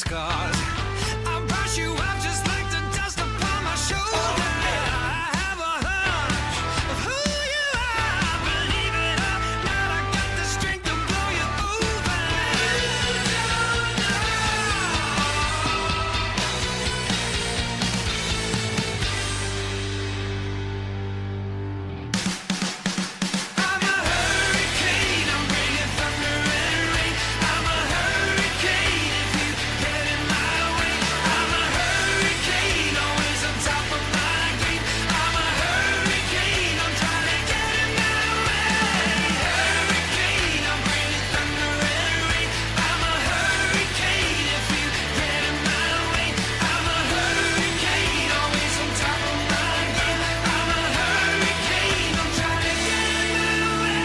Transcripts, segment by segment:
scars. I'll brush you up just like the dust upon my shoulder. I have a hunch of who you are. Believe it or not, I got the strength to blow you over. I'm a hurricane, I'm bringing thunder and rain. I'm a hurricane if you get in my way. I'm a hurricane, always on top of my game. I'm a hurricane, I'm trying to get in my way. Hurricane, I'm bringing thunder and rain. I'm a hurricane if you get in my way. I'm a hurricane, always on top of my game. I'm a hurricane, I'm trying to get in my way.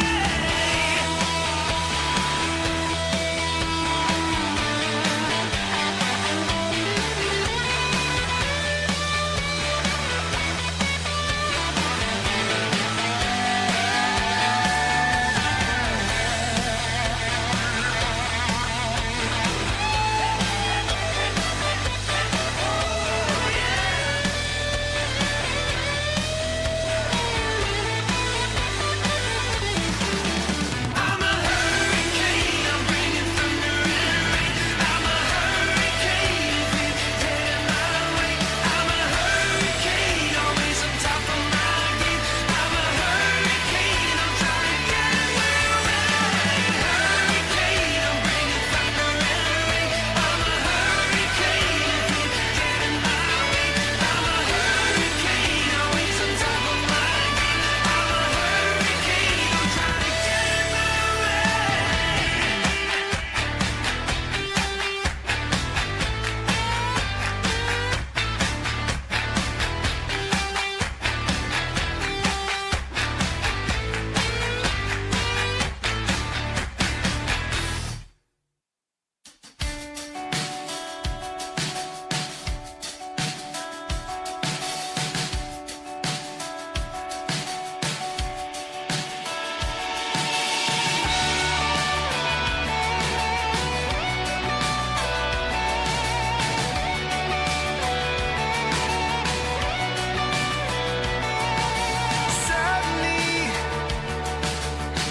I'm a hurricane, I'm bringing thunder and rain. I'm a hurricane if you get in my way. I'm a hurricane, always on top of my game. I'm a hurricane, I'm trying to get in my way. Hurricane, I'm bringing thunder and rain. I'm a hurricane if you get in my way. I'm a hurricane, always on top of my game. I'm a hurricane, I'm trying to get in my way. Suddenly,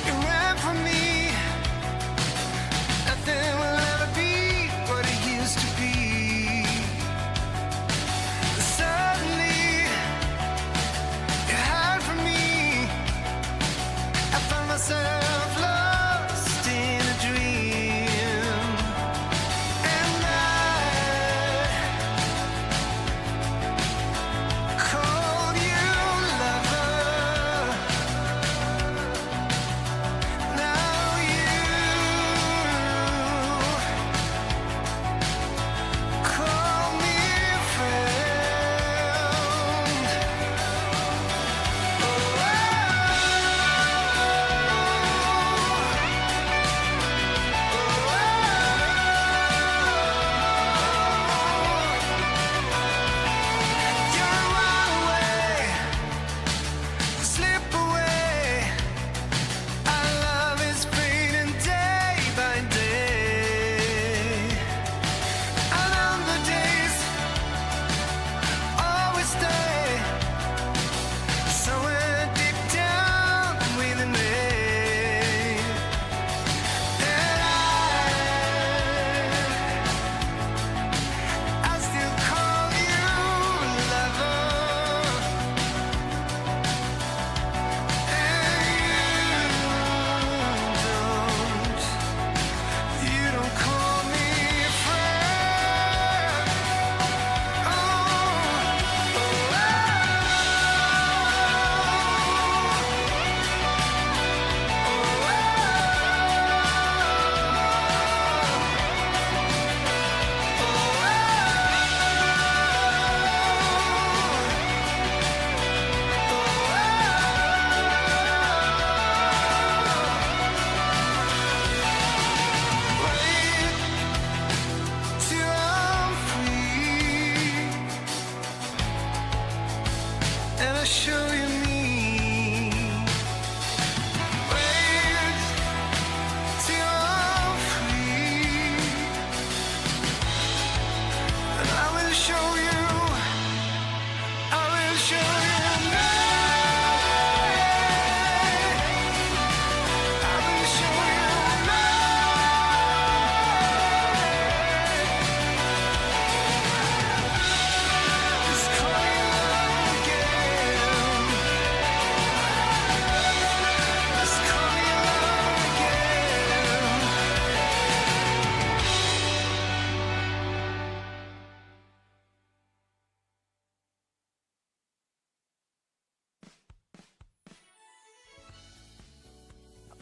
you ran from me. Nothing will ever be what it used to be. Suddenly, you hide from me. I found myself lost in a dream, and I called you lover. Now you call me friend. Oh,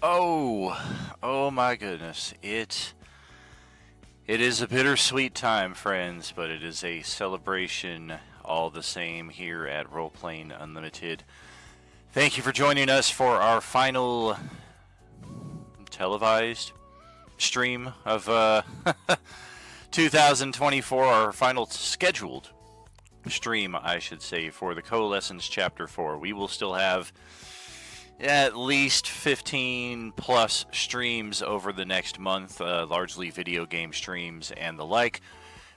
Oh my goodness. It is a bittersweet time, friends, but it is a celebration all the same here at Roleplaying Unlimited. Thank you for joining us for our final televised stream of 2024, our final scheduled stream, I should say, for the Coalescence Chapter 4. We will still have at least 15 plus streams over the next month, largely video game streams and the like,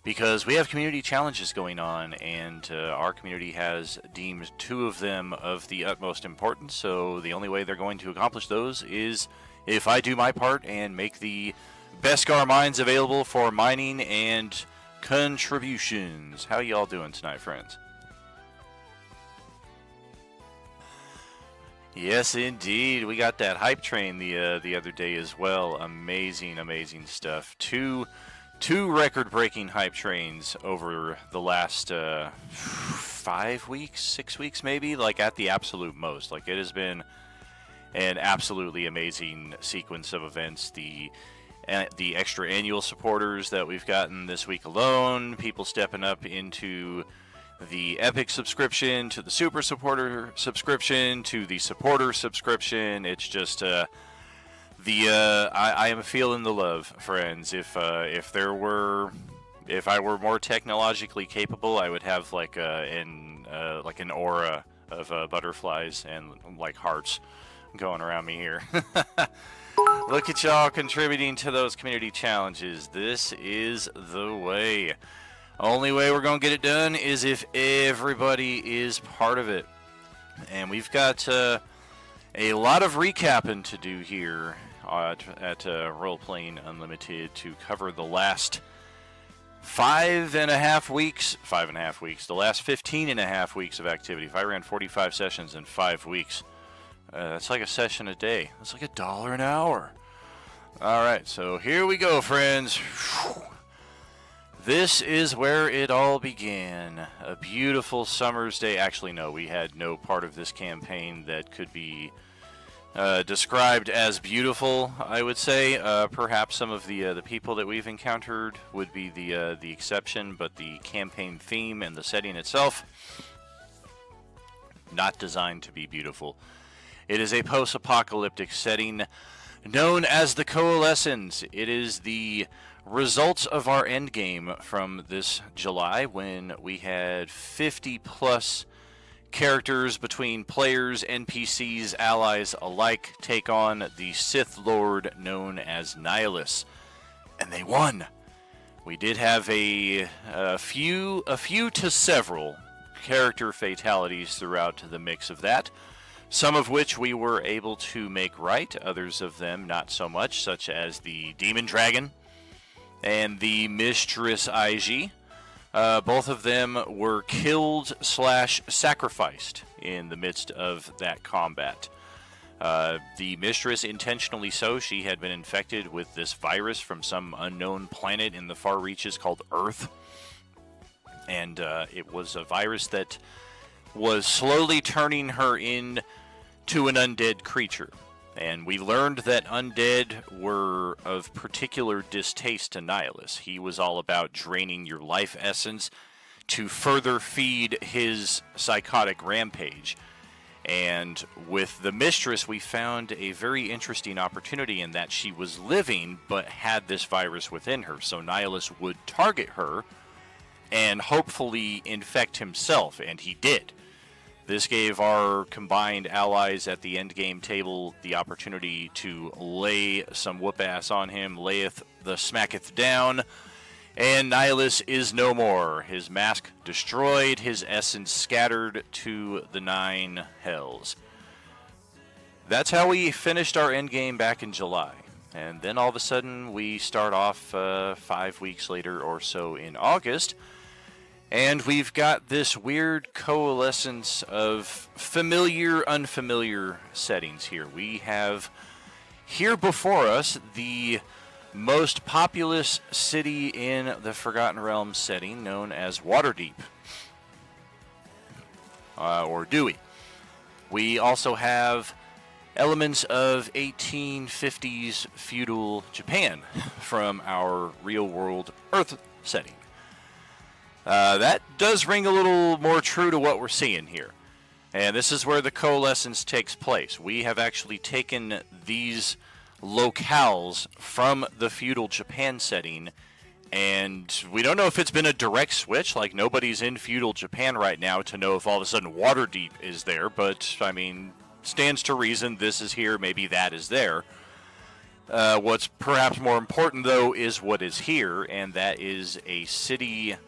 because we have community challenges going on, and our community has deemed 2 of them of the utmost importance. So the only way they're going to accomplish those is if I do my part and make the Beskar mines available for mining and contributions. How y'all doing tonight, friends? Yes, indeed. We got that hype train the other day as well. Amazing, amazing stuff. Two record-breaking hype trains over the last 5 weeks, 6 weeks maybe, like at the absolute most. Like, it has been an absolutely amazing sequence of events. The extra annual supporters that we've gotten this week alone, people stepping up into the Epic subscription, to the Super Supporter subscription, to the Supporter subscription. It's just I am feeling the love, friends. If I were more technologically capable, I would have like an aura of butterflies and like hearts going around me here. Look at y'all contributing to those community challenges. This is the way. Only way we're going to get it done is if everybody is part of it. And we've got a lot of recapping to do here at Roleplaying Unlimited to cover the last 5.5 weeks, the last 15.5 weeks of activity. If I ran 45 sessions in 5 weeks, that's like a session a day. That's like $1 an hour. All right, so here we go, friends. This is where it all began. A beautiful summer's day. Actually, no, we had no part of this campaign that could be described as beautiful, I would say. Perhaps some of the people that we've encountered would be the exception, but the campaign theme and the setting itself, not designed to be beautiful. It is a post-apocalyptic setting known as the Coalescence. It is the results of our endgame from this July, when we had 50 plus characters between players, NPCs, allies alike take on the Sith Lord known as Nihilus, and they won. We did have a few to several character fatalities throughout the mix of that, some of which we were able to make right, others of them not so much, such as the Demon Dragon and the Mistress IG. Both of them were killed / sacrificed in the midst of that combat. The Mistress, intentionally so. She had been infected with this virus from some unknown planet in the far reaches called Earth. And it was a virus that was slowly turning her into an undead creature. And we learned that undead were of particular distaste to Nihilus. He was all about draining your life essence to further feed his psychotic rampage. And with the Mistress, we found a very interesting opportunity in that she was living, but had this virus within her. So Nihilus would target her and hopefully infect himself, and he did. This gave our combined allies at the endgame table the opportunity to lay some whoop-ass on him, layeth the smacketh down, and Nihilus is no more. His mask destroyed, his essence scattered to the 9 hells. That's how we finished our endgame back in July. And then all of a sudden we start off 5 weeks later or so in August, and we've got this weird coalescence of familiar, unfamiliar settings here. We have here before us the most populous city in the Forgotten Realms setting, known as Waterdeep, or Dewey. We also have elements of 1850s feudal Japan from our real-world Earth setting. That does ring a little more true to what we're seeing here. And this is where the Coalescence takes place. We have actually taken these locales from the feudal Japan setting, and we don't know if it's been a direct switch, like nobody's in feudal Japan right now to know if all of a sudden Waterdeep is there, but, I mean, stands to reason this is here, maybe that is there. What's perhaps more important, though, is what is here, and that is a cityscape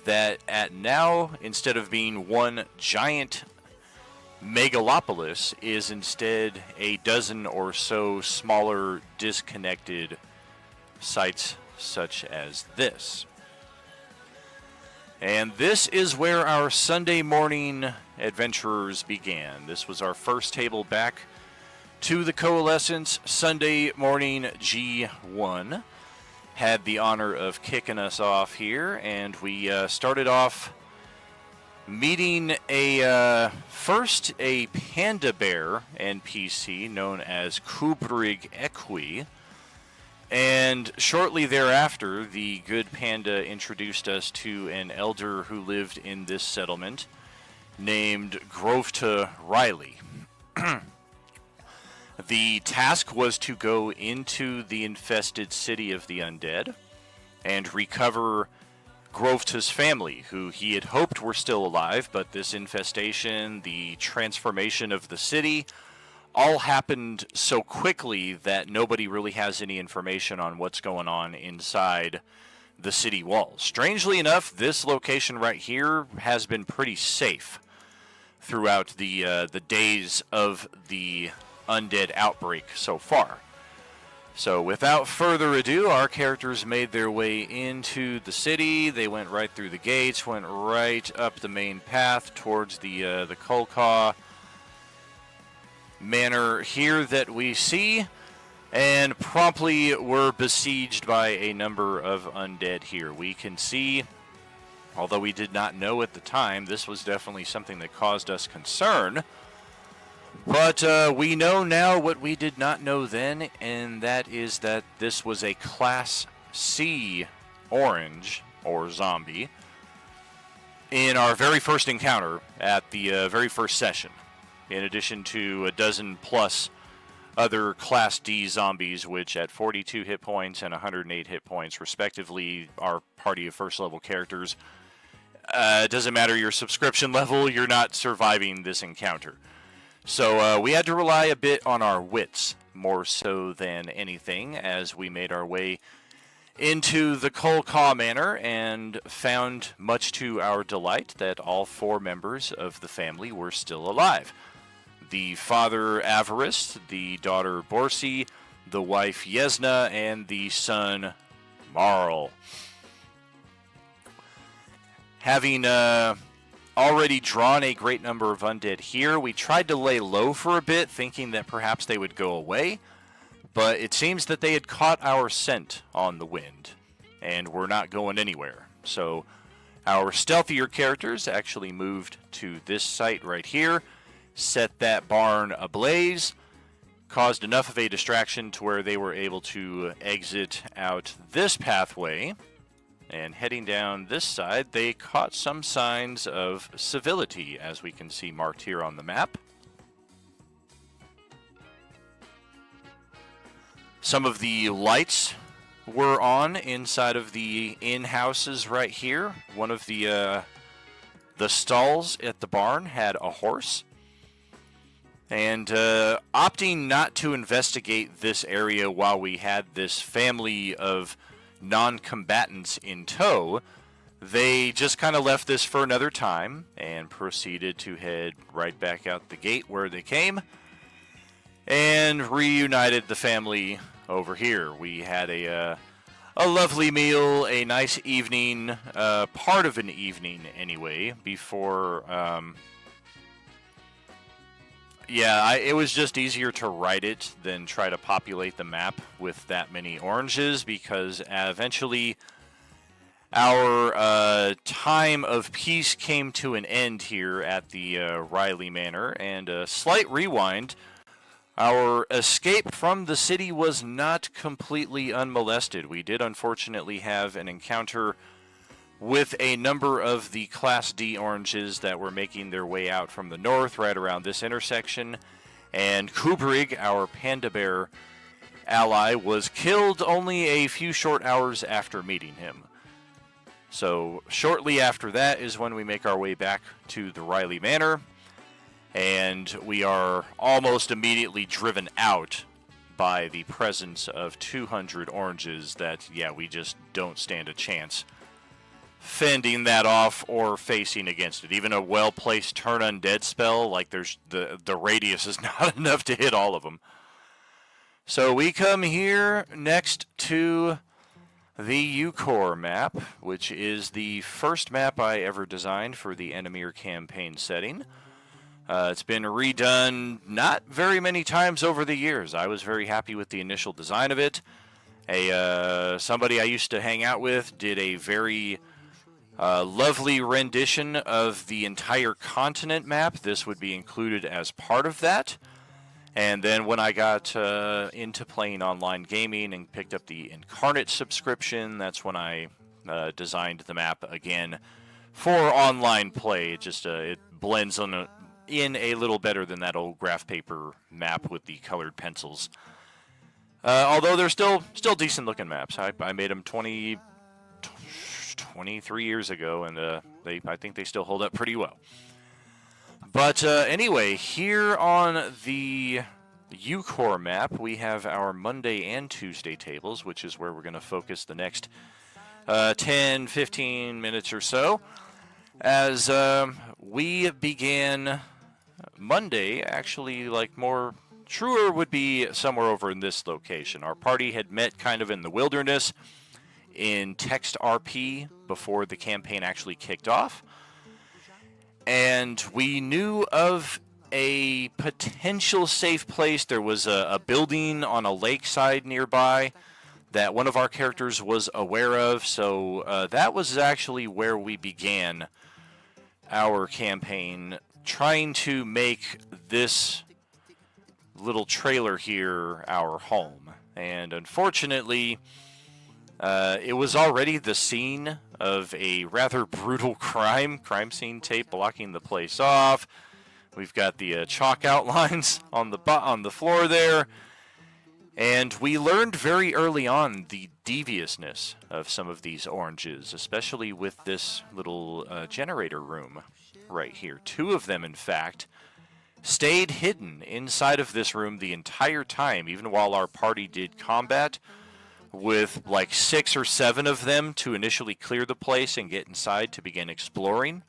that at now, instead of being one giant megalopolis, is instead a dozen or so smaller, disconnected sites such as this. And this is where our Sunday morning adventurers began. This was our first table back to the Coalescence. Sunday morning G1 had the honor of kicking us off here, and we started off meeting first a panda bear NPC known as Kubrig Equi, and shortly thereafter the good panda introduced us to an elder who lived in this settlement named Grovta Riley. The task was to go into the infested city of the undead and recover Grovta's family, who he had hoped were still alive, but this infestation, the transformation of the city, all happened so quickly that nobody really has any information on what's going on inside the city walls. Strangely enough, this location right here has been pretty safe throughout the days of the undead outbreak so far. So without further ado, our characters made their way into the city. They went right through the gates, went right up the main path towards the Kolka manor here that we see, and promptly were besieged by a number of undead here. We can see, although we did not know at the time, this was definitely something that caused us concern. But we know now what we did not know then, and that is that this was a Class C orange, or zombie, in our very first encounter at the very first session, in addition to a dozen plus other Class D zombies, which at 42 hit points and 108 hit points, respectively, our party of first level characters. It doesn't matter your subscription level, you're not surviving this encounter. So we had to rely a bit on our wits, more so than anything, as we made our way into the Kolka Manor and found, much to our delight, that all four members of the family were still alive. The father Avarice, the daughter Borsi, the wife Yesna, and the son Marl. Having already drawn a great number of undead here, we tried to lay low for a bit, thinking that perhaps they would go away, but it seems that they had caught our scent on the wind, and were not going anywhere. So our stealthier characters actually moved to this site right here, set that barn ablaze, caused enough of a distraction to where they were able to exit out this pathway. And heading down this side, they caught some signs of civility, as we can see marked here on the map. Some of the lights were on inside of the inn-houses right here. One of the stalls at the barn had a horse. And opting not to investigate this area while we had this family of non-combatants in tow, they just kind of left this for another time and proceeded to head right back out the gate where they came and reunited the family over here. We had a lovely meal, a nice evening, part of an evening anyway, before it was just easier to write it than try to populate the map with that many oranges, because eventually our time of peace came to an end here at the Riley Manor, and a slight rewind, Our escape from the city was not completely unmolested. We did unfortunately have an encounter with a number of the Class D oranges that were making their way out from the north right around this intersection. And Kubrig, our panda bear ally, was killed only a few short hours after meeting him. So shortly after that is when we make our way back to the Riley Manor, and we are almost immediately driven out by the presence of 200 oranges that, yeah, we just don't stand a chance fending that off or facing against it. Even a well-placed turn undead spell, like there's the radius is not enough to hit all of them. So we come here next to the Ucore map, which is the first map I ever designed for the Enemir campaign setting. It's been redone not very many times over the years. I was very happy with the initial design of it. Somebody I used to hang out with did a very lovely rendition of the entire continent map. This would be included as part of that. And then when I got into playing online gaming and picked up the Incarnate subscription, that's when I designed the map again for online play. It blends in a little better than that old graph paper map with the colored pencils. Although they're still decent looking maps. I made them 23 years ago, and I think they still hold up pretty well. But anyway, here on the Ucore map, we have our Monday and Tuesday tables, which is where we're going to focus the next 10, 15 minutes or so. As we began Monday, actually, like more truer would be somewhere over in this location. Our party had met kind of in the wilderness in text RP before the campaign actually kicked off. And we knew of a potential safe place. There was a building on a lakeside nearby that one of our characters was aware of. So that was actually where we began our campaign, trying to make this little trailer here our home. And unfortunately, it was already the scene of a rather brutal crime scene tape blocking the place off. We've got the chalk outlines on the floor there. And we learned very early on the deviousness of some of these oranges, especially with this little generator room right here. Two of them, in fact, stayed hidden inside of this room the entire time, even while our party did combat, with like 6 or 7 of them to initially clear the place and get inside to begin exploring.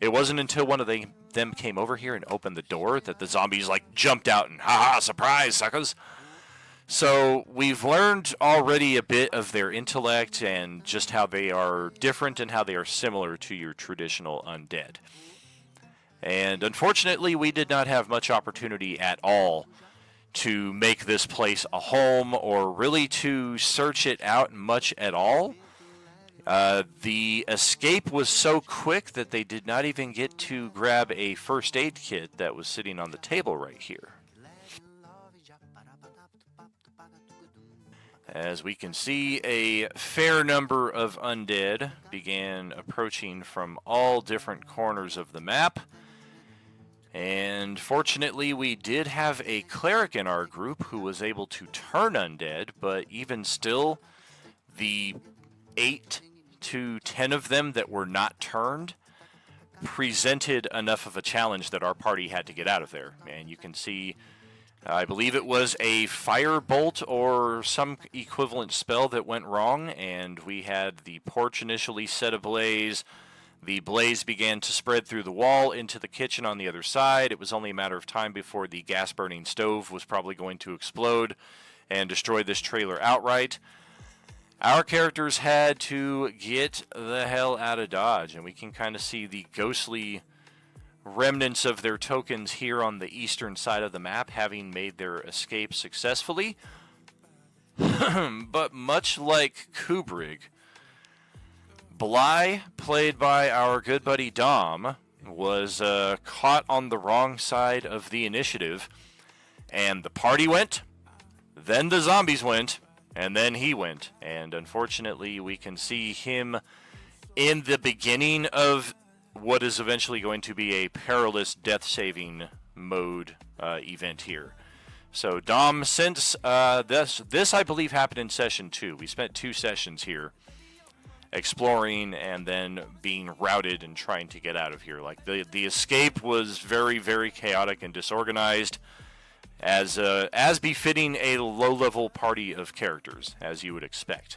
It wasn't until one of them came over here and opened the door that the zombies like jumped out and, haha, surprise, suckers. So we've learned already a bit of their intellect and just how they are different and how they are similar to your traditional undead. And unfortunately, we did not have much opportunity at all to make this place a home or really to search it out much at all. The escape was so quick that they did not even get to grab a first aid kit that was sitting on the table right here. As we can see, a fair number of undead began approaching from all different corners of the map. And fortunately, we did have a cleric in our group who was able to turn undead, but even still, the 8 to 10 of them that were not turned presented enough of a challenge that our party had to get out of there. And you can see, I believe it was a firebolt or some equivalent spell that went wrong, and we had the porch initially set ablaze. The blaze began to spread through the wall into the kitchen on the other side. It was only a matter of time before the gas-burning stove was probably going to explode and destroy this trailer outright. Our characters had to get the hell out of Dodge, and we can kind of see the ghostly remnants of their tokens here on the eastern side of the map, having made their escape successfully. But much like Kubrig, Bly, played by our good buddy Dom, was caught on the wrong side of the initiative And the party went, then the zombies went, and then he went. And unfortunately, we can see him in the beginning of what is eventually going to be a perilous death-saving mode event here. So Dom, since this I believe happened in session 2. We spent 2 sessions here exploring and then being routed and trying to get out of here. Like the escape was very, very chaotic and disorganized, as befitting a low-level party of characters, as you would expect.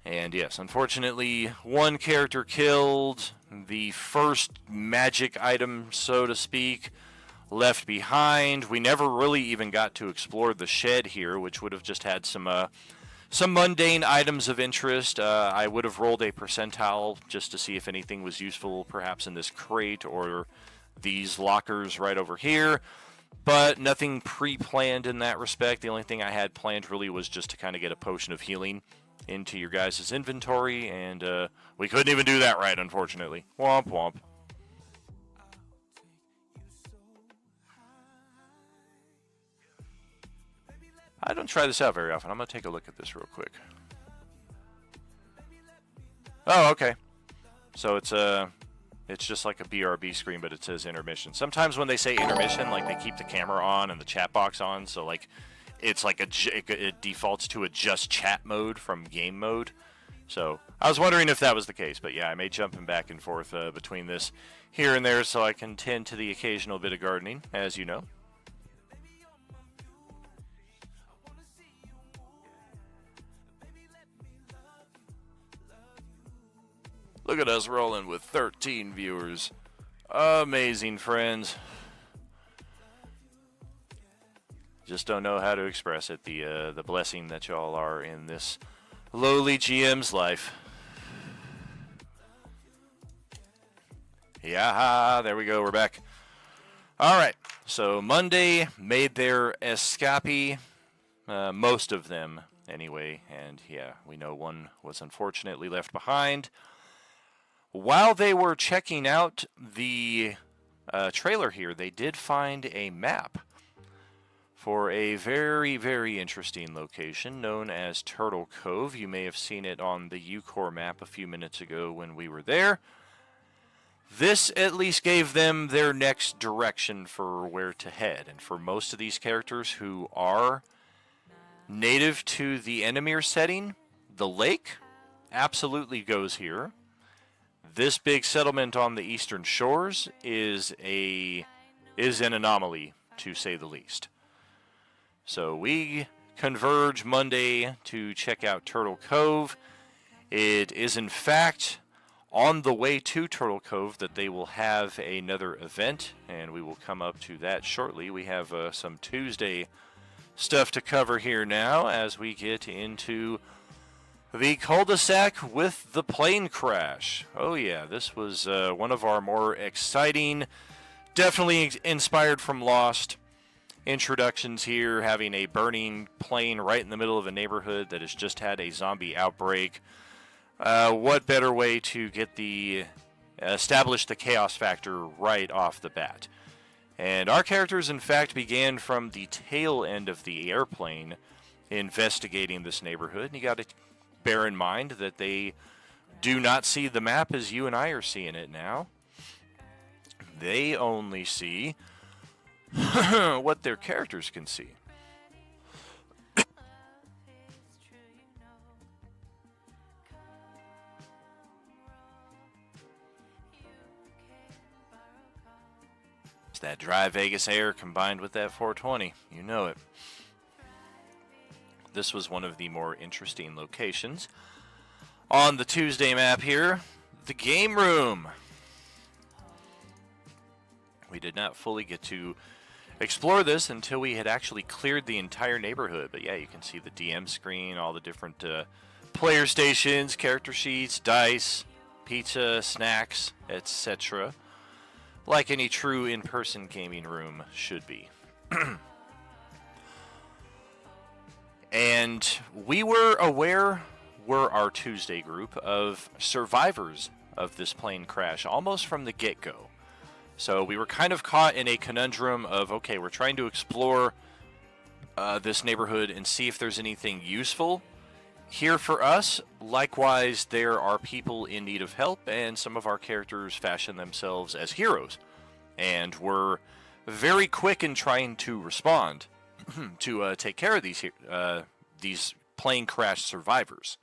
And yes, unfortunately, one character killed, the first magic item, so to speak, left behind. We never really even got to explore the shed here, which would have just had some mundane items of interest. I would have rolled a percentile just to see if anything was useful, perhaps in this crate or these lockers right over here. But nothing pre-planned in that respect. The only thing I had planned really was just to kind of get a potion of healing into your guys' inventory, and we couldn't even do that right, unfortunately. Womp womp. I don't try this out very often. I'm going to take a look at this real quick. Oh, okay. So it's just like a BRB screen, but it says intermission. Sometimes when they say intermission, like, they keep the camera on and the chat box on, so like it's like it defaults to a just chat mode from game mode. So I was wondering if that was the case, but yeah, I may jumping back and forth between this here and there so I can tend to the occasional bit of gardening, as you know. Look at us rolling with 13 viewers. Amazing, friends. Just don't know how to express it, the blessing that y'all are in this lowly GM's life. Yeah, there we go, we're back. Alright, so Monday made their escape, most of them anyway, and yeah, we know one was unfortunately left behind. While they were checking out the trailer here, they did find a map for a very, very interesting location known as Turtle Cove. You may have seen it on the UCore map a few minutes ago when we were there. This at least gave them their next direction for where to head. And for most of these characters who are native to the Enemir setting, the lake absolutely goes here. This big settlement on the eastern shores is an anomaly, to say the least. So we converge Monday to check out Turtle Cove. It is in fact on the way to Turtle Cove that they will have another event, and we will come up to that shortly. We have some Tuesday stuff to cover here now as we get into the cul-de-sac with the plane crash. Oh yeah, this was one of our more exciting, definitely inspired from Lost introductions here, having a burning plane right in the middle of a neighborhood that has just had a zombie outbreak. What better way to get establish the chaos factor right off the bat? And our characters, in fact, began from the tail end of the airplane investigating this neighborhood. And you got to bear in mind that they do not see the map as you and I are seeing it now. They only see what their characters can see. It's that dry Vegas air combined with that 420. You know it. This was one of the more interesting locations on the Tuesday map here, the game room. We did not fully get to explore this until we had actually cleared the entire neighborhood. But yeah, you can see the DM screen, all the different player stations, character sheets, dice, pizza, snacks, etc. Like any true in-person gaming room should be. And we were our Tuesday group, of survivors of this plane crash almost from the get-go. So we were kind of caught in a conundrum of, okay, we're trying to explore this neighborhood and see if there's anything useful here for us. Likewise, there are people in need of help, and some of our characters fashion themselves as heroes. And we're very quick in trying to respond to take care of these plane crash survivors.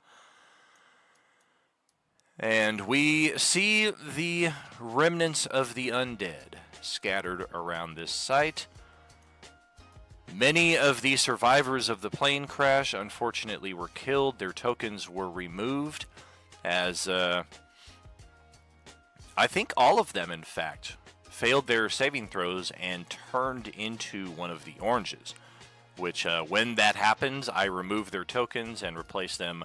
And we see the remnants of the undead scattered around this site. Many of the survivors of the plane crash unfortunately were killed. Their tokens were removed, as I think all of them, in fact, failed their saving throws and turned into one of the oranges. Which, when that happens, I remove their tokens and replace them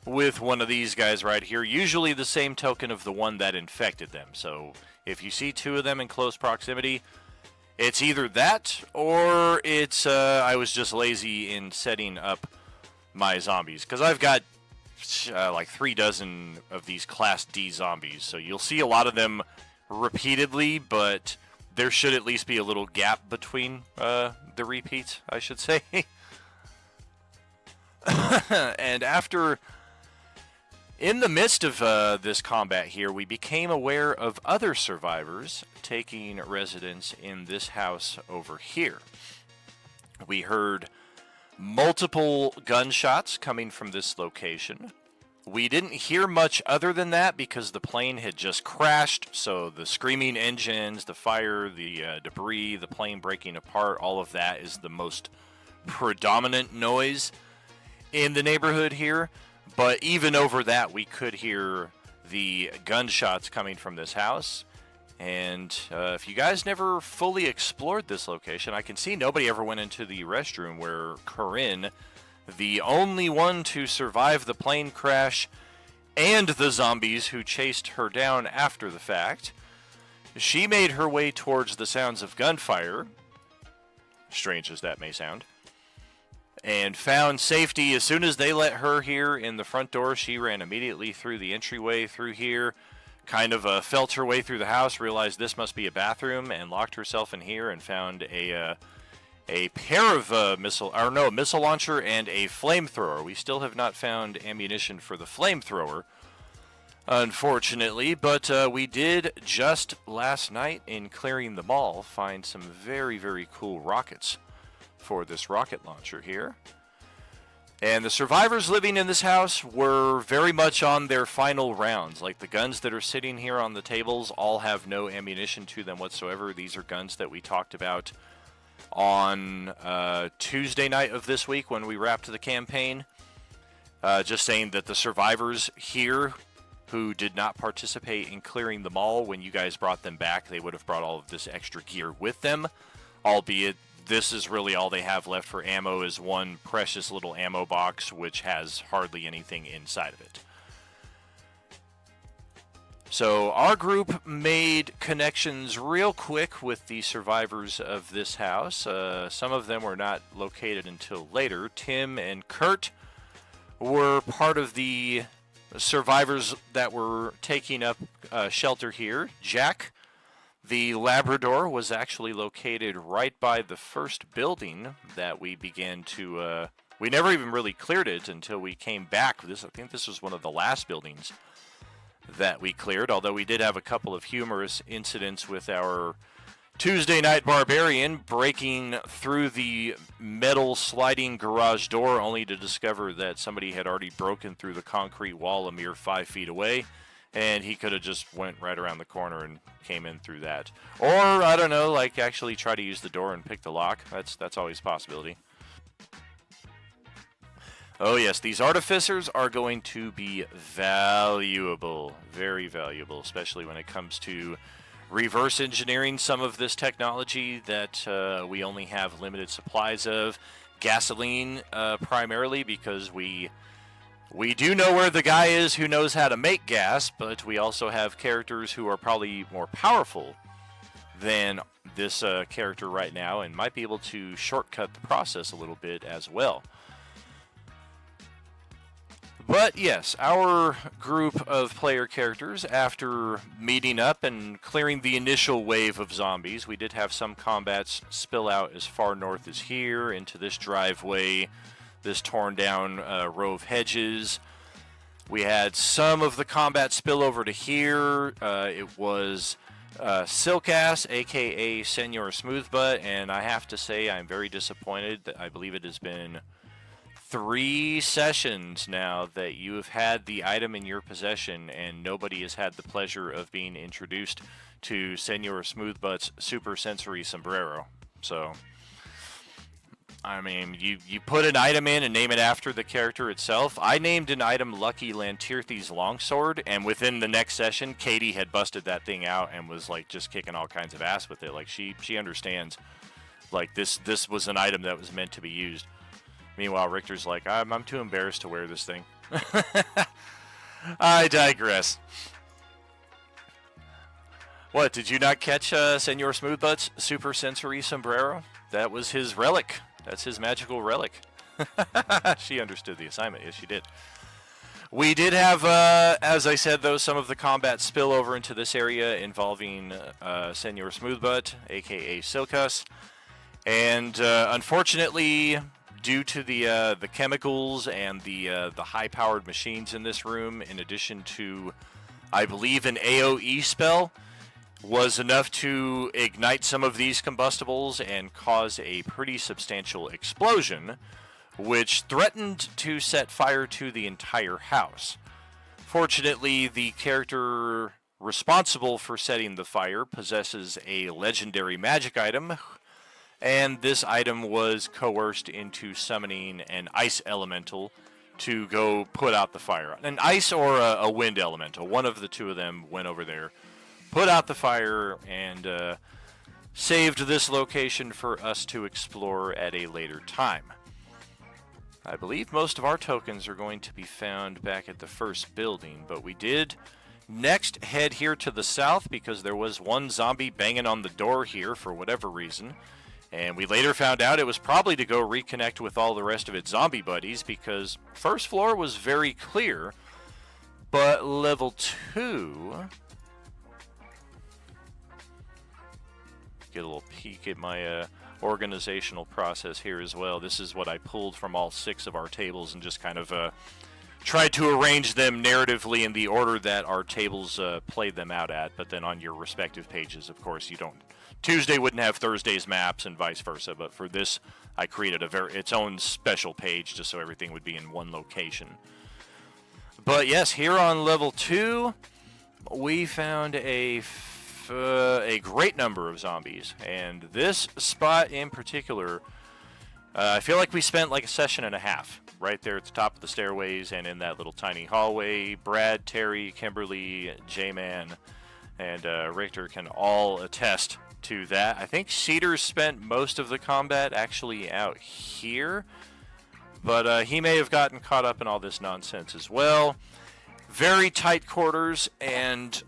with one of these guys right here, usually the same token of the one that infected them. So if you see two of them in close proximity, it's either that or it's I was just lazy in setting up my zombies, because I've got like 36 of these Class D zombies, so you'll see a lot of them repeatedly, but there should at least be a little gap between the repeats, I should say. And after, in the midst of this combat here, we became aware of other survivors taking residence in this house over here. We heard multiple gunshots coming from this location. We didn't hear much other than that because the plane had just crashed, so the screaming engines, the fire, the debris, the plane breaking apart, all of that is the most predominant noise in the neighborhood here. But even over that, we could hear the gunshots coming from this house. And if you guys never fully explored this location, I can see nobody ever went into the restroom where Corinne, the only one to survive the plane crash and the zombies who chased her down after the fact, she made her way towards the sounds of gunfire, strange as that may sound, and found safety. As soon as they let her here in the front door, she ran immediately through the entryway through here, kind of felt her way through the house, realized this must be a bathroom, and locked herself in here and found a pair of missile launcher and a flamethrower. We still have not found ammunition for the flamethrower, unfortunately, but we did just last night in clearing the mall find some very, very cool rockets for this rocket launcher here. And the survivors living in this house were very much on their final rounds. Like the guns that are sitting here on the tables all have no ammunition to them whatsoever. These are guns that we talked about on Tuesday night of this week when we wrapped the campaign. Just saying that the survivors here who did not participate in clearing the mall, when you guys brought them back, they would have brought all of this extra gear with them, albeit this is really all they have left for ammo is one precious little ammo box, which has hardly anything inside of it. So our group made connections real quick with the survivors of this house. Some of them were not located until later. Tim and Kurt were part of the survivors that were taking up shelter here. Jack, the Labrador, was actually located right by the first building that we began to... we never even really cleared it until we came back. I think this was one of the last buildings that we cleared, although we did have a couple of humorous incidents with our Tuesday Night Barbarian breaking through the metal sliding garage door only to discover that somebody had already broken through the concrete wall a mere 5 feet away, and he could have just went right around the corner and came in through that. Or, I don't know, like actually try to use the door and pick the lock. That's always a possibility. Oh yes, these artificers are going to be valuable, very valuable, especially when it comes to reverse engineering some of this technology that we only have limited supplies of. Gasoline, primarily, because we do know where the guy is who knows how to make gas, but we also have characters who are probably more powerful than this character right now and might be able to shortcut the process a little bit as well. But yes, our group of player characters, after meeting up and clearing the initial wave of zombies, we did have some combats spill out as far north as here, into this driveway, this torn down row of hedges. We had some of the combat spill over to here. It was Silkass, aka Senor Smoothbutt, and I have to say I'm very disappointed that I believe it has been 3 sessions now that you have had the item in your possession and nobody has had the pleasure of being introduced to Senor Smoothbutt's super sensory sombrero. So, I mean, you put an item in and name it after the character itself. I named an item Lucky Lantirthi's Longsword, and within the next session, Katie had busted that thing out and was like just kicking all kinds of ass with it. Like she understands, like this was an item that was meant to be used. Meanwhile, Richter's like, I'm too embarrassed to wear this thing. I digress. What, did you not catch Senor Smoothbutt's super sensory sombrero? That was his relic. That's his magical relic. She understood the assignment. Yes, she did. We did have, as I said, though, some of the combat spill over into this area involving Senor Smoothbutt, a.k.a. Silkass. And unfortunately, due to the chemicals and the high-powered machines in this room, in addition to, I believe, an AoE spell, was enough to ignite some of these combustibles and cause a pretty substantial explosion, which threatened to set fire to the entire house. Fortunately, the character responsible for setting the fire possesses a legendary magic item, and this item was coerced into summoning an ice elemental to go put out the fire. An ice or a wind elemental. One of the two of them went over there, put out the fire, and saved this location for us to explore at a later time. I believe most of our tokens are going to be found back at the first building, but we did next head here to the south because there was one zombie banging on the door here for whatever reason. And we later found out it was probably to go reconnect with all the rest of its zombie buddies because first floor was very clear, but level 2... Get a little peek at my organizational process here as well. This is what I pulled from all 6 of our tables and just kind of tried to arrange them narratively in the order that our tables played them out at, but then on your respective pages, of course, you don't. Tuesday wouldn't have Thursday's maps and vice versa, but for this, I created its own special page just so everything would be in one location. But yes, here on level 2, we found a great number of zombies, and this spot in particular, I feel like we spent like a session and a half right there at the top of the stairways and in that little tiny hallway. Brad, Terry, Kimberly, J-Man, and Richter can all attest to that. I think Cedar spent most of the combat actually out here, but he may have gotten caught up in all this nonsense as well. Very tight quarters, and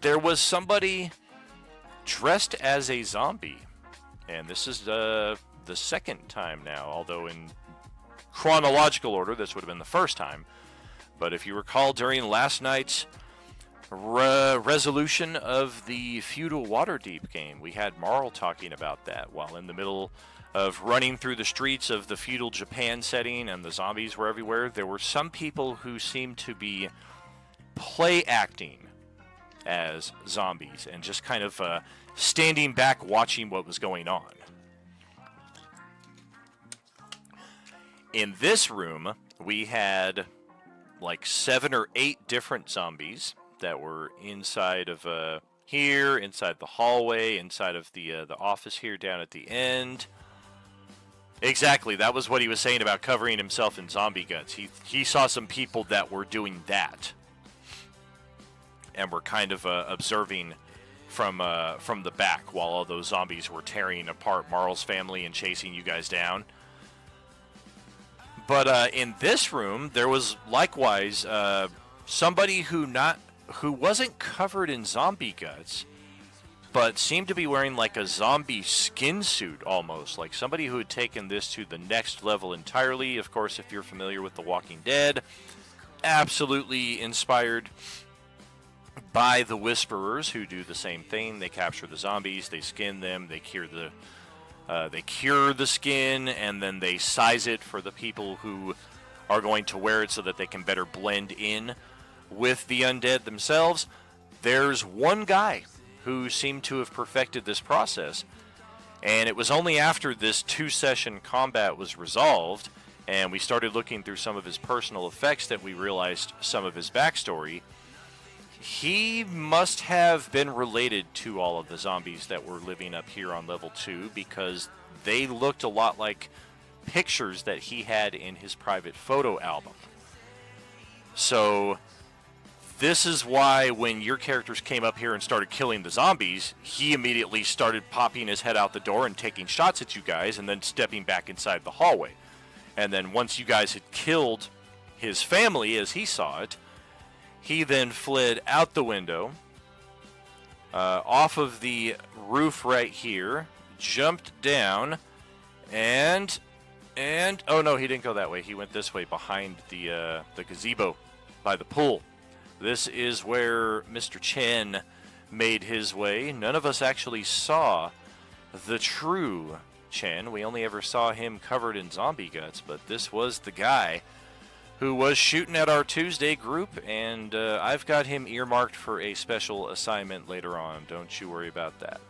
there was somebody dressed as a zombie, and this is the second time now, although in chronological order this would have been the first time. But if you recall, during last night's resolution of the feudal Waterdeep game, we had Marl talking about that while in the middle of running through the streets of the feudal Japan setting and the zombies were everywhere. There were some people who seemed to be play acting as zombies and just kind of standing back watching what was going on. In this room, we had like 7 or 8 different zombies that were inside of here, inside the hallway, inside of the office here down at the end. Exactly, that was what he was saying about covering himself in zombie guts. He saw some people that were doing that, and were kind of observing from the back while all those zombies were tearing apart Marl's family and chasing you guys down. But in this room, there was likewise somebody who wasn't covered in zombie guts, but seemed to be wearing like a zombie skin suit almost, like somebody who had taken this to the next level entirely. Of course, if you're familiar with The Walking Dead, absolutely inspired by the Whisperers, who do the same thing. They capture the zombies, they skin them, they cure the skin, and then they size it for the people who are going to wear it so that they can better blend in with the undead themselves. There's one guy who seemed to have perfected this process, and it was only after this 2-session combat was resolved and we started looking through some of his personal effects that we realized some of his backstory. He must have been related to all of the zombies that were living up here on level 2, because they looked a lot like pictures that he had in his private photo album. So this is why when your characters came up here and started killing the zombies, he immediately started popping his head out the door and taking shots at you guys and then stepping back inside the hallway. And then once you guys had killed his family as he saw it, he then fled out the window, off of the roof right here, jumped down, and oh no, he didn't go that way. He went this way behind the gazebo by the pool. This is where Mr. Chen made his way. None of us actually saw the true Chen. We only ever saw him covered in zombie guts, but this was the guy who was shooting at our Tuesday group, and I've got him earmarked for a special assignment later on. Don't you worry about that.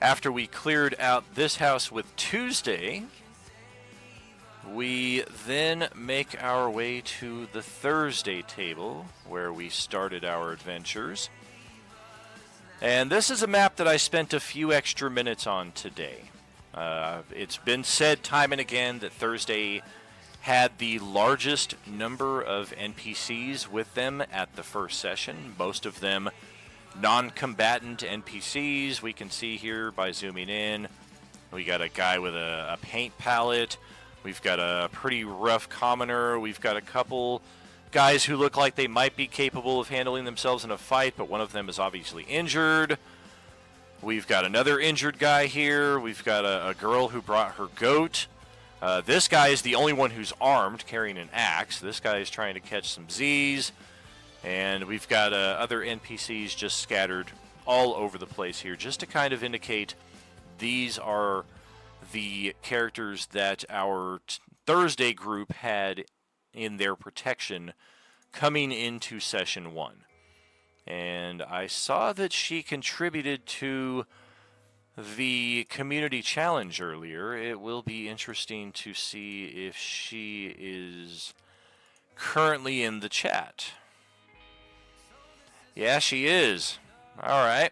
After we cleared out this house with Tuesday, we then make our way to the Thursday table, where we started our adventures. And this is a map that I spent a few extra minutes on today. It's been said time and again that Thursday had the largest number of NPCs with them at the first session, most of them non-combatant NPCs. We can see here by zooming in, we got a guy with a paint palette, we've got a pretty rough commoner, we've got a couple guys who look like they might be capable of handling themselves in a fight, but one of them is obviously injured. We've got another injured guy here. We've got a girl who brought her goat. This guy is the only one who's armed, carrying an axe. This guy is trying to catch some Z's. And we've got other NPCs just scattered all over the place here, just to kind of indicate these are the characters that our Thursday group had in their protection coming into Session 1. And I saw that she contributed to the community challenge earlier. It will be interesting to see if she is currently in the chat. Yeah, she is. All right.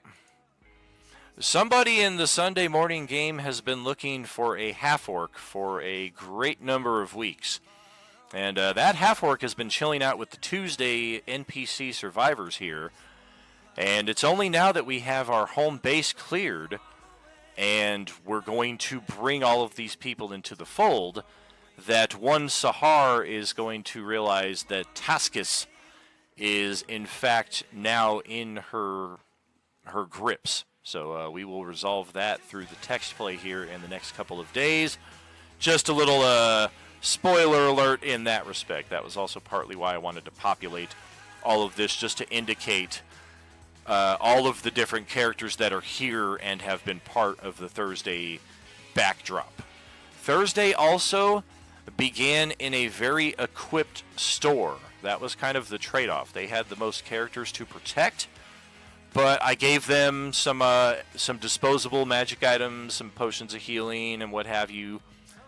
Somebody in the Sunday morning game has been looking for a half-orc for a great number of weeks. And that half-orc has been chilling out with the Tuesday NPC survivors here. And it's only now that we have our home base cleared and we're going to bring all of these people into the fold that one Sahar is going to realize that Taskus is in fact now in her grips. So we will resolve that through the text play here in the next couple of days. Just a little spoiler alert in that respect. That was also partly why I wanted to populate all of this, just to indicate all of the different characters that are here and have been part of the Thursday backdrop. Thursday also began in a very equipped store. That was kind of the trade-off. They had the most characters to protect, but I gave them some disposable magic items, some potions of healing, and what have you,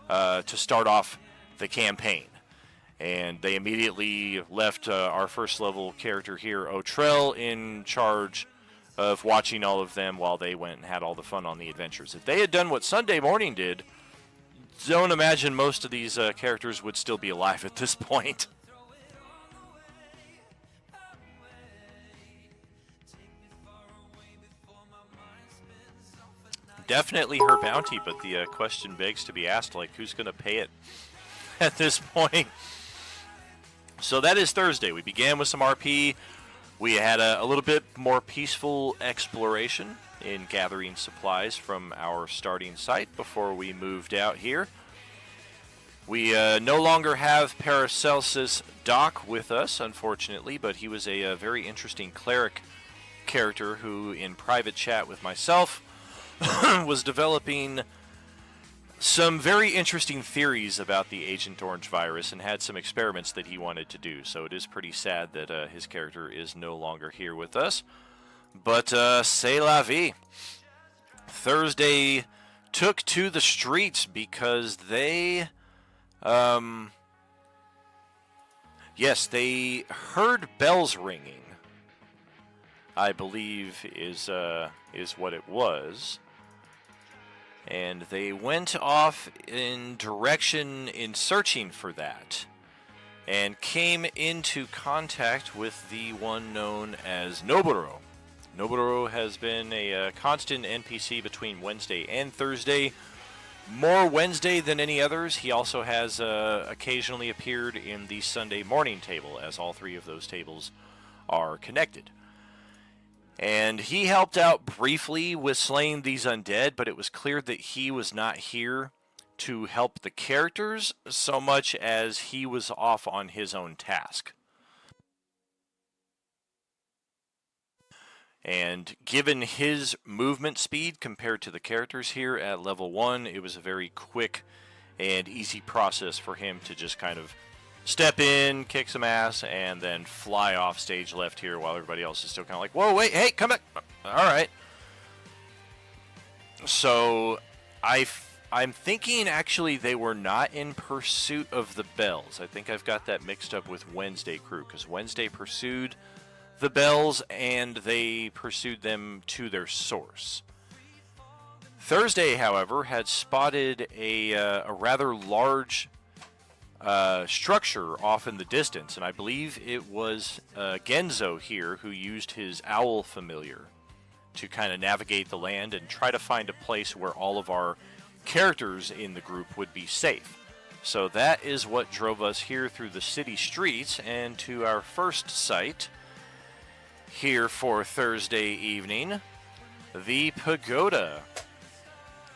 to start off the campaign. And they immediately left our first level character here, Otrell, in charge of watching all of them while they went and had all the fun on the adventures. If they had done what Sunday morning did, don't imagine most of these characters would still be alive at this point. Definitely her bounty, but the question begs to be asked, like, who's going to pay it at this point? So that is Thursday. We began with some RP. We had a little bit more peaceful exploration in gathering supplies from our starting site before we moved out here. We no longer have Paracelsus Doc with us, unfortunately, but he was a very interesting cleric character who, in private chat with myself, was developing some very interesting theories about the Agent Orange virus and had some experiments that he wanted to do. So it is pretty sad that his character is no longer here with us. But c'est la vie. Thursday took to the streets because they... yes, they heard bells ringing, I believe is what it was. And they went off in searching for that, and came into contact with the one known as Noburo. Noburo has been a constant NPC between Wednesday and Thursday. More Wednesday than any others. He also has occasionally appeared in the Sunday morning table, as all three of those tables are connected. And he helped out briefly with slaying these undead, but it was clear that he was not here to help the characters so much as he was off on his own task. And given his movement speed compared to the characters here at level 1, it was a very quick and easy process for him to just kind of step in, kick some ass, and then fly off stage left here while everybody else is still kind of like, whoa, wait, hey, come back. All right. So I'm thinking actually they were not in pursuit of the bells. I think I've got that mixed up with Wednesday crew, because Wednesday pursued the bells and they pursued them to their source. Thursday, however, had spotted a rather large structure off in the distance, and I believe it was Genzo here who used his owl familiar to kind of navigate the land and try to find a place where all of our characters in the group would be safe. So that is what drove us here through the city streets and to our first site here for Thursday evening, the Pagoda.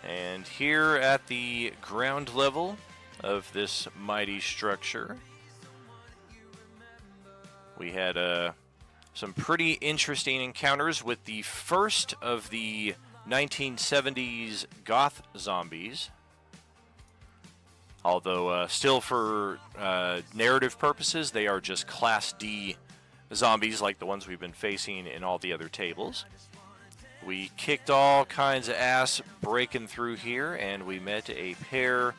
And here at the ground level of this mighty structure, we had some pretty interesting encounters with the first of the 1970s goth zombies. Although still for narrative purposes, they are just Class D zombies like the ones we've been facing in all the other tables. We kicked all kinds of ass breaking through here, and we met a pair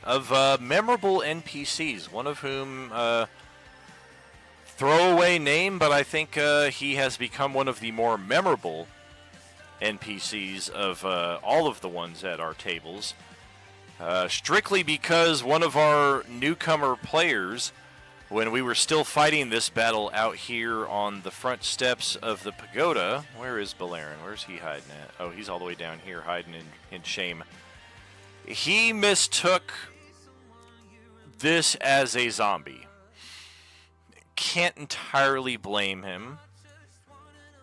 of memorable NPCs, one of whom, throwaway name, but I think he has become one of the more memorable NPCs of all of the ones at our tables. Strictly because one of our newcomer players, when we were still fighting this battle out here on the front steps of the Pagoda, where is Balerin? Where's he hiding at? Oh, he's all the way down here hiding in shame. He mistook this as a zombie. Can't entirely blame him,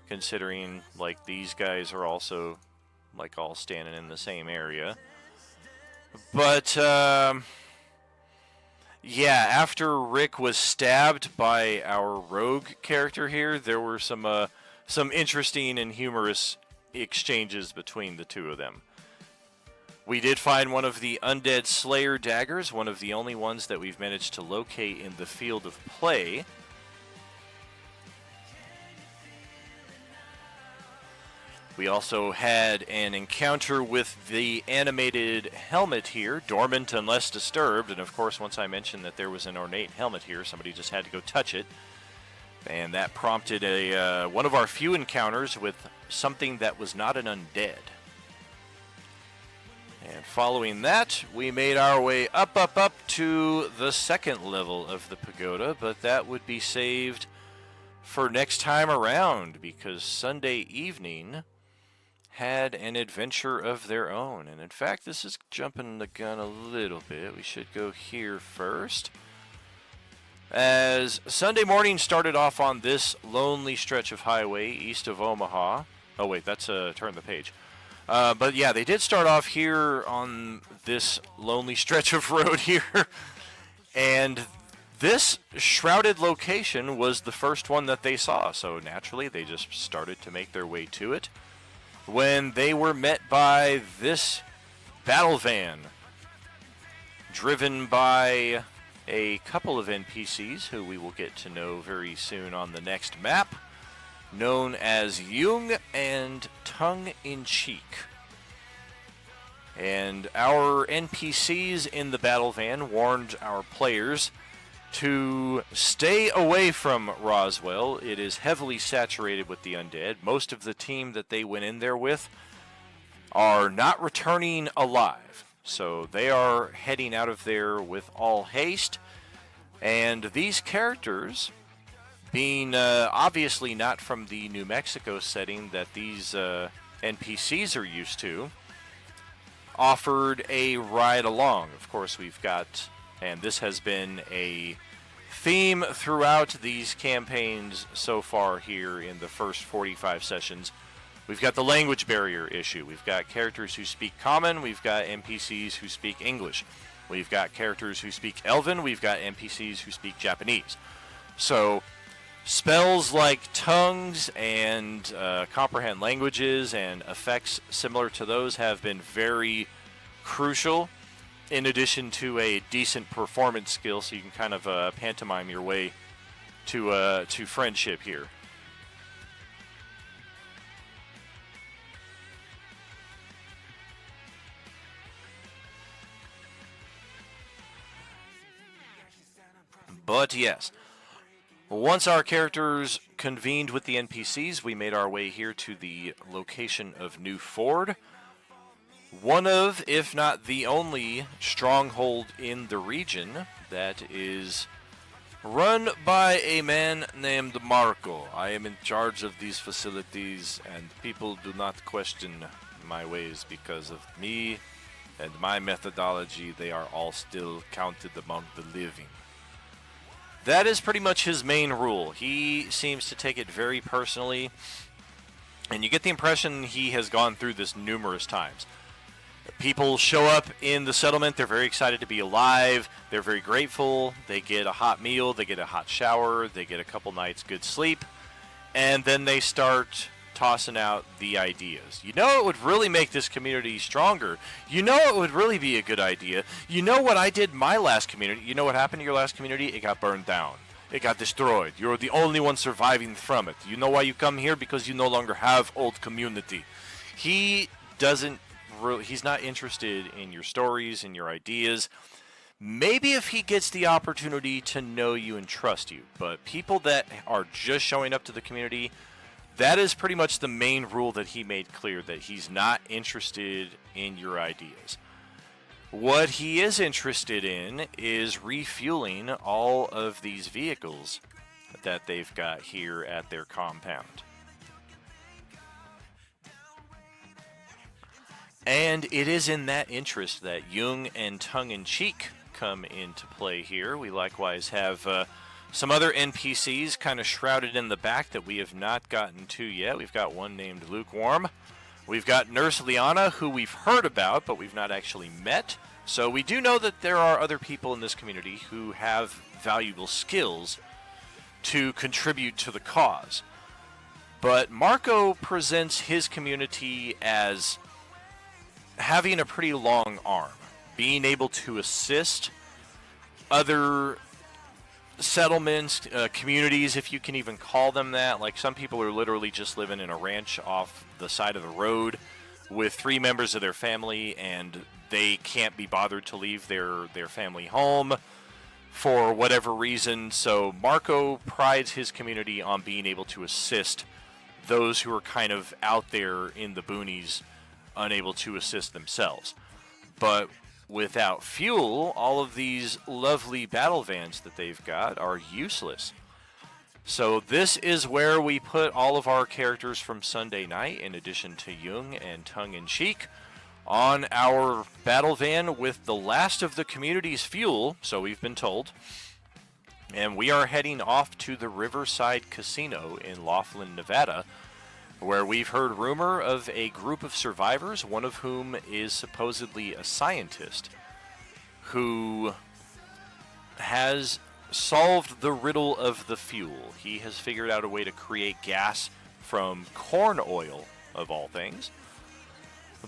considering like these guys are also like all standing in the same area. But yeah, after Rick was stabbed by our rogue character here, there were some interesting and humorous exchanges between the two of them. We did find one of the Undead Slayer daggers, one of the only ones that we've managed to locate in the field of play. We also had an encounter with the animated helmet here, dormant unless disturbed, and of course once I mentioned that there was an ornate helmet here, somebody just had to go touch it. And that prompted one of our few encounters with something that was not an undead. And following that, we made our way up to the second level of the Pagoda, but that would be saved for next time around, because Sunday evening had an adventure of their own. And in fact, this is jumping the gun a little bit. We should go here first. As Sunday morning started off on this lonely stretch of highway east of Omaha. Oh wait, that's turn the page. But yeah, they did start off here on this lonely stretch of road here. And this shrouded location was the first one that they saw. So naturally, they just started to make their way to it when they were met by this battle van driven by a couple of NPCs who we will get to know very soon on the next map, known as Jung and Tongue-in-Cheek. And our NPCs in the battle van warned our players to stay away from Roswell. It is heavily saturated with the undead. Most of the team that they went in there with are not returning alive. So they are heading out of there with all haste. And these characters, being obviously not from the New Mexico setting that these NPCs are used to, offered a ride along. Of course, we've got, and this has been a theme throughout these campaigns so far here in the first 45 sessions. We've got the language barrier issue. We've got characters who speak Common. We've got NPCs who speak English. We've got characters who speak Elven. We've got NPCs who speak Japanese. So spells like tongues and comprehend languages and effects similar to those have been very crucial, in addition to a decent performance skill, so you can kind of pantomime your way to friendship here. But yes, once our characters convened with the NPCs, we made our way here to the location of New Ford. One of, if not the only, stronghold in the region that is run by a man named Marco. I am in charge of these facilities, and people do not question my ways because of me and my methodology. They are all still counted among the living. That is pretty much his main rule. He seems to take it very personally, and you get the impression he has gone through this numerous times. People show up in the settlement, they're very excited to be alive, they're very grateful, they get a hot meal, they get a hot shower, they get a couple nights good sleep, and then they start tossing out the ideas. You know it would really make this community stronger. You know it would really be a good idea. You know what I did in my last community? You know what happened to your last community? It got burned down. It got destroyed. You're the only one surviving from it. You know why you come here? Because you no longer have old community. He doesn't really, he's not interested in your stories and your ideas. Maybe if he gets the opportunity to know you and trust you. But people that are just showing up to the community, that is pretty much the main rule that he made clear, that he's not interested in your ideas. What he is interested in is refueling all of these vehicles that they've got here at their compound. And it is in that interest that Jung and Tongue-in-Cheek come into play here. We likewise have some other NPCs kind of shrouded in the back that we have not gotten to yet. We've got one named Lukewarm. We've got Nurse Liana, who we've heard about, but we've not actually met. So we do know that there are other people in this community who have valuable skills to contribute to the cause. But Marco presents his community as having a pretty long arm, being able to assist other settlements, communities, if you can even call them that. Like, some people are literally just living in a ranch off the side of the road with 3 members of their family, and they can't be bothered to leave their family home for whatever reason. So Marco prides his community on being able to assist those who are kind of out there in the boonies, unable to assist themselves. But without fuel, all of these lovely battle vans that they've got are useless. So this is where we put all of our characters from Sunday night, in addition to Jung and Tongue-in-Cheek, on our battle van with the last of the community's fuel, so we've been told. And we are heading off to the Riverside Casino in Laughlin, Nevada, where we've heard rumor of a group of survivors, one of whom is supposedly a scientist who has solved the riddle of the fuel. He has figured out a way to create gas from corn oil, of all things.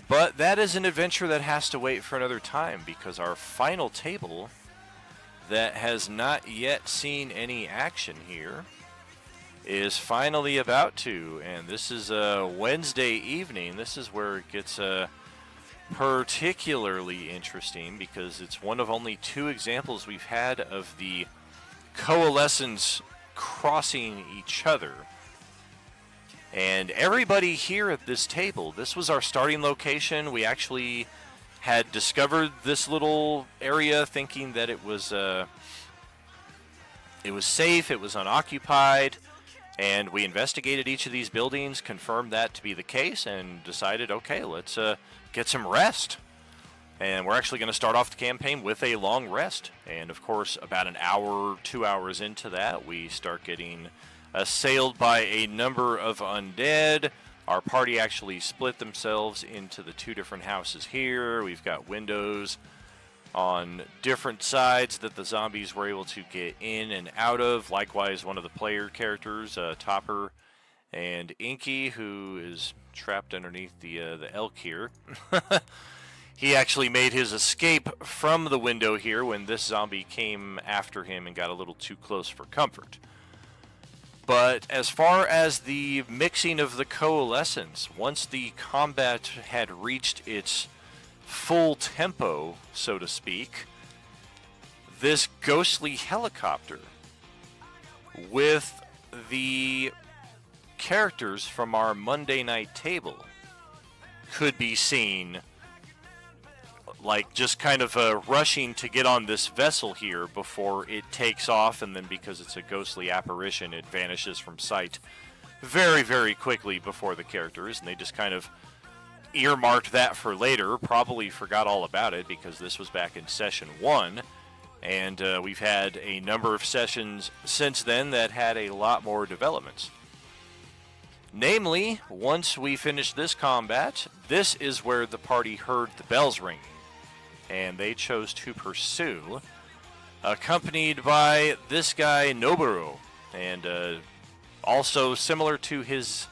But that is an adventure that has to wait for another time, because our final table that has not yet seen any action here is finally about to. And this is a Wednesday evening. This is where it gets particularly interesting, because it's one of only two examples we've had of the Coalescence crossing each other. And everybody here at this table, this was our starting location. We actually had discovered this little area thinking that it was safe, it was unoccupied, and we investigated each of these buildings, confirmed that to be the case, and decided, okay, let's get some rest. And we're actually going to start off the campaign with a long rest. And of course, about an hour, 2 hours into that, we start getting assailed by a number of undead. Our party actually split themselves into the two different houses here. We've got windows on different sides that the zombies were able to get in and out of. Likewise, one of the player characters, Topper and Inky, who is trapped underneath the elk here. He actually made his escape from the window here when this zombie came after him and got a little too close for comfort. But as far as the mixing of the Coalescence, once the combat had reached its full tempo, so to speak, this ghostly helicopter with the characters from our Monday night table could be seen like just kind of rushing to get on this vessel here before it takes off, and then because it's a ghostly apparition, it vanishes from sight very, very quickly before the characters, and they just kind of earmarked that for later, probably forgot all about it because this was back in session 1, and we've had a number of sessions since then that had a lot more developments. Namely, once we finished this combat, this is where the party heard the bells ringing, and they chose to pursue, accompanied by this guy, Noboru, and also similar to his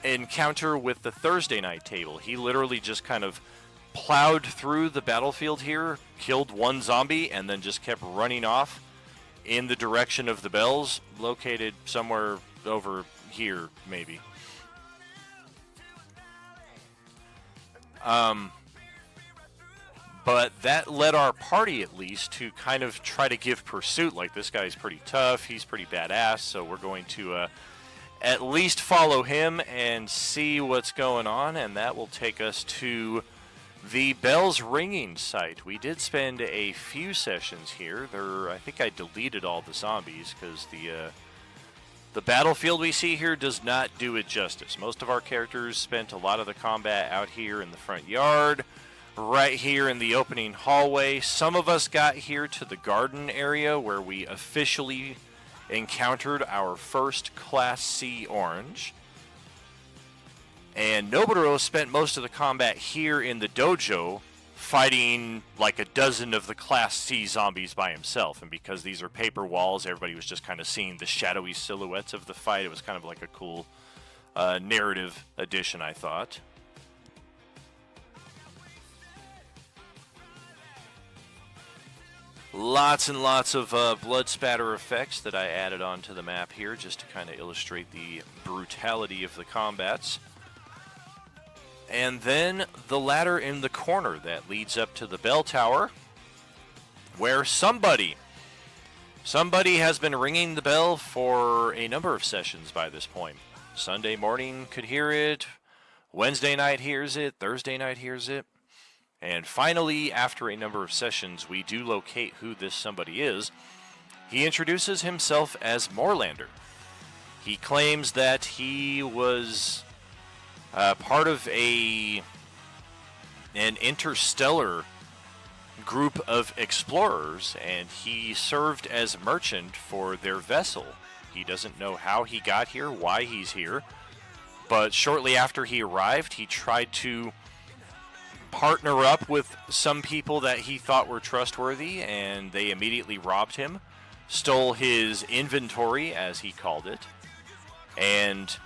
encounter with the Thursday night table. He literally just kind of plowed through the battlefield here, killed one zombie, and then just kept running off in the direction of the bells, located somewhere over here, maybe. But that led our party, at least, to kind of try to give pursuit. Like, this guy's pretty tough, he's pretty badass, so we're going to at least follow him and see what's going on, and that will take us to the bells ringing site. We did spend a few sessions here. I think I deleted all the zombies, because the battlefield we see here does not do it justice. Most of our characters spent a lot of the combat out here in the front yard, right here in the opening hallway. Some of us got here to the garden area where we officially encountered our first Class C orange. And Noboru spent most of the combat here in the dojo, fighting like a dozen of the Class C zombies by himself. And because these are paper walls, everybody was just kind of seeing the shadowy silhouettes of the fight. It was kind of like a cool narrative addition, I thought. Lots and lots of blood spatter effects that I added onto the map here just to kind of illustrate the brutality of the combats. And then the ladder in the corner that leads up to the bell tower, where somebody has been ringing the bell for a number of sessions by this point. Sunday morning could hear it, Wednesday night hears it, Thursday night hears it. And finally, after a number of sessions, we do locate who this somebody is. He introduces himself as Moorlander. He claims that he was part of an interstellar group of explorers, and he served as merchant for their vessel. He doesn't know how he got here, why he's here, But shortly after he arrived, he tried to partner up with some people that he thought were trustworthy, and they immediately robbed him, stole his inventory, as he called it, and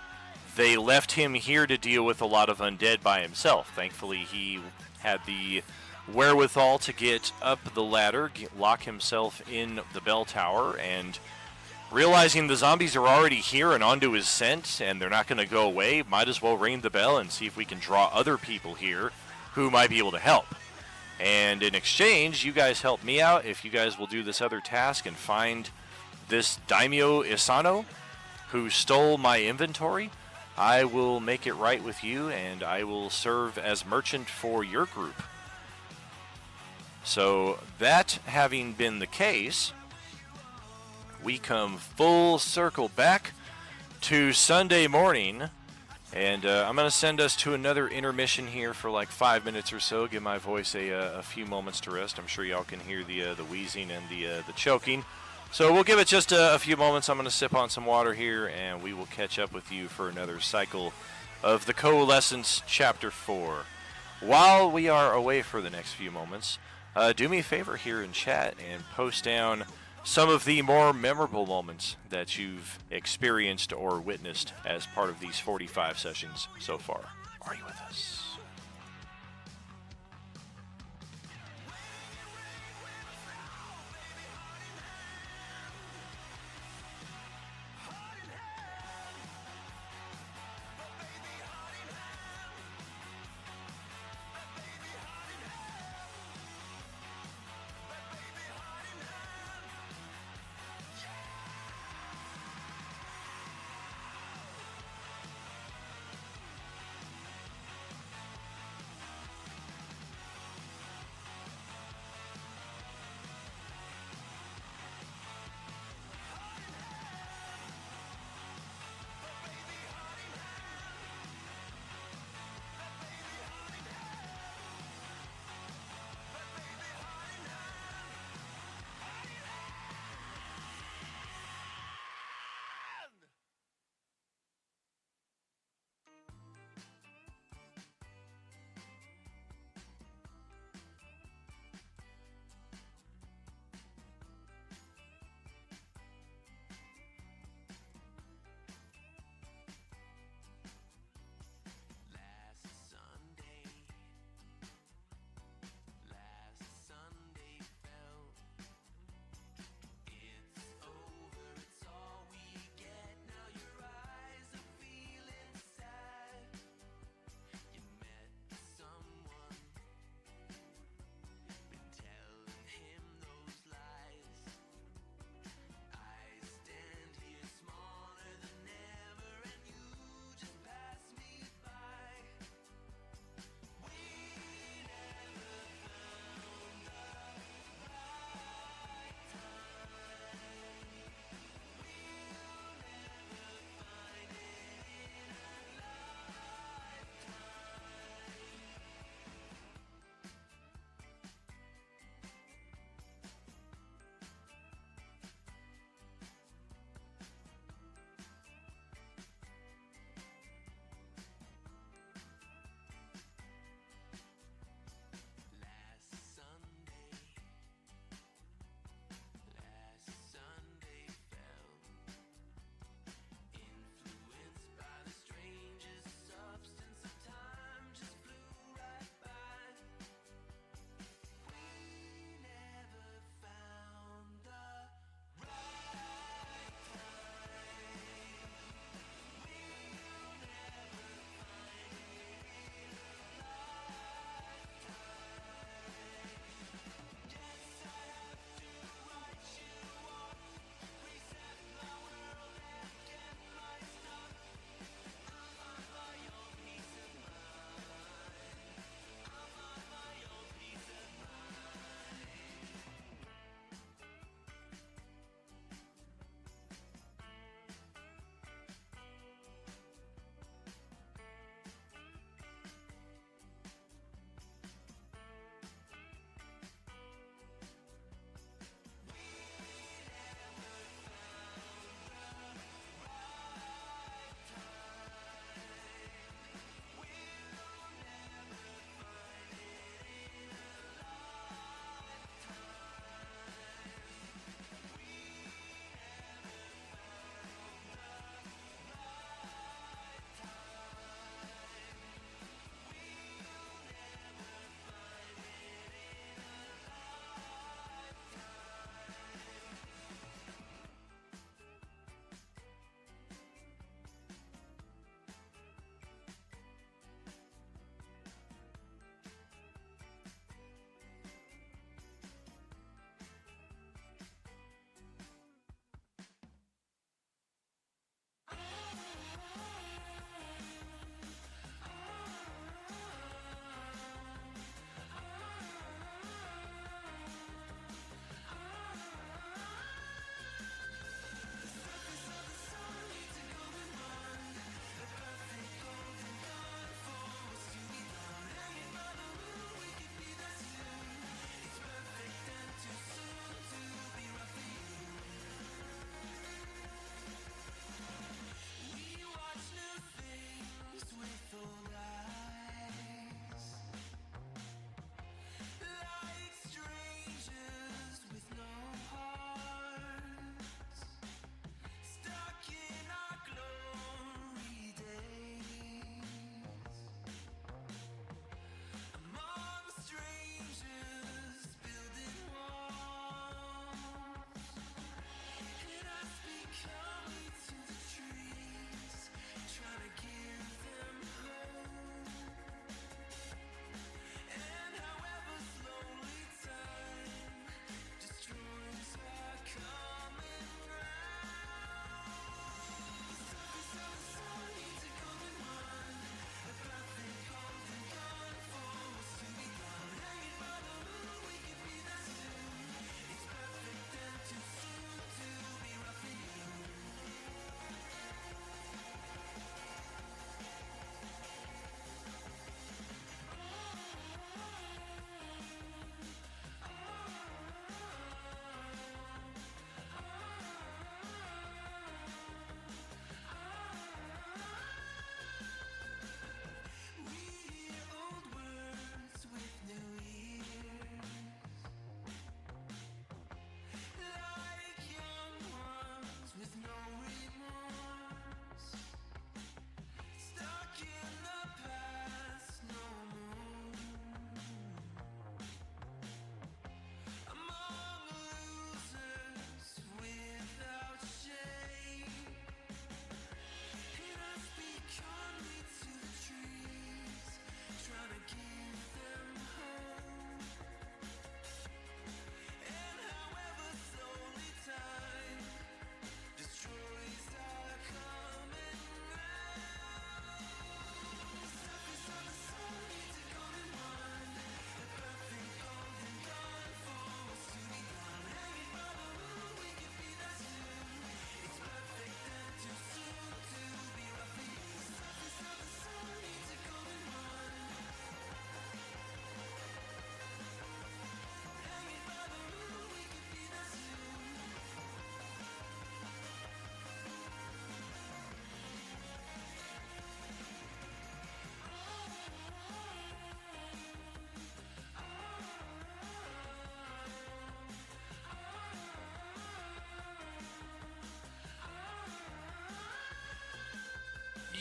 they left him here to deal with a lot of undead by himself. Thankfully, he had the wherewithal to get up the ladder, lock himself in the bell tower, and realizing the zombies are already here and onto his scent, and they're not going to go away, might as well ring the bell and see if we can draw other people here who might be able to help. And in exchange, you guys help me out if you guys will do this other task and find this Daimyo Isano who stole my inventory. I will make it right with you, and I will serve as merchant for your group. So that having been the case, we come full circle back to Sunday morning, and I'm going to send us to another intermission here for like 5 minutes or so, give my voice a few moments to rest. I'm sure y'all can hear the wheezing and the choking. So we'll give it just a few moments. I'm going to sip on some water here, and we will catch up with you for another cycle of the Coalescence Chapter 4. While we are away for the next few moments, do me a favor here in chat and post down some of the more memorable moments that you've experienced or witnessed as part of these 45 sessions so far. Are you with us?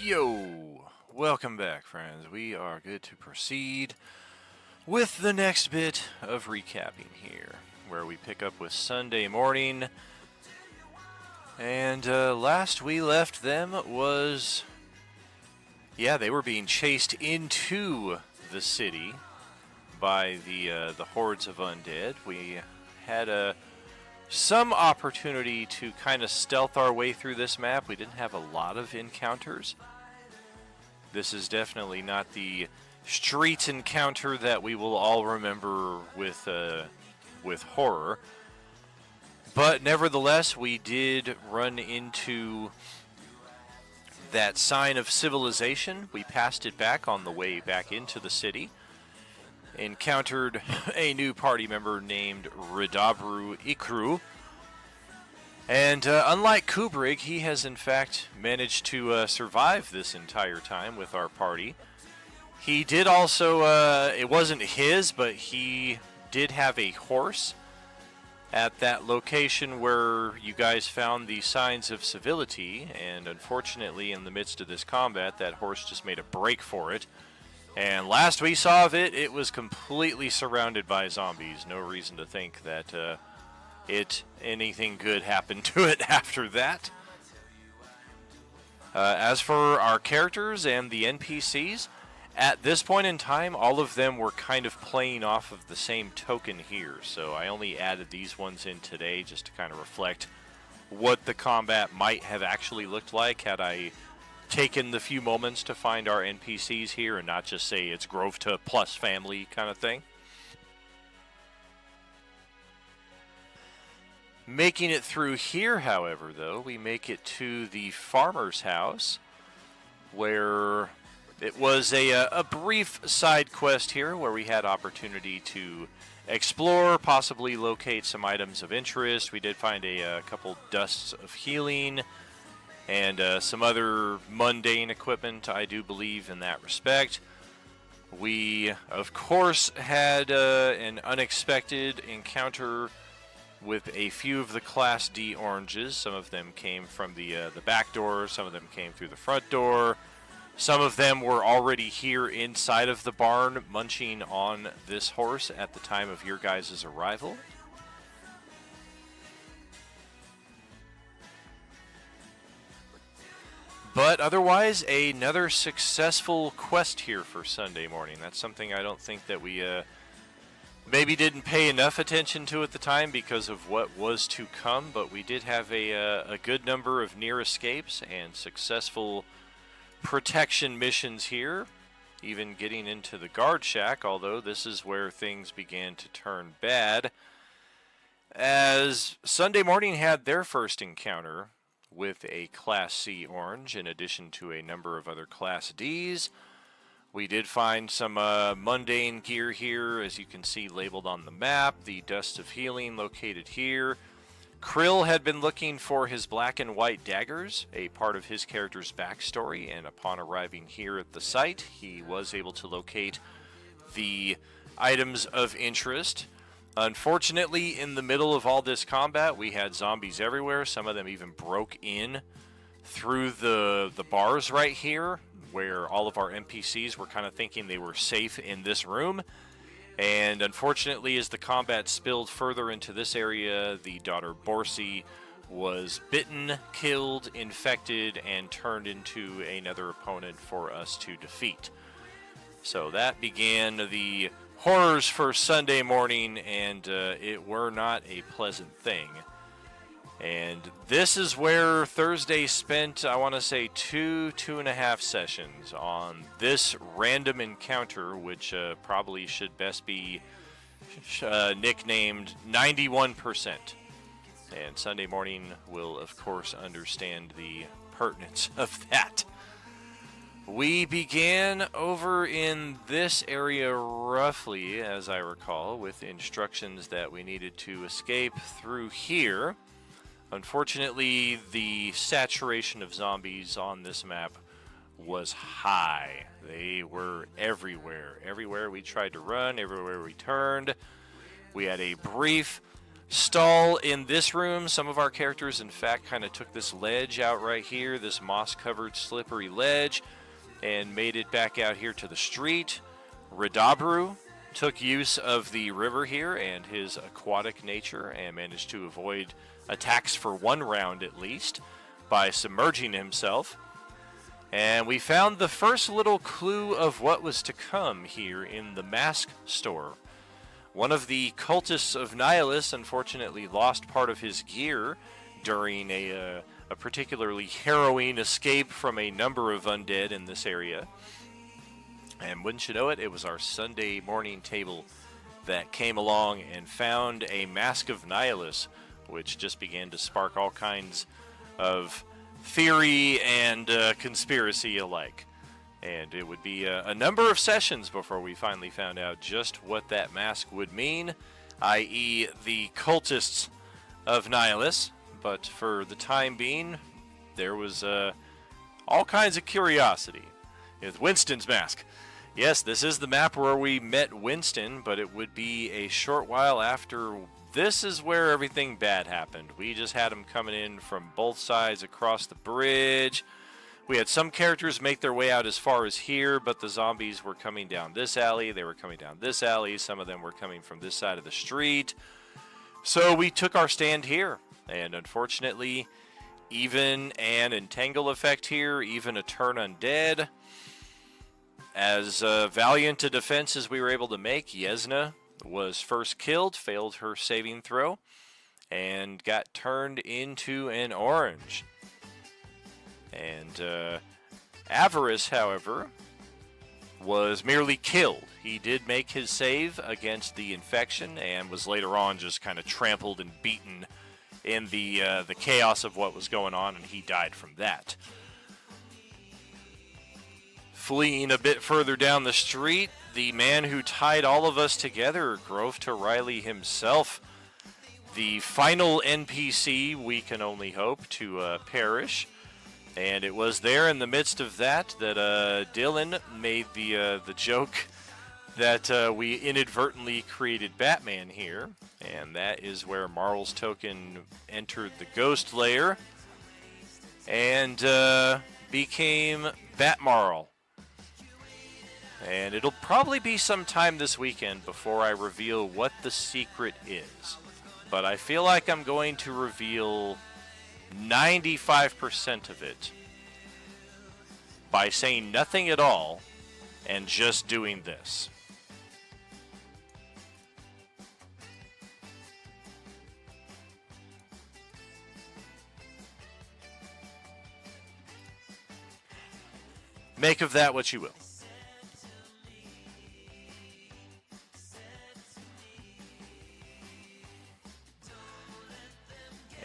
Yo! Welcome back, friends. We are good to proceed with the next bit of recapping here, where we pick up with Sunday morning. And last we left them was, they were being chased into the city by the hordes of undead. We had some opportunity to kind of stealth our way through this map. We didn't have a lot of encounters. This is definitely not the street encounter that we will all remember with horror. But nevertheless, we did run into that sign of civilization. We passed it back on the way back into the city. Encountered a new party member named Ridabru Ikru. And unlike Kubrick, he has in fact managed to survive this entire time with our party. He did also, it wasn't his, but he did have a horse at that location where you guys found the signs of civility, and unfortunately in the midst of this combat, that horse just made a break for it. And last we saw of it, it was completely surrounded by zombies. No reason to think that anything good happened to it after that. As for our characters and the NPCs, at this point in time, all of them were kind of playing off of the same token here. So I only added these ones in today just to kind of reflect what the combat might have actually looked like had I taken the few moments to find our NPCs here and not just say it's Grove to plus family kind of thing. Making it through here, however, though, we make it to the farmer's house, where it was a brief side quest here where we had opportunity to explore, possibly locate some items of interest. We did find a couple dusts of healing and some other mundane equipment, I do believe, in that respect. We, of course, had an unexpected encounter with a few of the Class D oranges. Some of them came from the back door, some of them came through the front door. Some of them were already here inside of the barn munching on this horse at the time of your guys' arrival. But otherwise, another successful quest here for Sunday morning. That's something I don't think that we maybe didn't pay enough attention to at the time because of what was to come, but we did have a good number of near escapes and successful protection missions here, even getting into the guard shack, although this is where things began to turn bad, as Sunday morning had their first encounter with a Class C orange, in addition to a number of other Class Ds. We did find some mundane gear here, as you can see labeled on the map. The Dust of Healing located here. Krill had been looking for his black and white daggers, a part of his character's backstory, and upon arriving here at the site, he was able to locate the items of interest. Unfortunately, in the middle of all this combat, we had zombies everywhere. Some of them even broke in through the bars right here, where all of our NPCs were kind of thinking they were safe in this room. And unfortunately, as the combat spilled further into this area, the daughter Borsi was bitten, killed, infected, and turned into another opponent for us to defeat. So that began the horrors for Sunday morning, and it were not a pleasant thing. And this is where Thursday spent, I want to say, 2.5 sessions on this random encounter, which probably should best be nicknamed 91%. And Sunday morning will, of course, understand the pertinence of that. We began over in this area roughly, as I recall, with instructions that we needed to escape through here. Unfortunately, the saturation of zombies on this map was high. They were everywhere. Everywhere we tried to run, everywhere we turned. We had a brief stall in this room. Some of our characters, in fact, kind of took this ledge out right here, this moss-covered slippery ledge, and made it back out here to the street. Redabru took use of the river here and his aquatic nature and managed to avoid attacks for one round at least by submerging himself. And we found the first little clue of what was to come here in the mask store. One of the cultists of Nihilus unfortunately lost part of his gear during a particularly harrowing escape from a number of undead in this area. And wouldn't you know it, it was our Sunday morning table that came along and found a Mask of Nihilus, which just began to spark all kinds of theory and conspiracy alike. And it would be a number of sessions before we finally found out just what that mask would mean, i.e. the cultists of Nihilus. But for the time being, there was all kinds of curiosity with Winston's mask. Yes, this is the map where we met Winston, but it would be a short while after. This is where everything bad happened. We just had him coming in from both sides across the bridge. We had some characters make their way out as far as here, but the zombies were coming down this alley. They were coming down this alley. Some of them were coming from this side of the street. So we took our stand here, and unfortunately, even an entangle effect here, even a turn undead. As valiant a defense as we were able to make, Yesna was first killed, failed her saving throw, and got turned into an orange. And Avarice, however, was merely killed. He did make his save against the infection and was later on just kind of trampled and beaten in the chaos of what was going on, and he died from that. Fleeing a bit further down the street, the man who tied all of us together, Grove to Riley himself, the final NPC, we can only hope, to perish. And it was there in the midst of that Dylan made the joke that we inadvertently created Batman here. And that is where Marl's token entered the ghost layer and became Batmarl. And it'll probably be some time this weekend before I reveal what the secret is. But I feel like I'm going to reveal 95% of it by saying nothing at all and just doing this. Make of that what you will.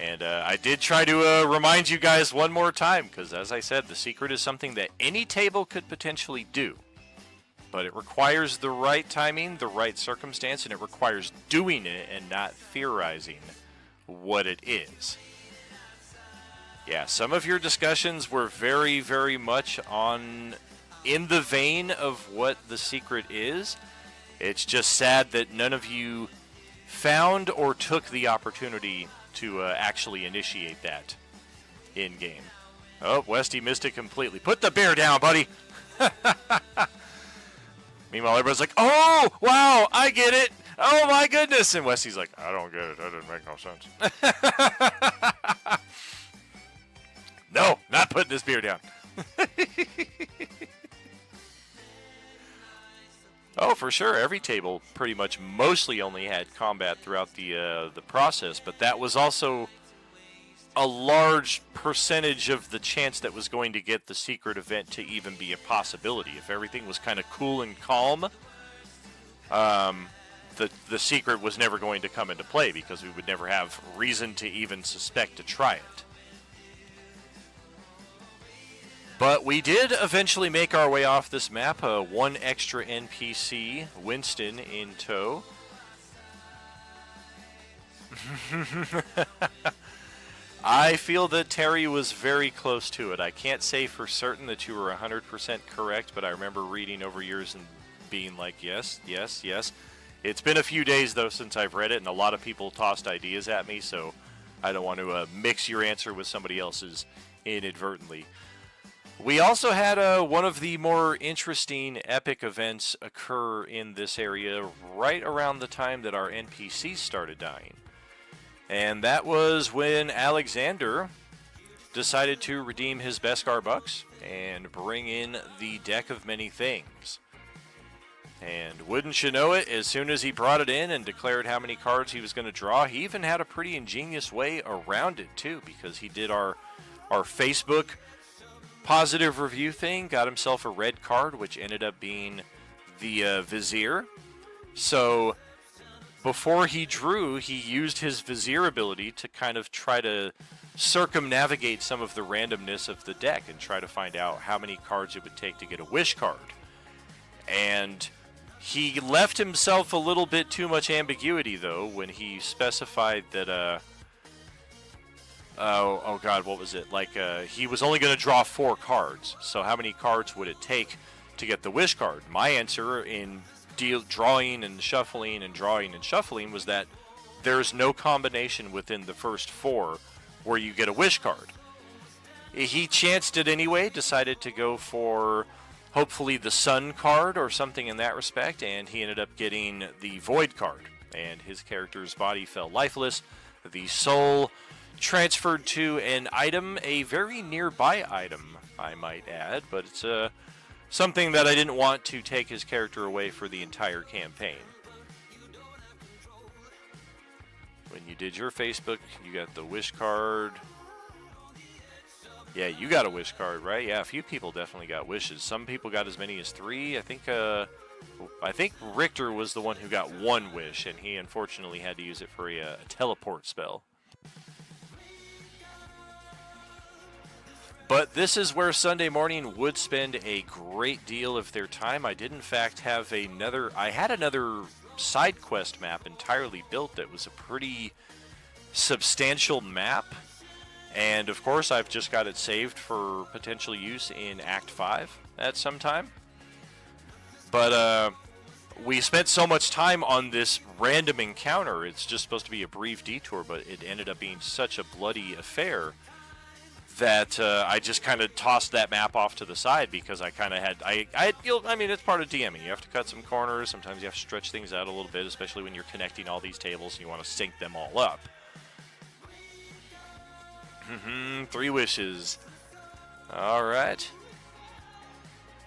And I did try to remind you guys one more time, because as I said, the secret is something that any table could potentially do. But it requires the right timing, the right circumstance, and it requires doing it and not theorizing what it is. Yeah, some of your discussions were very, very much in the vein of what the secret is. It's just sad that none of you found or took the opportunity to actually initiate that in-game. Oh, Westy missed it completely. Put the bear down, buddy! Meanwhile, everybody's like, oh, wow, I get it! Oh, my goodness! And Westy's like, I don't get it. That didn't make no sense. No, not putting this beer down. Oh, for sure. Every table pretty much mostly only had combat throughout the process, but that was also a large percentage of the chance that was going to get the secret event to even be a possibility. If everything was kind of cool and calm, the secret was never going to come into play because we would never have reason to even suspect to try it. But we did eventually make our way off this map, one extra NPC, Winston, in tow. I feel that Terry was very close to it. I can't say for certain that you were 100% correct, but I remember reading over yours and being like, yes, yes, yes. It's been a few days, though, since I've read it, and a lot of people tossed ideas at me, so I don't want to mix your answer with somebody else's inadvertently. We also had one of the more interesting epic events occur in this area right around the time that our NPCs started dying. And that was when Alexander decided to redeem his Beskar Bucks and bring in the Deck of Many Things. And wouldn't you know it, as soon as he brought it in and declared how many cards he was going to draw, he even had a pretty ingenious way around it too, because he did our Facebook positive review thing, got himself a red card, which ended up being the Vizier. So before he drew, he used his Vizier ability to kind of try to circumnavigate some of the randomness of the deck and try to find out how many cards it would take to get a wish card. And he left himself a little bit too much ambiguity, though, when he specified that, oh god, what was it? Like, he was only going to draw 4 cards. So how many cards would it take to get the wish card? My answer in drawing and shuffling and drawing and shuffling was that there's no combination within the first 4 where you get a wish card. He chanced it anyway, decided to go for hopefully the Sun card or something in that respect, and he ended up getting the Void card, and his character's body fell lifeless. The soul transferred to an item, a very nearby item, I might add, but it's something that I didn't want to take his character away for the entire campaign. When you did your Facebook, you got the wish card. Yeah, you got a wish card, right? Yeah, a few people definitely got wishes. Some people got as many as 3. I think Richter was the one who got 1 wish, and he unfortunately had to use it for a teleport spell. But this is where Sunday morning would spend a great deal of their time. I did in fact have another side quest map entirely built that was a pretty substantial map. And of course I've just got it saved for potential use in Act 5 at some time. But we spent so much time on this random encounter. It's just supposed to be a brief detour, but it ended up being such a bloody affair that I just kind of tossed that map off to the side because I kind of had, I mean, it's part of DMing. You have to cut some corners. Sometimes you have to stretch things out a little bit, especially when you're connecting all these tables and you want to sync them all up. 3 wishes. All right.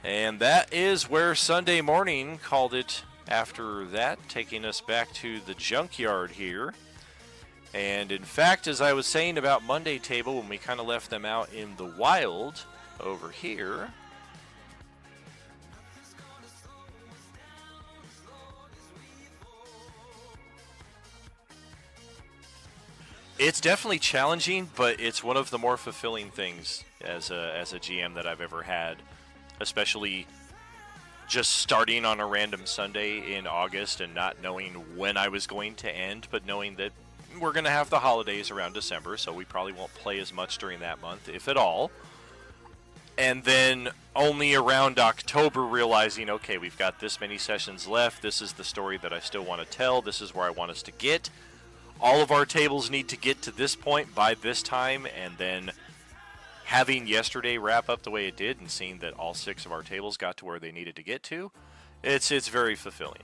And that is where Sunday morning called it after that, taking us back to the junkyard here. And in fact, as I was saying about Monday Table, when we kind of left them out in the wild over here, it's definitely challenging, but it's one of the more fulfilling things as a GM that I've ever had, especially just starting on a random Sunday in August and not knowing when I was going to end, but knowing that we're going to have the holidays around December, so we probably won't play as much during that month, if at all. And then only around October realizing, okay, we've got this many sessions left. This is the story that I still want to tell. This is where I want us to get. All of our tables need to get to this point by this time, and then having yesterday wrap up the way it did and seeing that all 6 of our tables got to where they needed to get to, it's very fulfilling.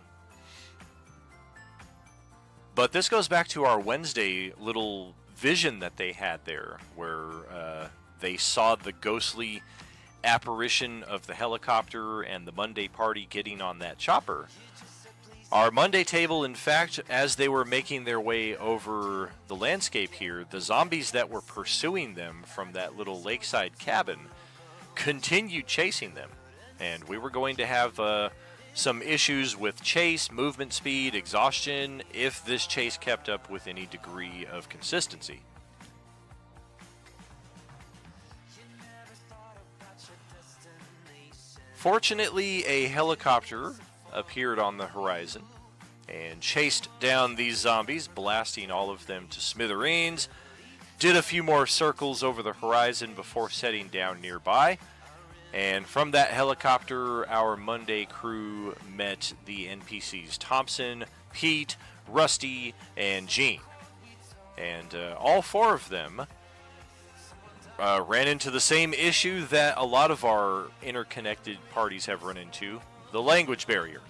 But this goes back to our Wednesday little vision that they had there, where they saw the ghostly apparition of the helicopter and the Monday party getting on that chopper. Our Monday table, in fact, as they were making their way over the landscape here, the zombies that were pursuing them from that little lakeside cabin continued chasing them. And we were going to have some issues with chase, movement speed, exhaustion, if this chase kept up with any degree of consistency. Fortunately, a helicopter appeared on the horizon and chased down these zombies, blasting all of them to smithereens, did a few more circles over the horizon before setting down nearby. And from that helicopter, our Monday crew met the NPCs Thompson, Pete, Rusty, and Gene. And all four of them ran into the same issue that a lot of our interconnected parties have run into, the language barrier.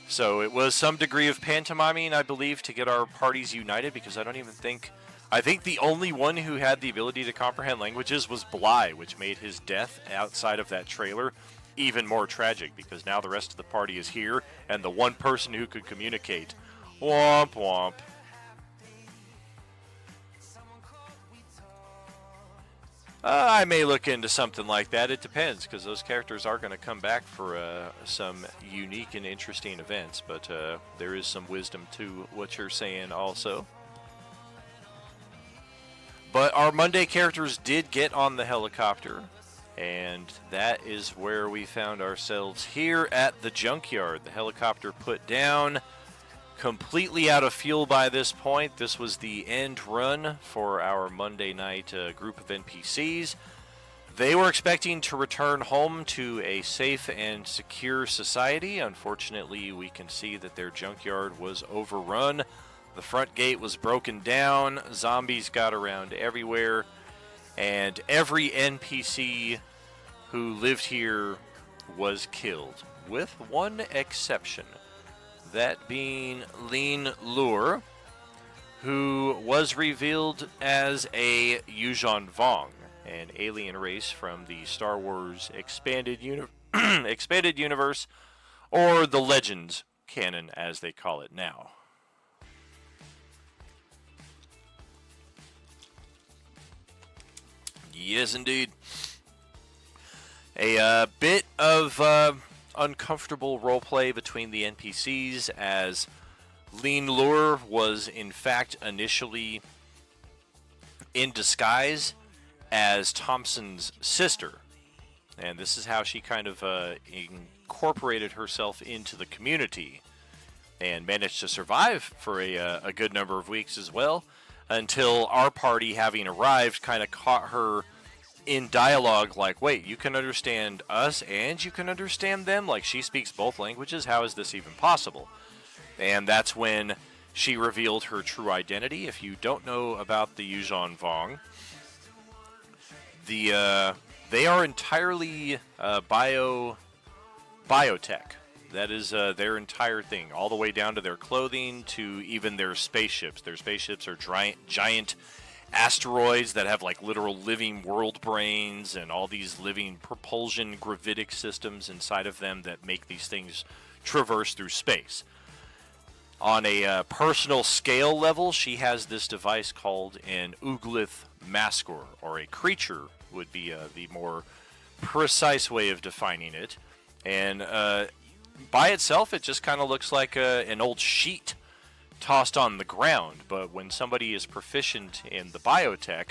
So it was some degree of pantomiming, I believe, to get our parties united, because I think the only one who had the ability to comprehend languages was Bly, which made his death outside of that trailer even more tragic, because now the rest of the party is here, and the one person who could communicate. Womp womp. I may look into something like that. It depends, because those characters are going to come back for some unique and interesting events, but there is some wisdom to what you're saying also. But our Monday characters did get on the helicopter, and that is where we found ourselves here at the junkyard. The helicopter put down, completely out of fuel by this point. This was the end run for our Monday night group of NPCs. They were expecting to return home to a safe and secure society. Unfortunately, we can see that their junkyard was overrun. The front gate was broken down. Zombies got around everywhere. And every NPC who lived here was killed, with one exception. That being Lean Lure, who was revealed as a Yuuzhan Vong, an alien race from the Star Wars expanded universe, or the Legends canon as they call it now. Yes, indeed. A bit of uncomfortable roleplay between the NPCs, as Lean Lure was in fact initially in disguise as Thompson's sister, and this is how she kind of incorporated herself into the community and managed to survive for a good number of weeks as well, until our party, having arrived, kind of caught her in dialogue like, wait, you can understand us and you can understand them? Like, she speaks both languages? How is this even possible? And that's when she revealed her true identity. If you don't know about the Yuuzhan Vong, they are entirely biotech. That is their entire thing, all the way down to their clothing, to even their spaceships. Their spaceships are giant asteroids that have like literal living world brains and all these living propulsion gravitic systems inside of them that make these things traverse through space. On a personal scale level, she has this device called an Uglith Maskor, or a creature would be the more precise way of defining it. And by itself, it just kind of looks like an old sheet tossed on the ground, but when somebody is proficient in the biotech,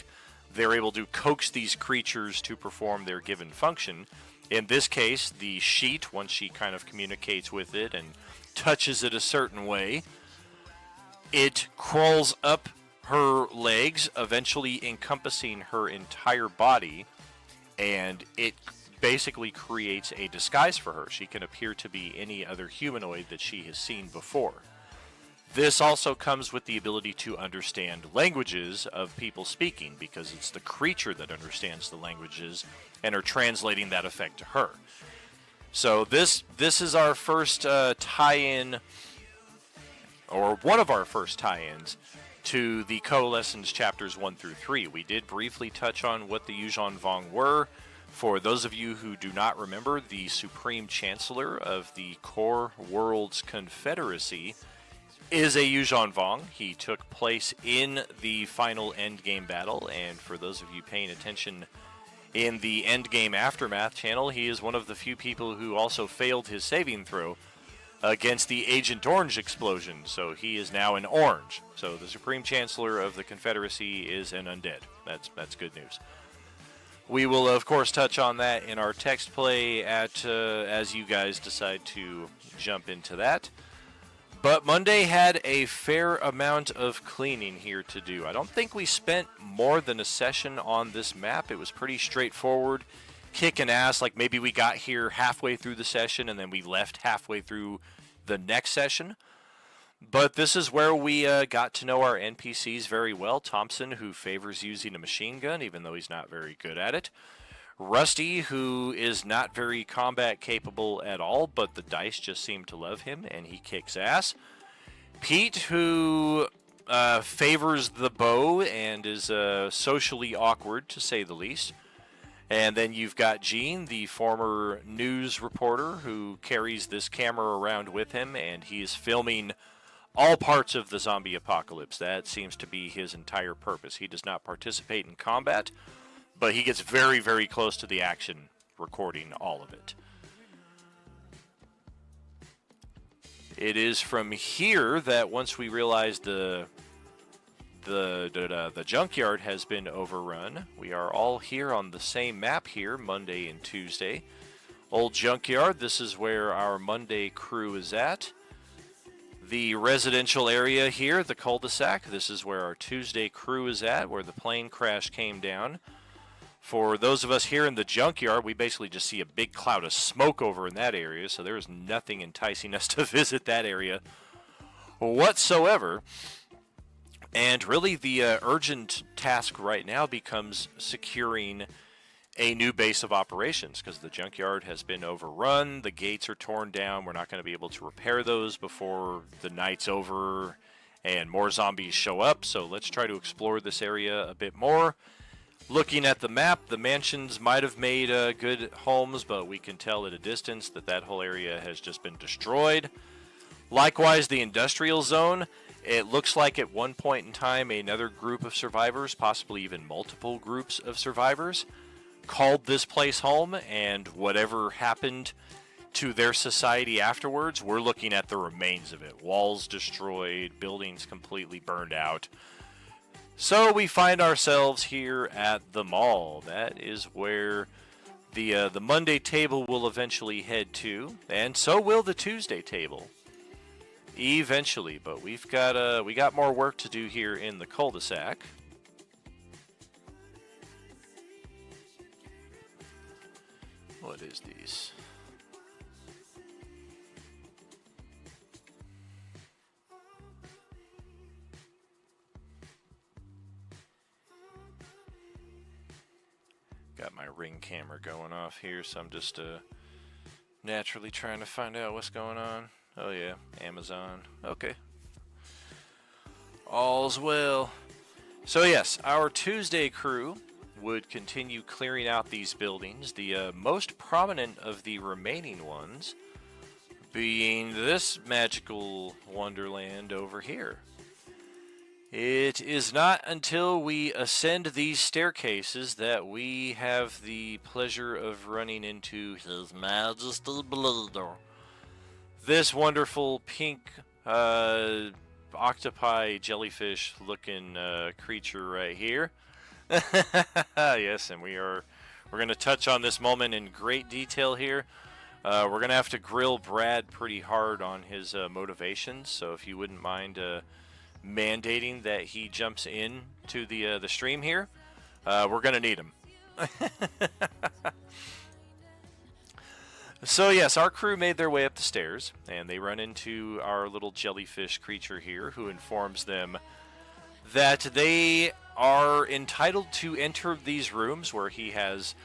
they're able to coax these creatures to perform their given function. In this case, the sheet, once she kind of communicates with it and touches it a certain way, it crawls up her legs, eventually encompassing her entire body, and it basically creates a disguise for her. She can appear to be any other humanoid that she has seen before. This also comes with the ability to understand languages of people speaking, because it's the creature that understands the languages and are translating that effect to her. So this is our first tie-in, or one of our first tie-ins, to the Coalescence chapters 1 through 3. We did briefly touch on what the Yuuzhan Vong were. For those of you who do not remember, the Supreme Chancellor of the Core Worlds Confederacy is a Yuuzhan Vong. He took place in the final endgame battle, and for those of you paying attention in the Endgame Aftermath channel, he is one of the few people who also failed his saving throw against the Agent Orange explosion, so he is now an Orange. So the Supreme Chancellor of the Confederacy is an undead. That's good news. We will, of course, touch on that in our text play as you guys decide to jump into that. But Monday had a fair amount of cleaning here to do. I don't think we spent more than a session on this map. It was pretty straightforward. kicking ass. Like maybe we got here halfway through the session and then we left halfway through the next session. But this is where we got to know our NPCs very well. Thompson, who favors using a machine gun, even though he's not very good at it. Rusty, who is not very combat capable at all, but the dice just seem to love him, and he kicks ass. Pete, who favors the bow and is socially awkward, to say the least. And then you've got Gene, the former news reporter, who carries this camera around with him, and he is filming all parts of the zombie apocalypse. That seems to be his entire purpose. He does not participate in combat, but he gets very, very close to the action, recording all of it. It is from here that once we realize the junkyard has been overrun, we are all here on the same map here, Monday and Tuesday. Old Junkyard, this is where our Monday crew is at. The residential area here, the cul-de-sac, this is where our Tuesday crew is at, where the plane crash came down. For those of us here in the junkyard, we basically just see a big cloud of smoke over in that area, so there is nothing enticing us to visit that area whatsoever. And really the urgent task right now becomes securing a new base of operations, because the junkyard has been overrun, the gates are torn down, we're not going to be able to repair those before the night's over and more zombies show up, so let's try to explore this area a bit more. Looking at the map, the mansions might have made good homes, but we can tell at a distance that that whole area has just been destroyed. Likewise, the industrial zone, it looks like at one point in time another group of survivors, possibly even multiple groups of survivors, called this place home, and whatever happened to their society afterwards, we're looking at the remains of it. Walls destroyed, buildings completely burned out. So we find ourselves here at the mall. That is where the Monday table will eventually head to, and so will the Tuesday table eventually. But we got more work to do here in the cul-de-sac. What is these? Got my Ring camera going off here, so I'm just naturally trying to find out what's going on. Oh yeah, Amazon. Okay. All's well. So yes, our Tuesday crew would continue clearing out these buildings, the most prominent of the remaining ones being this magical wonderland over here. It is not until we ascend these staircases that we have the pleasure of running into His Majesty Blizzard. This wonderful pink octopi jellyfish looking creature right here. Yes, and we're going to touch on this moment in great detail here. We're going to have to grill Brad pretty hard on his motivations, so if you wouldn't mind mandating that he jumps in to the stream here, we're going to need him. So yes, our crew made their way up the stairs, and they run into our little jellyfish creature here, who informs them that they are entitled to enter these rooms where he has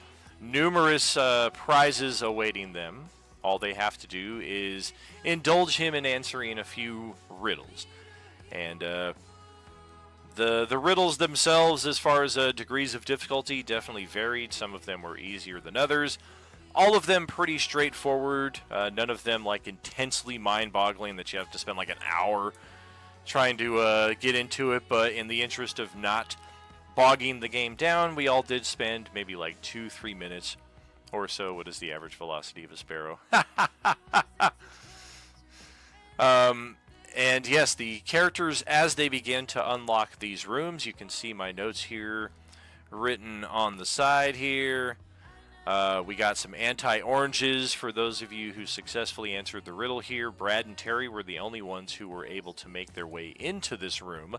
numerous prizes awaiting them. All they have to do is indulge him in answering a few riddles. And the riddles themselves, as far as degrees of difficulty, definitely varied. Some of them were easier than others. All of them pretty straightforward. None of them like intensely mind-boggling that you have to spend like an hour trying to get into it. But in the interest of not bogging the game down, we all did spend maybe like 2-3 minutes or so. What is the average velocity of a sparrow? And yes, the characters, as they begin to unlock these rooms, you can see my notes here written on the side here. We got some anti-oranges for those of you who successfully answered the riddle here. Brad and Terry were the only ones who were able to make their way into this room,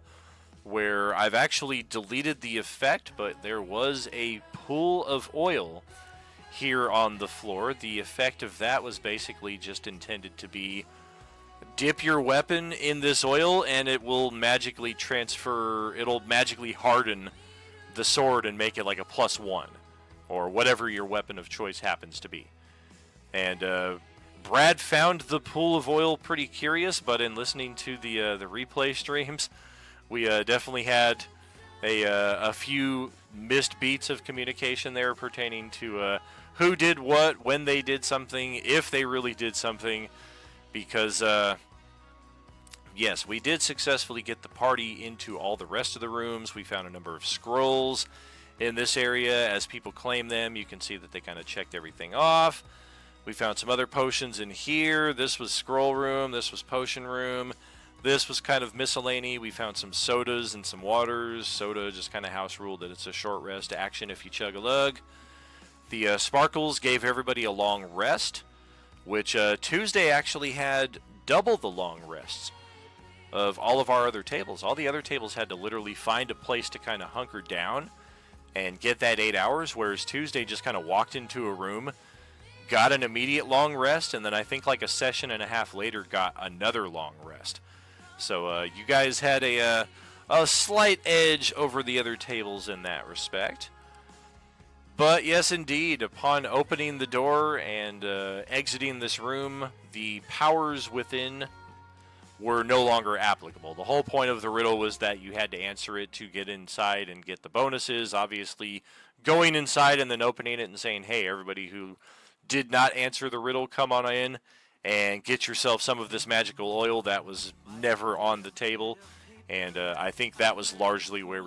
where I've actually deleted the effect, but there was a pool of oil here on the floor. The effect of that was basically just intended to be dip your weapon in this oil and it will magically it'll magically harden the sword and make it like a +1 or whatever your weapon of choice happens to be. And Brad found the pool of oil pretty curious, but in listening to the replay streams, we definitely had a few missed beats of communication there pertaining to who did what, when they did something, if they really did something, because yes, we did successfully get the party into all the rest of the rooms. We found a number of scrolls in this area. As people claim them, you can see that they kind of checked everything off. We found some other potions in here. This was scroll room. This was potion room. This was kind of miscellany. We found some sodas and some waters. Soda just kind of house ruled that it's a short rest action if you chug a lug. The sparkles gave everybody a long rest, which Tuesday actually had double the long rests of all of our other tables. All the other tables had to literally find a place to kind of hunker down and get that 8 hours, whereas Tuesday just kind of walked into a room, got an immediate long rest, and then I think like a session and a half later got another long rest. So you guys had a slight edge over the other tables in that respect. But yes, indeed, upon opening the door and exiting this room, the powers within were no longer applicable. The whole point of the riddle was that you had to answer it to get inside and get the bonuses. Obviously, going inside and then opening it and saying, hey, everybody who did not answer the riddle, come on in and get yourself some of this magical oil. That was never on the table. And I think that was largely where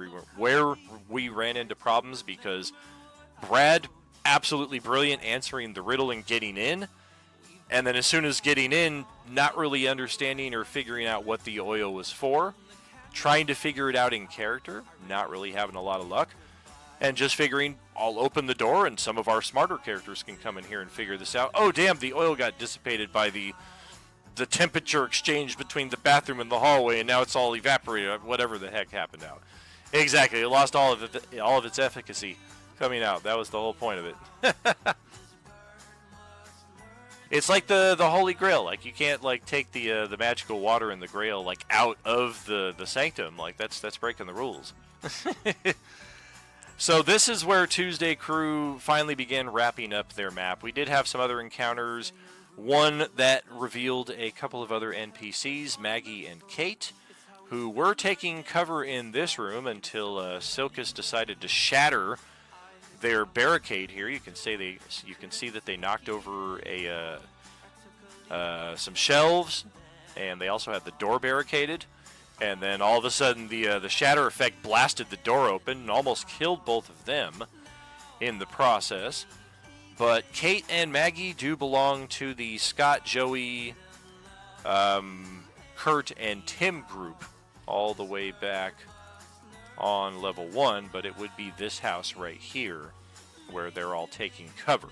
we ran into problems, because Brad, absolutely brilliant answering the riddle and getting in, and then as soon as getting in, not really understanding or figuring out what the oil was for, trying to figure it out in character, not really having a lot of luck, and just figuring, I'll open the door and some of our smarter characters can come in here and figure this out. Oh, damn, the oil got dissipated by the temperature exchange between the bathroom and the hallway, and now it's all evaporated, whatever the heck happened out. Exactly, it lost all of its efficacy coming out. That was the whole point of it. It's like the Holy Grail. Like, you can't like take the magical water in the Grail like out of the sanctum. Like, that's breaking the rules. So this is where Tuesday Crew finally began wrapping up their map. We did have some other encounters. One that revealed a couple of other NPCs, Maggie and Kate, who were taking cover in this room until Silkus decided to shatter their barricade here. You can see that they knocked over some shelves, and they also had the door barricaded. And then all of a sudden, the shatter effect blasted the door open and almost killed both of them in the process. But Kate and Maggie do belong to the Scott, Joey, Kurt, and Tim group, all the way back on level 1, but it would be this house right here where they're all taking cover.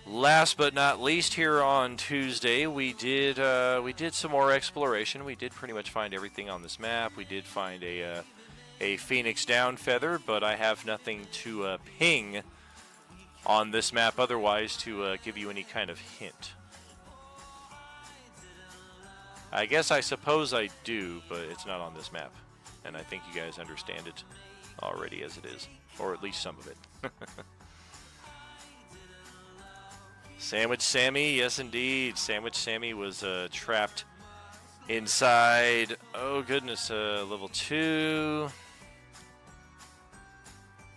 Last but not least, here on Tuesday, we did some more exploration. We did pretty much find everything on this map. We did find a Phoenix Down feather, but I have nothing to ping on this map otherwise to give you any kind of hint. I suppose I do, but it's not on this map. And I think you guys understand it already as it is, or at least some of it. Sandwich Sammy, yes indeed. Sandwich Sammy was trapped inside, oh goodness, level 2.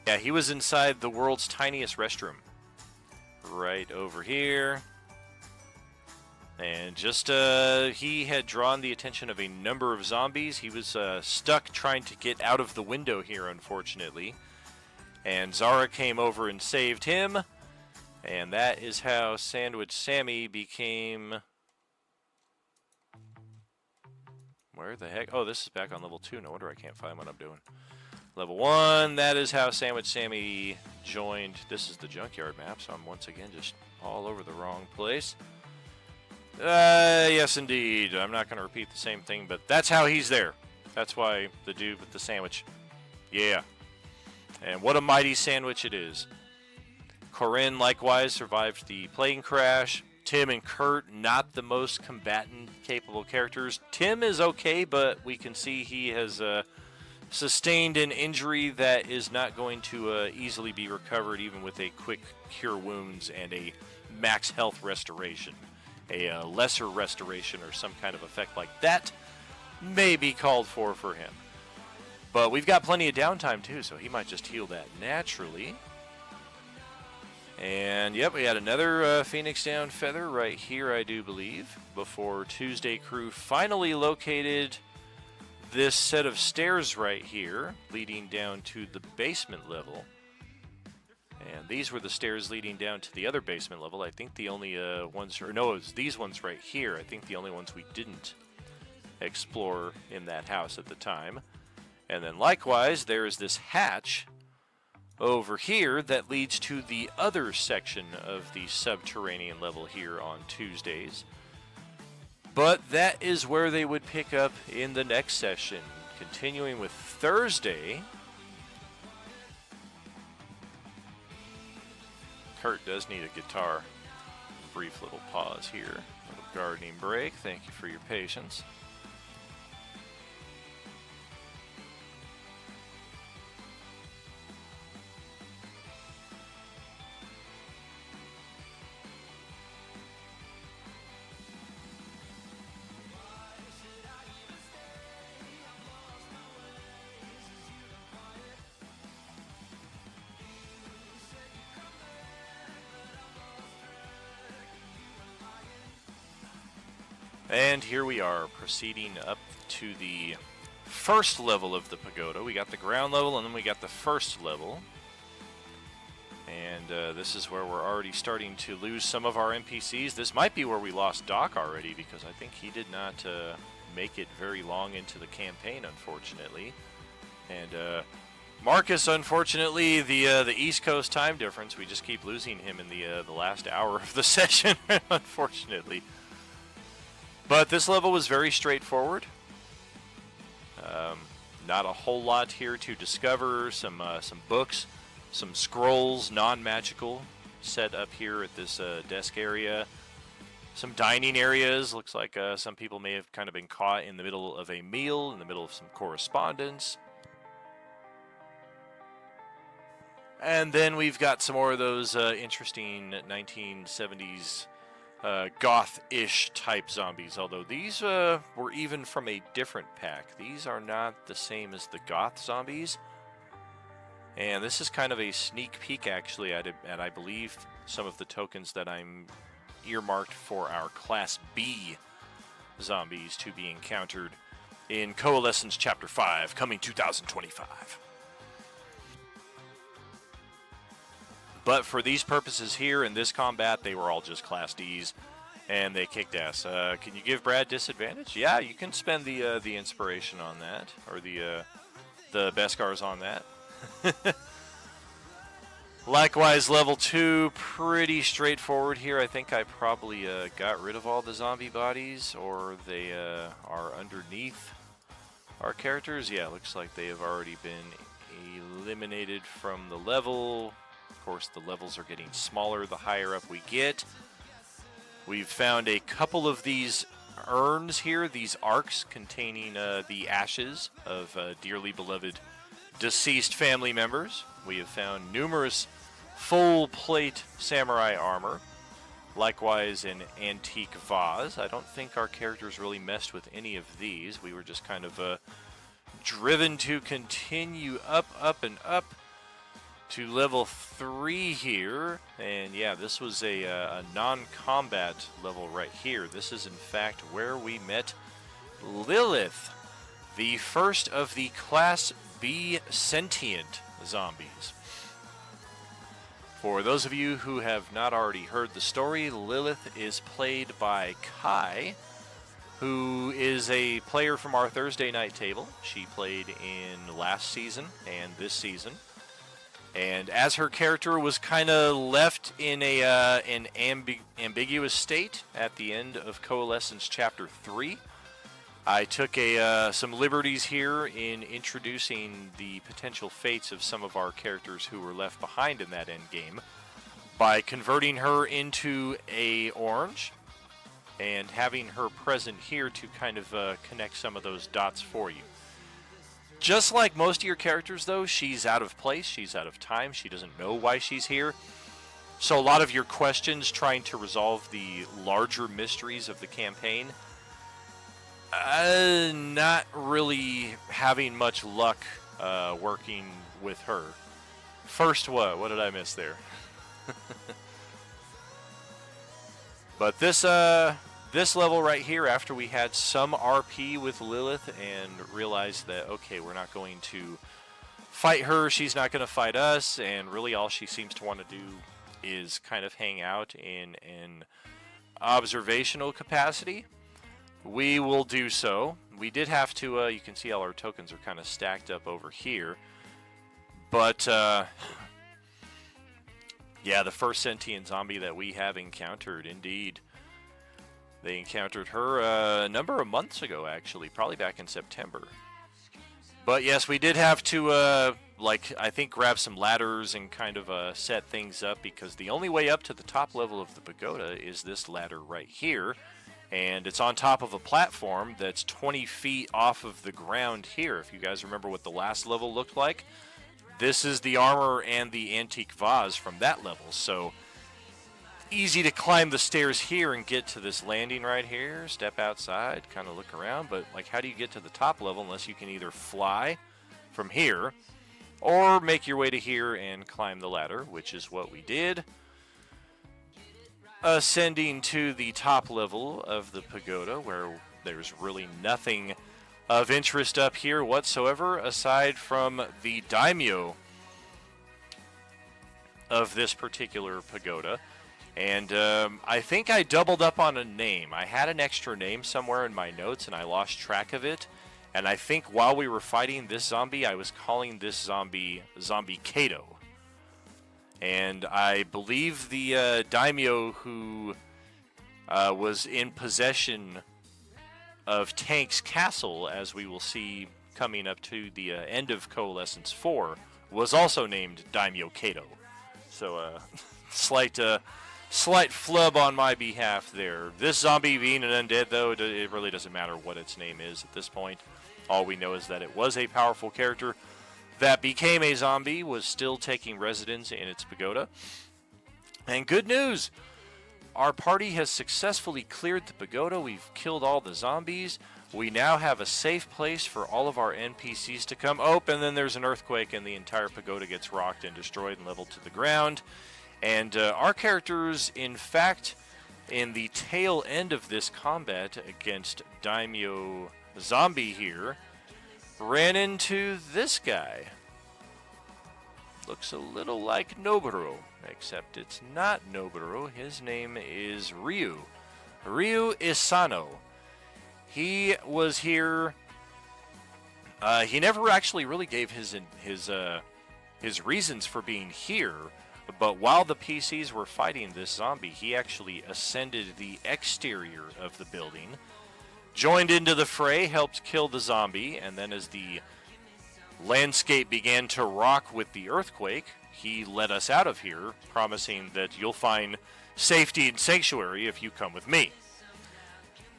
Yeah, he was inside the world's tiniest restroom. Right over here. And just, he had drawn the attention of a number of zombies. He was stuck trying to get out of the window here, unfortunately. And Zara came over and saved him. And that is how Sandwich Sammy became... Where the heck? Oh, this is back on level 2. No wonder I can't find what I'm doing. Level 1, that is how Sandwich Sammy joined. This is the junkyard map, so I'm once again just all over the wrong place. Yes, indeed. I'm not going to repeat the same thing, but that's how he's there. That's why the dude with the sandwich. Yeah. And what a mighty sandwich it is. Corinne likewise survived the plane crash. Tim and Kurt, not the most combatant-capable characters. Tim is okay, but we can see he has sustained an injury that is not going to easily be recovered, even with a quick cure wounds and a max health restoration. A lesser restoration or some kind of effect like that may be called for him. But we've got plenty of downtime too, so he might just heal that naturally. And yep, we had another Phoenix Down feather right here, I do believe, before Tuesday Crew finally located this set of stairs right here, leading down to the basement level. And these were the stairs leading down to the other basement level. I think the only ones, or no, it was these ones right here. I think the only ones we didn't explore in that house at the time. And then likewise, there is this hatch over here that leads to the other section of the subterranean level here on Tuesdays. But that is where they would pick up in the next session. Continuing with Thursday, Kurt does need a guitar. Brief little pause here. Little gardening break. Thank you for your patience. And here we are, proceeding up to the first level of the pagoda. We got the ground level, and then we got the first level. And this is where we're already starting to lose some of our NPCs. This might be where we lost Doc already, because I think he did not make it very long into the campaign, unfortunately. And Marcus, unfortunately, the East Coast time difference, we just keep losing him in the last hour of the session, unfortunately. But this level was very straightforward. Not a whole lot here to discover. Some books, some scrolls, non-magical, set up here at this desk area. Some dining areas. Looks like some people may have kind of been caught in the middle of a meal, in the middle of some correspondence. And then we've got some more of those interesting 1970s goth-ish type zombies, although these were even from a different pack. These are not the same as the goth zombies. And this is kind of a sneak peek, actually, at I believe some of the tokens that I'm earmarked for our Class B zombies to be encountered in Coalescence Chapter 5, coming 2025. But for these purposes here in this combat, they were all just Class Ds, and they kicked ass. Can you give Brad disadvantage? Yeah, you can spend the inspiration on that, or the Beskars on that. Likewise, level 2, pretty straightforward here. I think I probably got rid of all the zombie bodies, or they are underneath our characters. Yeah, looks like they have already been eliminated from the level. Of course, the levels are getting smaller the higher up we get. We've found a couple of these urns here, these arcs containing the ashes of dearly beloved deceased family members. We have found numerous full plate samurai armor. Likewise, an antique vase. I don't think our characters really messed with any of these. We were just kind of driven to continue up and up to level 3 here. And yeah, this was a non-combat level right here. This is in fact where we met Lilith, the first of the Class B sentient zombies. For those of you who have not already heard the story, Lilith is played by Kai, who is a player from our Thursday night table. She played in last season and this season. And as her character was kind of left in an ambiguous state at the end of Coalescence Chapter 3, I took some liberties here in introducing the potential fates of some of our characters who were left behind in that end game by converting her into a orange and having her present here to kind of connect some of those dots for you. Just like most of your characters, though, she's out of place, she's out of time, she doesn't know why she's here. So a lot of your questions trying to resolve the larger mysteries of the campaign, not really having much luck working with her. First what? What did I miss there? But this level right here, after we had some RP with Lilith and realized that, okay, we're not going to fight her, she's not going to fight us, and really all she seems to want to do is kind of hang out in an observational capacity, we will do so. We did have to, you can see all our tokens are kind of stacked up over here, but yeah, the first sentient zombie that we have encountered, indeed. They encountered her a number of months ago, actually, probably back in September. But yes, we did have to, I think grab some ladders and kind of set things up, because the only way up to the top level of the pagoda is this ladder right here. And it's on top of a platform that's 20 feet off of the ground here. If you guys remember what the last level looked like, this is the armor and the antique vase from that level. So easy to climb the stairs here and get to this landing right here, step outside, kind of look around, but like, how do you get to the top level unless you can either fly from here or make your way to here and climb the ladder, which is what we did. Ascending to the top level of the pagoda, where there's really nothing of interest up here whatsoever aside from the daimyo of this particular pagoda. And I think I doubled up on a name. I had an extra name somewhere in my notes and I lost track of it. And I think while we were fighting this zombie, I was calling this zombie Kato. And I believe the daimyo who was in possession of Tank's castle, as we will see coming up to the end of Coalescence 4, was also named Daimyo Kato. So slight flub on my behalf there. This zombie being an undead, though, it really doesn't matter what its name is at this point. All we know is that it was a powerful character that became a zombie, was still taking residence in its pagoda. And good news! Our party has successfully cleared the pagoda. We've killed all the zombies. We now have a safe place for all of our NPCs to come. Oh, and then there's an earthquake and the entire pagoda gets rocked and destroyed and leveled to the ground. And our characters, in fact, in the tail end of this combat against Daimyo Zombie here, ran into this guy. Looks a little like Noburo, except it's not Noburo. His name is Ryu. Ryu Isano. He was here. He never actually really gave his reasons for being here, but while the PCs were fighting this zombie, he actually ascended the exterior of the building, joined into the fray, helped kill the zombie, and then as the landscape began to rock with the earthquake, he let us out of here, promising that you'll find safety and sanctuary if you come with me.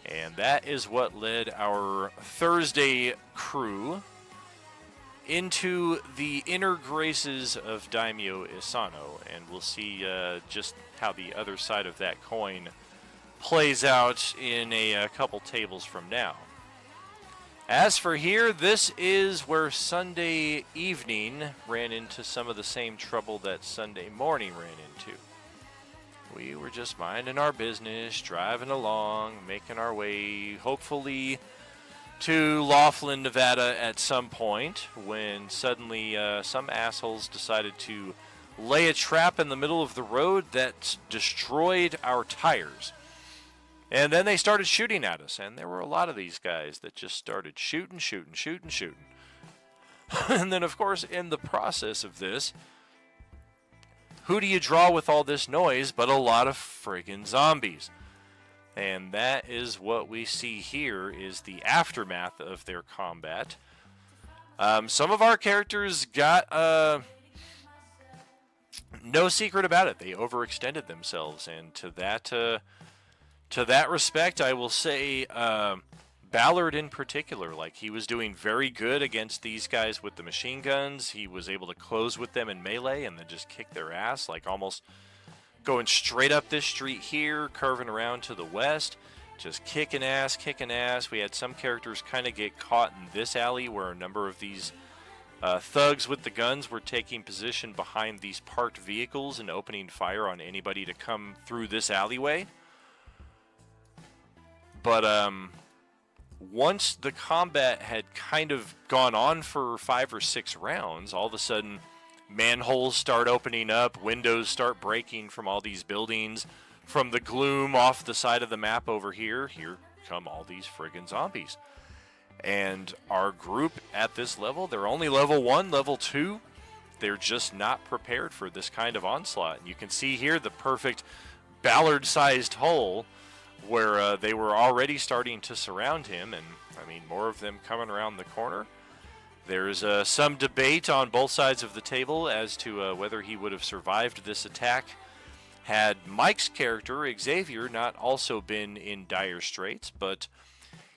And that is what led our Thursday crew into the inner graces of Daimyo Isano, and we'll see just how the other side of that coin plays out in a couple tables from now. As for here, this is where Sunday evening ran into some of the same trouble that Sunday morning ran into. We were just minding our business, driving along, making our way, hopefully, to Laughlin, Nevada at some point, when suddenly some assholes decided to lay a trap in the middle of the road that destroyed our tires. And then they started shooting at us, and there were a lot of these guys that just started shooting. And then, of course, in the process of this, who do you draw with all this noise but a lot of friggin' zombies? And that is what we see here, is the aftermath of their combat. Some of our characters got no secret about it. They overextended themselves, and to that respect, I will say Ballard in particular, like he was doing very good against these guys with the machine guns. He was able to close with them in melee and then just kick their ass, like almost going straight up this street here, curving around to the west, just kicking ass, kicking ass. We had some characters kind of get caught in this alley where a number of these thugs with the guns were taking position behind these parked vehicles and opening fire on anybody to come through this alleyway. But once the combat had kind of gone on for 5 or 6 rounds, all of a sudden manholes start opening up, windows start breaking from all these buildings. From the gloom off the side of the map over here come all these friggin' zombies. And our group at this level, they're only level 1, level 2. They're just not prepared for this kind of onslaught. And you can see here the perfect Ballard-sized hole where they were already starting to surround him, and I mean, more of them coming around the corner. There's some debate on both sides of the table as to whether he would have survived this attack had Mike's character, Xavier, not also been in dire straits, but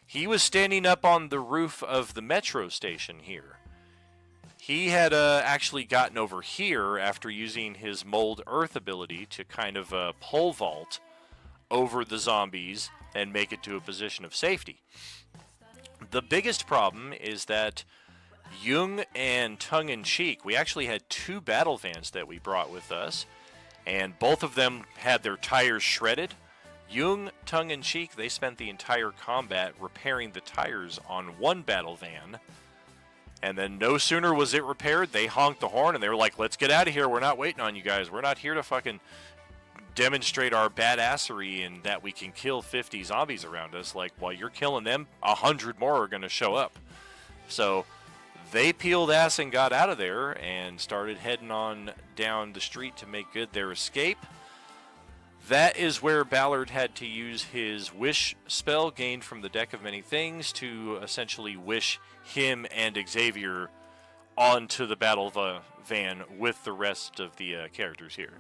he was standing up on the roof of the metro station here. He had actually gotten over here after using his Mold Earth ability to kind of pole vault over the zombies and make it to a position of safety. The biggest problem is that Jung and Tongue-in-Cheek, we actually had 2 battle vans that we brought with us, and both of them had their tires shredded. Jung, Tongue-in-Cheek, they spent the entire combat repairing the tires on one battle van, and then no sooner was it repaired, they honked the horn and they were like, let's get out of here, we're not waiting on you guys, we're not here to fucking demonstrate our badassery and that we can kill 50 zombies around us. Like, while you're killing them, 100 more are going to show up. So they peeled ass and got out of there and started heading on down the street to make good their escape. That is where Ballard had to use his wish spell gained from the Deck of Many Things to essentially wish him and Xavier onto the battle van with the rest of the characters here.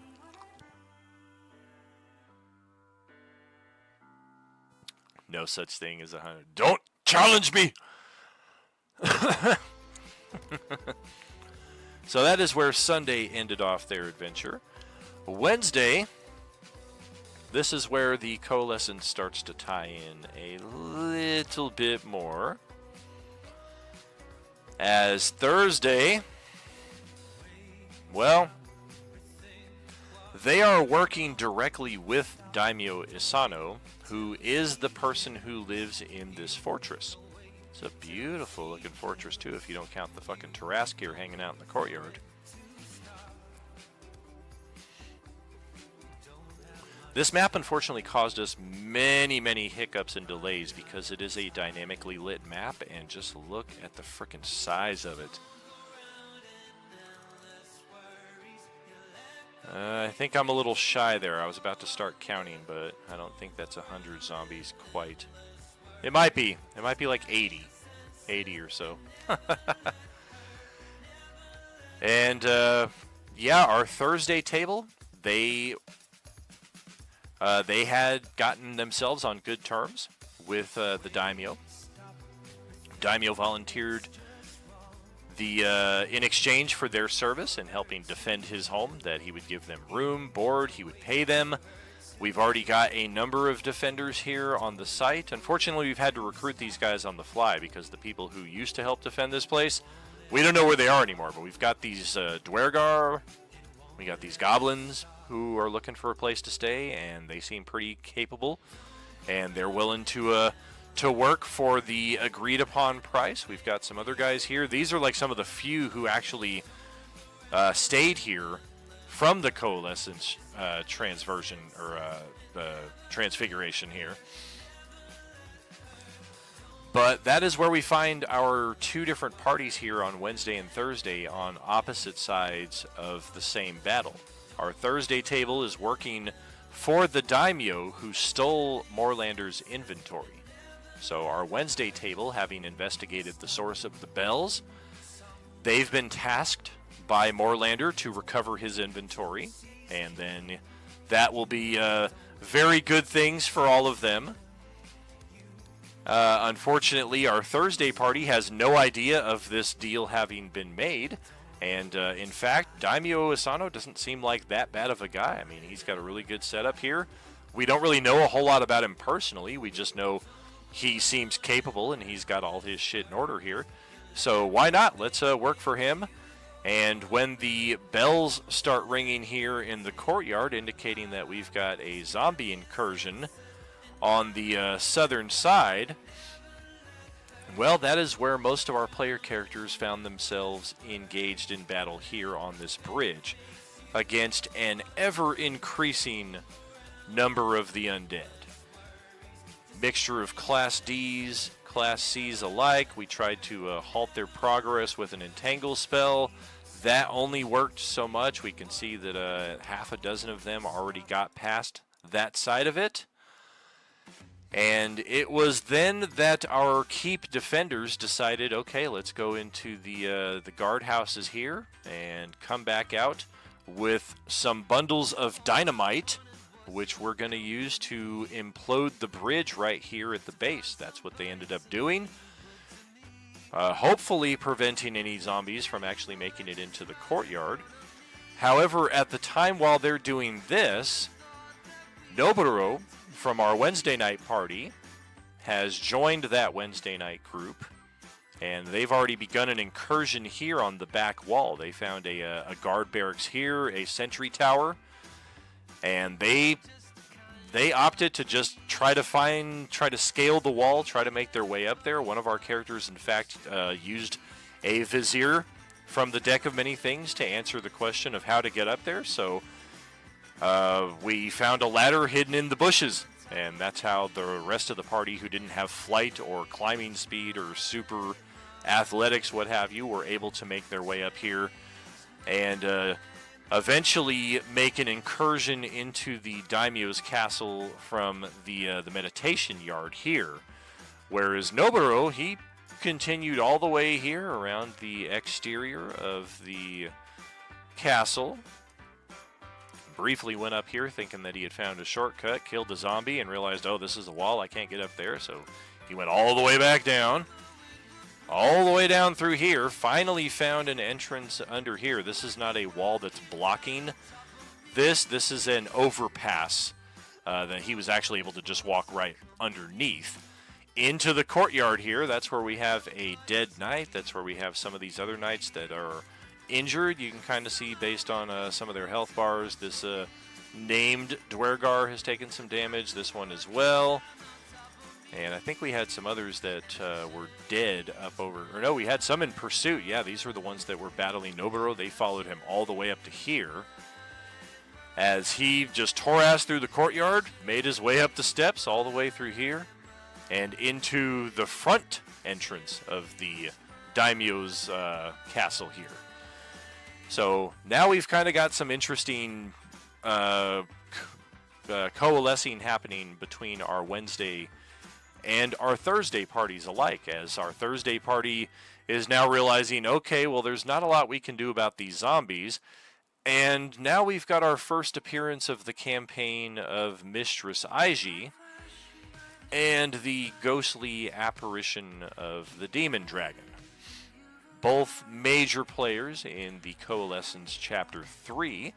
No such thing as 100. Don't challenge me! So that is where Sunday ended off their adventure. Wednesday, this is where the Coalescence starts to tie in a little bit more. As Thursday, well, they are working directly with Daimyo Isano, who is the person who lives in this fortress. It's a beautiful looking fortress too, if you don't count the fucking Tarrasque here hanging out in the courtyard. This map unfortunately caused us many hiccups and delays because it is a dynamically lit map, and just look at the frickin' size of it. I think I'm a little shy there. I was about to start counting, but I don't think that's 100 zombies quite. It might be. It might be like 80. 80 or so. And, yeah, our Thursday table, they had gotten themselves on good terms with the Daimyo. Daimyo volunteered in exchange for their service in helping defend his home, that he would give them room, board, he would pay them. We've already got a number of defenders here on the site. Unfortunately, we've had to recruit these guys on the fly because the people who used to help defend this place, we don't know where they are anymore, but we've got these Dwergar, we got these goblins who are looking for a place to stay, and they seem pretty capable, and they're willing to work for the agreed upon price. We've got some other guys here. These are like some of the few who actually stayed here from the Coalescence transversion or transfiguration here. But that is where we find our 2 different parties here on Wednesday and Thursday on opposite sides of the same battle. Our Thursday table is working for the Daimyo who stole Moorlander's inventory. So our Wednesday table, having investigated the source of the bells, they've been tasked by Moorlander to recover his inventory, and then that will be very good things for all of them. Unfortunately, our Thursday party has no idea of this deal having been made, and in fact, Daimyo Asano doesn't seem like that bad of a guy. I mean, he's got a really good setup here. We don't really know a whole lot about him personally. We just know he seems capable and he's got all his shit in order here. So why not? Let's work for him. And when the bells start ringing here in the courtyard, indicating that we've got a zombie incursion on the southern side, well, that is where most of our player characters found themselves engaged in battle here on this bridge against an ever-increasing number of the undead. Mixture of Class Ds, Class Cs alike. We tried to halt their progress with an entangle spell. That only worked so much. We can see that half a dozen of them already got past that side of it. And it was then that our keep defenders decided, okay, let's go into the guardhouses here and come back out with some bundles of dynamite, which we're going to use to implode the bridge right here at the base. That's what they ended up doing. Hopefully preventing any zombies from actually making it into the courtyard. However, at the time while they're doing this, Noburo from our Wednesday night party has joined that Wednesday night group, and they've already begun an incursion here on the back wall. They found a guard barracks here, a sentry tower, and they opted to just try to scale the wall, try to make their way up there. One of our characters, in fact, used a vizier from the deck of many things to answer the question of how to get up there. So we found a ladder hidden in the bushes, and that's how the rest of the party who didn't have flight or climbing speed or super athletics, what have you, were able to make their way up here and eventually make an incursion into the daimyo's castle from the meditation yard here. Whereas Noburo, he continued all the way here around the exterior of the castle. Briefly went up here thinking that he had found a shortcut, killed a zombie, and realized, oh, this is a wall, I can't get up there. So he went all the way back down. All the way down through here, finally found an entrance under here. This is not a wall that's blocking this. This is an overpass that he was actually able to just walk right underneath. Into the courtyard here, that's where we have a dead knight. That's where we have some of these other knights that are injured. You can kind of see based on some of their health bars. This named Dwergar has taken some damage. This one as well. And I think we had some others that were dead up over... Or no, we had some in pursuit. Yeah, these were the ones that were battling Noburo. They followed him all the way up to here. As he just tore ass through the courtyard, made his way up the steps all the way through here, and into the front entrance of the daimyo's castle here. So now we've kind of got some interesting coalescing happening between our Wednesday and our Thursday parties alike, as our Thursday party is now realizing, okay, well, there's not a lot we can do about these zombies, and now we've got our first appearance of the campaign of Mistress Aiji and the ghostly apparition of the Demon Dragon. Both major players in the Coalescence Chapter 3,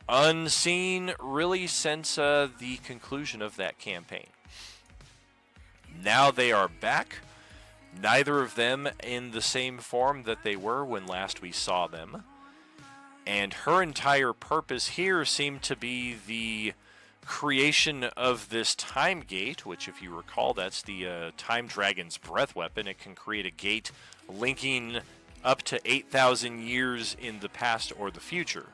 unseen really since the conclusion of that campaign. Now they are back, neither of them in the same form that they were when last we saw them. And her entire purpose here seemed to be the creation of this time gate, which, if you recall, that's the Time Dragon's breath weapon. It can create a gate linking up to 8,000 years in the past or the future.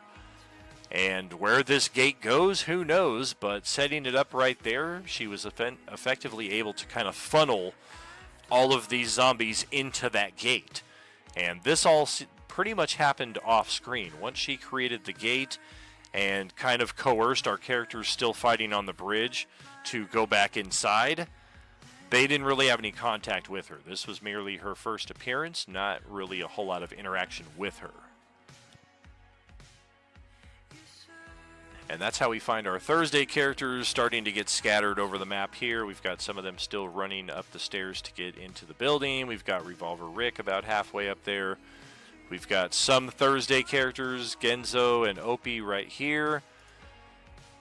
And where this gate goes, who knows, but setting it up right there, she was effectively able to kind of funnel all of these zombies into that gate. And this all pretty much happened off screen. Once she created the gate and kind of coerced our characters still fighting on the bridge to go back inside, they didn't really have any contact with her. This was merely her first appearance, not really a whole lot of interaction with her. And that's how we find our Thursday characters starting to get scattered over the map here. We've got some of them still running up the stairs to get into the building. We've got Revolver Rick about halfway up there. We've got some Thursday characters, Genzo and Opie right here.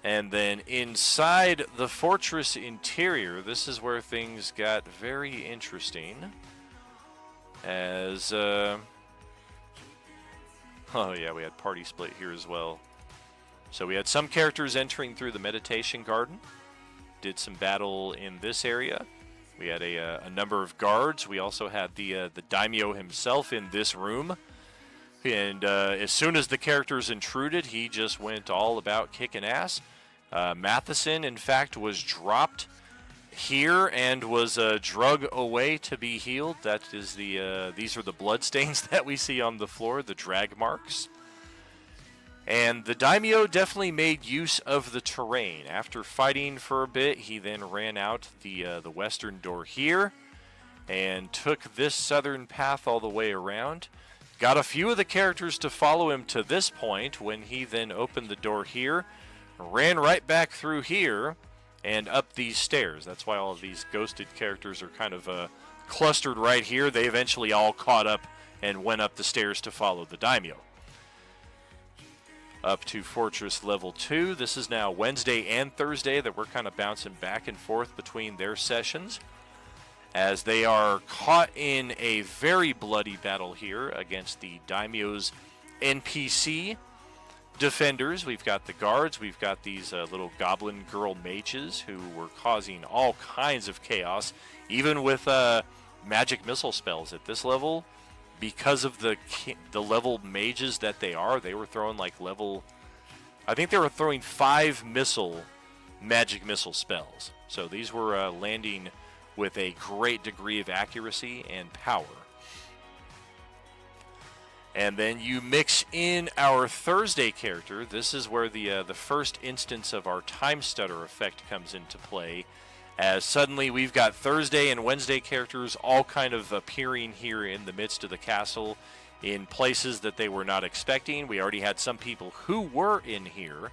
And then inside the fortress interior, this is where things got very interesting. As, oh yeah, we had Party Split here as well. So we had some characters entering through the meditation garden. Did some battle in this area. We had a number of guards. We also had the daimyo himself in this room. And as soon as the characters intruded, he just went all about kicking ass. Matheson, in fact, was dropped here and was drug away to be healed. That is these are the blood stains that we see on the floor, the drag marks. And the daimyo definitely made use of the terrain. After fighting for a bit, he then ran out the western door here and took this southern path all the way around. Got a few of the characters to follow him to this point when he then opened the door here, ran right back through here and up these stairs. That's why all of these ghosted characters are kind of clustered right here. They eventually all caught up and went up the stairs to follow the daimyo. Up to Fortress Level 2. This is now Wednesday and Thursday that we're kind of bouncing back and forth between their sessions, as they are caught in a very bloody battle here against the daimyo's NPC defenders. We've got the guards. We've got these little goblin girl mages who were causing all kinds of chaos, even with magic missile spells at this level. Because of the level mages that they were throwing like level... I think they were throwing 5 magic missile spells. So these were landing with a great degree of accuracy and power. And then you mix in our Thursday character. This is where the first instance of our time stutter effect comes into play, as suddenly we've got Thursday and Wednesday characters all kind of appearing here in the midst of the castle in places that they were not expecting. We already had some people who were in here,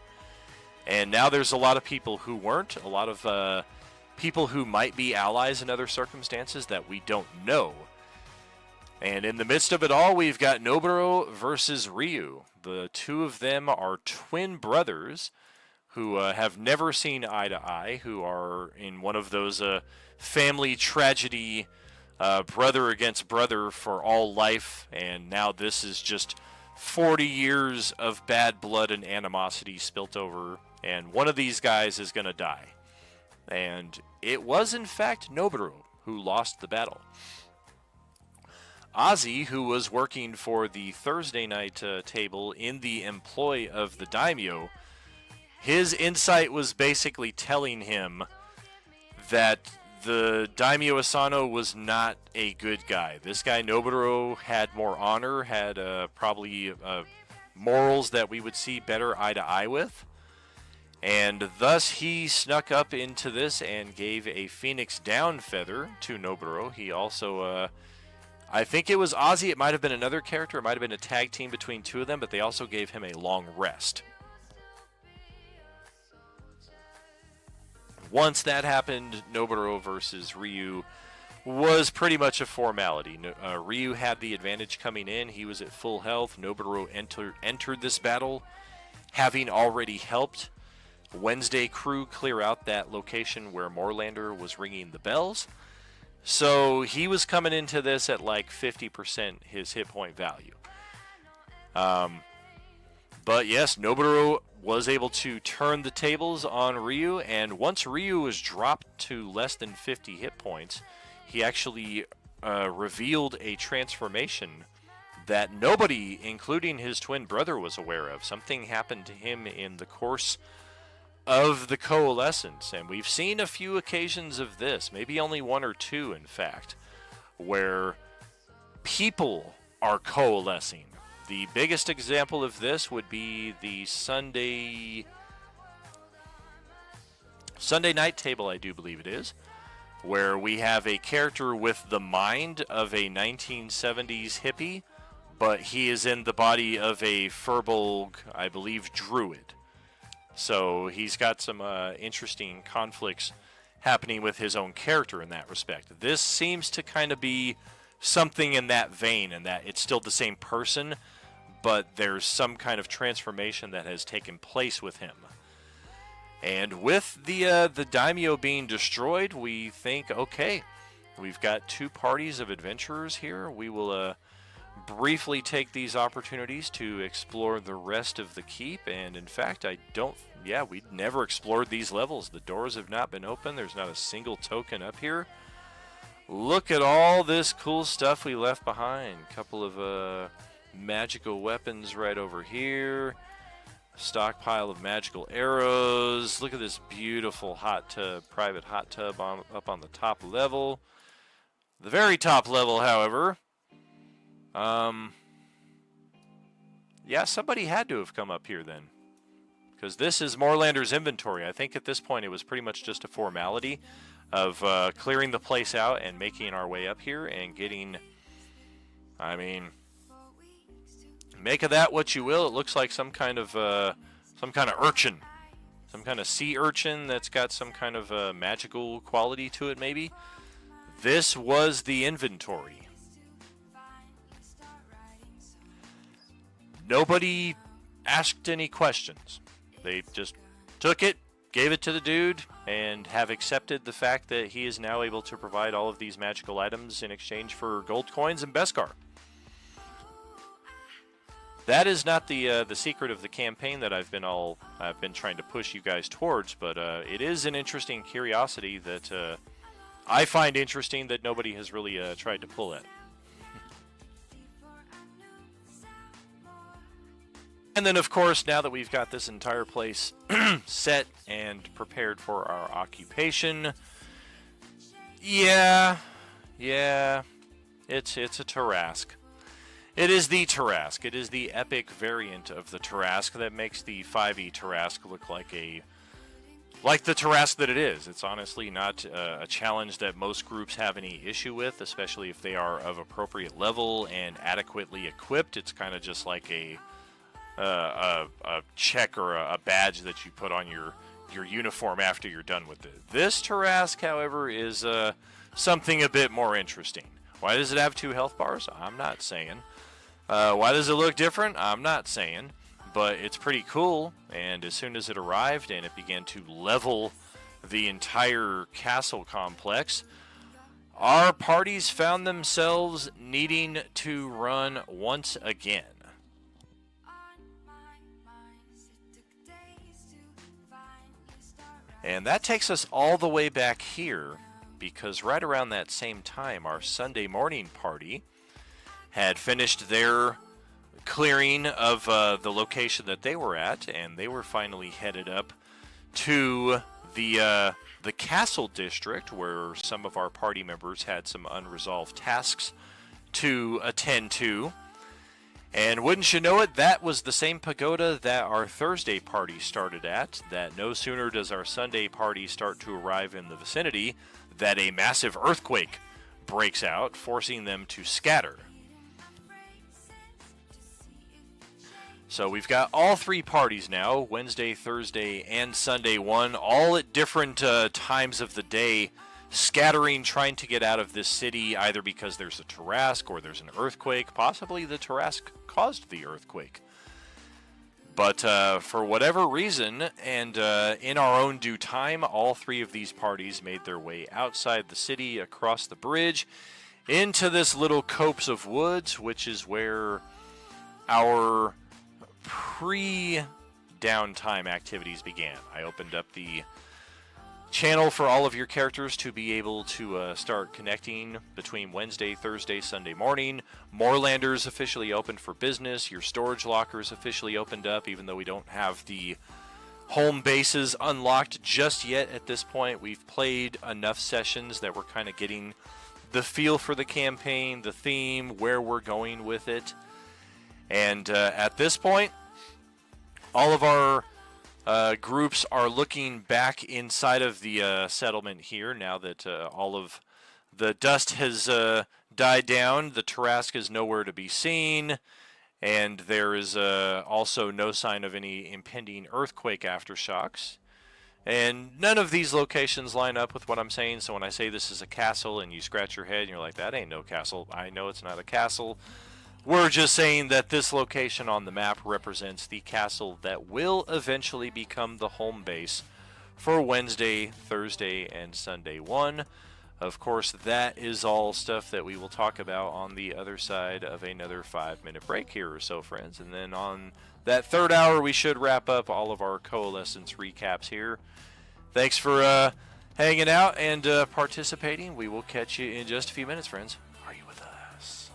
and now there's a lot of people who weren't, a lot of people who might be allies in other circumstances that we don't know. And in the midst of it all, we've got Noburo versus Ryu. The two of them are twin brothers who have never seen eye to eye, who are in one of those family tragedy, brother against brother for all life, and now this is just 40 years of bad blood and animosity spilt over, and one of these guys is going to die. And it was, in fact, Noburo who lost the battle. Ozzy, who was working for the Thursday night table in the employ of the daimyo, his insight was basically telling him that the daimyo Asano was not a good guy. This guy Noburo had more honor, had probably morals that we would see better eye to eye with. And thus he snuck up into this and gave a Phoenix Down feather to Noburo. He also, I think it was Ozzy, it might have been another character, it might have been a tag team between two of them, but they also gave him a long rest. Once that happened, Noburo versus Ryu was pretty much a formality. Ryu had the advantage coming in. He was at full health. Noburo entered this battle having already helped Wednesday crew clear out that location where Moorlander was ringing the bells. So he was coming into this at like 50% his hit point value. But yes, Noburo was able to turn the tables on Ryu, and once Ryu was dropped to less than 50 hit points, he actually revealed a transformation that nobody, including his twin brother, was aware of. Something happened to him in the course of the Coalescence, and we've seen a few occasions of this, maybe only one or two, in fact, where people are coalescing. The biggest example of this would be the Sunday night table, I do believe it is, where we have a character with the mind of a 1970s hippie, but he is in the body of a Furbolg, I believe, druid. So he's got some interesting conflicts happening with his own character in that respect. This seems to kind of be something in that vein, and that it's still the same person, but there's some kind of transformation that has taken place with him. And with the daimyo being destroyed, we think, okay, we've got two parties of adventurers here. We will briefly take these opportunities to explore the rest of the keep. And in fact, we'd never explored these levels. The doors have not been open. There's not a single token up here. Look at all this cool stuff we left behind. A couple of magical weapons right over here. Stockpile of magical arrows. Look at this beautiful private hot tub up on the top level. The very top level, however, somebody had to have come up here then, because this is Moorlander's inventory. I think at this point it was pretty much just a formality of clearing the place out and making our way up here and getting, make of that what you will. It looks like some kind of urchin, some kind of sea urchin that's got some kind of magical quality to it, maybe. This was the inventory. Nobody asked any questions. They just took it, gave it to the dude, and have accepted the fact that he is now able to provide all of these magical items in exchange for gold coins and Beskar. That is not the secret of the campaign that I've been trying to push you guys towards, but it is an interesting curiosity that I find interesting that nobody has really tried to pull at. And then, of course, now that we've got this entire place set and prepared for our occupation, it's a Tarrasque. It is the Tarrasque. It is the epic variant of the Tarrasque that makes the 5e Tarrasque look like the Tarrasque that it is. It's honestly not a challenge that most groups have any issue with, especially if they are of appropriate level and adequately equipped. It's kind of just like a check or a badge that you put on your uniform after you're done with it. This Tarrasque, however, is something a bit more interesting. Why does it have 2 health bars? I'm not saying. Why does it look different? I'm not saying. But it's pretty cool, and as soon as it arrived and it began to level the entire castle complex, our parties found themselves needing to run once again. And that takes us all the way back here, because right around that same time, our Sunday morning party had finished their clearing of the location that they were at, and they were finally headed up to the castle district, where some of our party members had some unresolved tasks to attend to. And wouldn't you know it, that was the same pagoda that our Thursday party started at, that no sooner does our Sunday party start to arrive in the vicinity, that a massive earthquake breaks out, forcing them to scatter. So we've got all 3 parties now, Wednesday, Thursday, and Sunday 1, all at different times of the day, scattering, trying to get out of this city, either because there's a Tarrasque or there's an earthquake. Possibly the Tarrasque caused the earthquake. But for whatever reason, and in our own due time, all 3 of these parties made their way outside the city, across the bridge, into this little copse of woods, which is where our pre-downtime activities began. I opened up the channel for all of your characters to be able to start connecting between Wednesday, Thursday, Sunday morning. Moorlander's officially open for business. Your storage lockers officially opened up, even though we don't have the home bases unlocked just yet at this point. We've played enough sessions that we're kind of getting the feel for the campaign, the theme, where we're going with it. And at this point, all of our groups are looking back inside of the settlement here now that all of the dust has died down. The Tarrasque is nowhere to be seen, And there is also no sign of any impending earthquake aftershocks. And none of these locations line up with what I'm saying. So when I say this is a castle and you scratch your head and you're like, that ain't no castle, I know it's not a castle. We're just saying that this location on the map represents the castle that will eventually become the home base for Wednesday, Thursday, and Sunday 1. Of course, that is all stuff that we will talk about on the other side of another 5-minute break here or so, friends. And then on that third hour, we should wrap up all of our Coalescence recaps here. Thanks for hanging out and participating. We will catch you in just a few minutes, friends. Are you with us?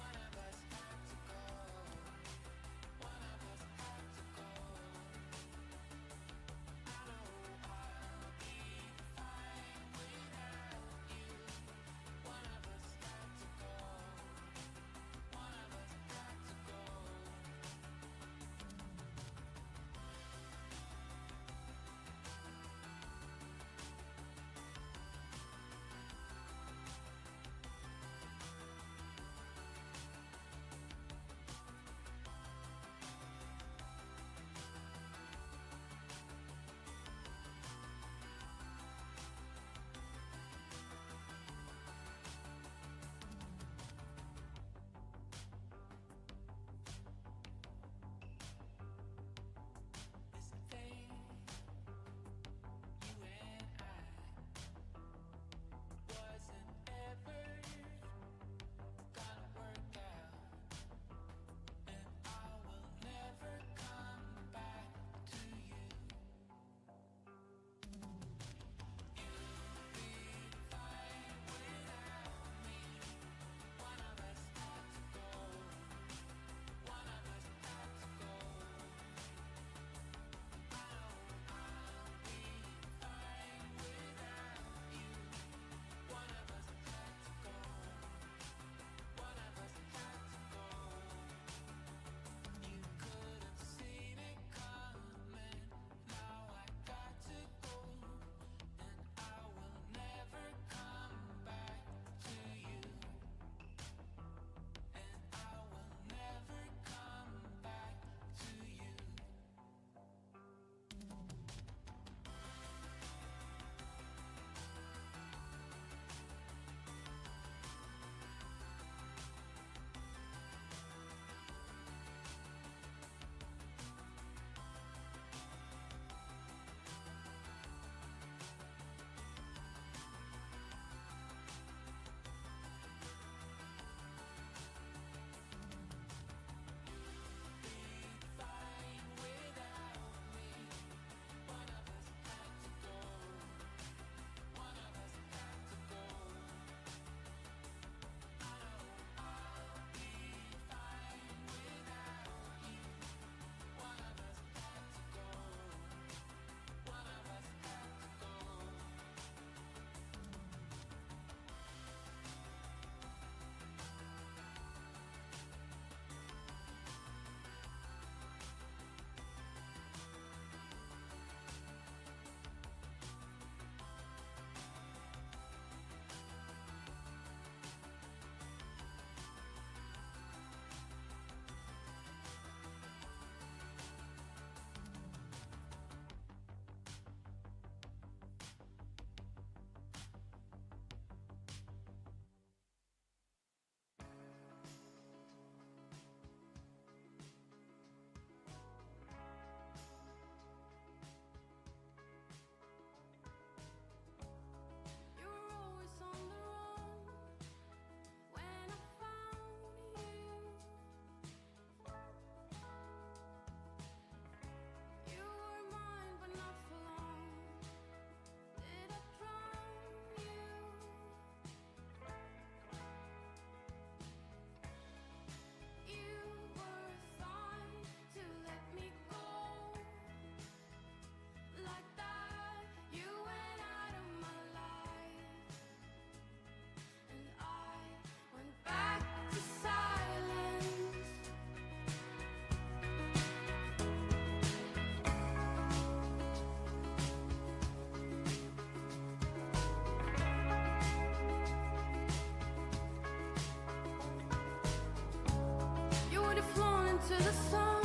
to the sun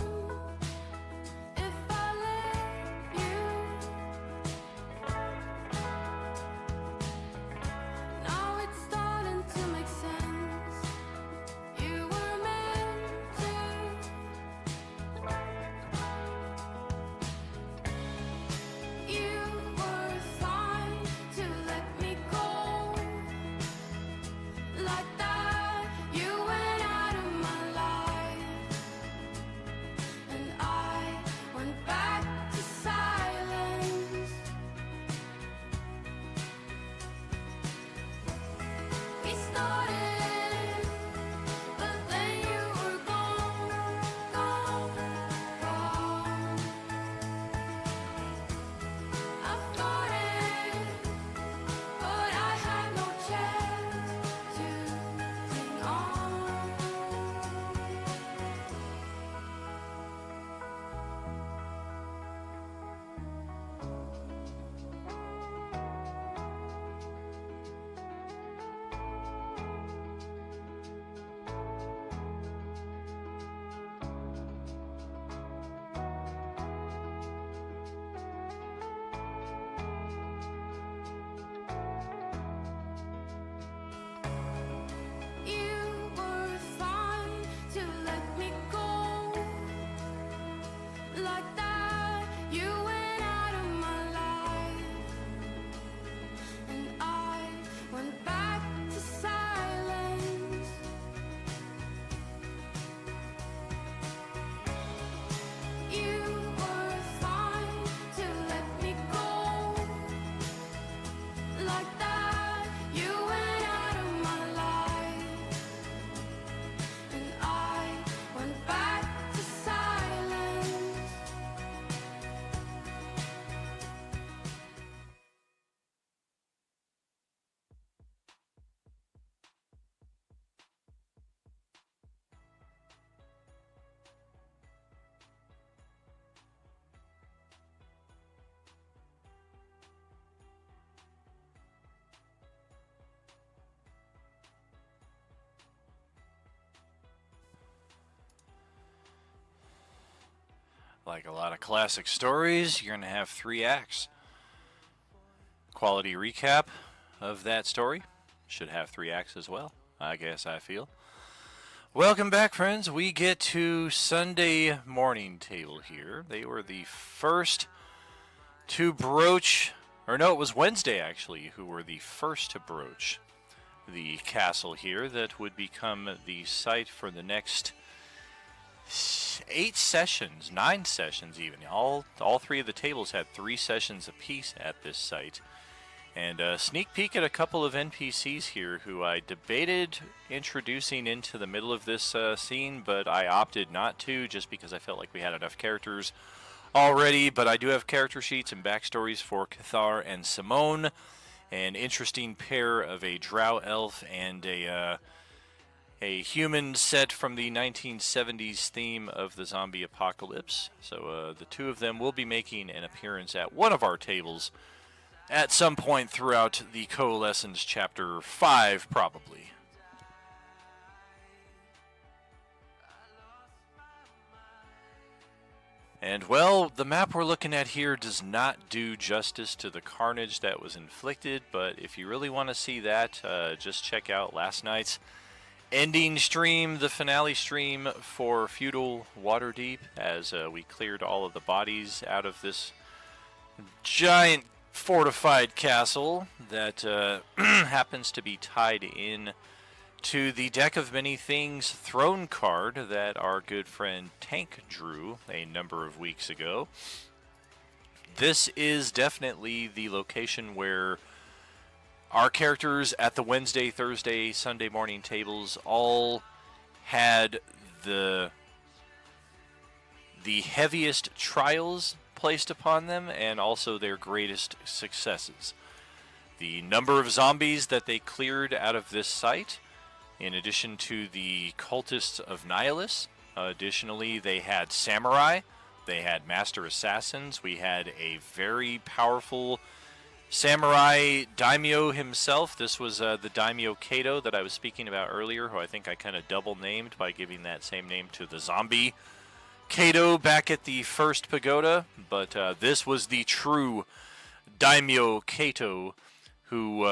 if I let you. Now it's starting to make sense. You were meant to. You were fine to let me go like that. You went out of my life, and I went back to silence. We started, but then you were gone, gone, gone. I thought it, but I had no chance to cling on. You were fine to let me go like that. You went out of my life, and I went back to silence. You were fine to let me go like that. You went out of my life, and I went back to silence. Like a lot of classic stories, you're going to have 3 acts. Quality recap of that story should have 3 acts as well, I guess I feel. Welcome back, friends. We get to Sunday morning table here. They were the first to broach, or no, it was Wednesday actually, who were the first to broach the castle here that would become the site for the next 8 sessions, 9 sessions even. All 3 of the tables had 3 sessions apiece at this site. And a sneak peek at a couple of NPCs here who I debated introducing into the middle of this scene, but I opted not to just because I felt like we had enough characters already. But I do have character sheets and backstories for Cathar and Simone. An interesting pair of a drow elf and a human set from the 1970s theme of the zombie apocalypse. So the 2 of them will be making an appearance at one of our tables at some point throughout the Coalescence Chapter 5, probably. And, well, the map we're looking at here does not do justice to the carnage that was inflicted, but if you really want to see that, just check out last night's ending stream, the finale stream for Feudal Waterdeep, as we cleared all of the bodies out of this giant fortified castle that happens to be tied in to the Deck of Many Things throne card that our good friend Tank drew a number of weeks ago. This is definitely the location where our characters at the Wednesday, Thursday, Sunday morning tables all had the heaviest trials placed upon them and also their greatest successes. The number of zombies that they cleared out of this site, in addition to the cultists of Nihilus. Additionally, they had samurai, they had master assassins, we had a very powerful samurai daimyo himself. This was the daimyo Kato that I was speaking about earlier, who I think I kind of double named by giving that same name to the zombie Kato back at the first pagoda, but this was the true Daimyo Kato, who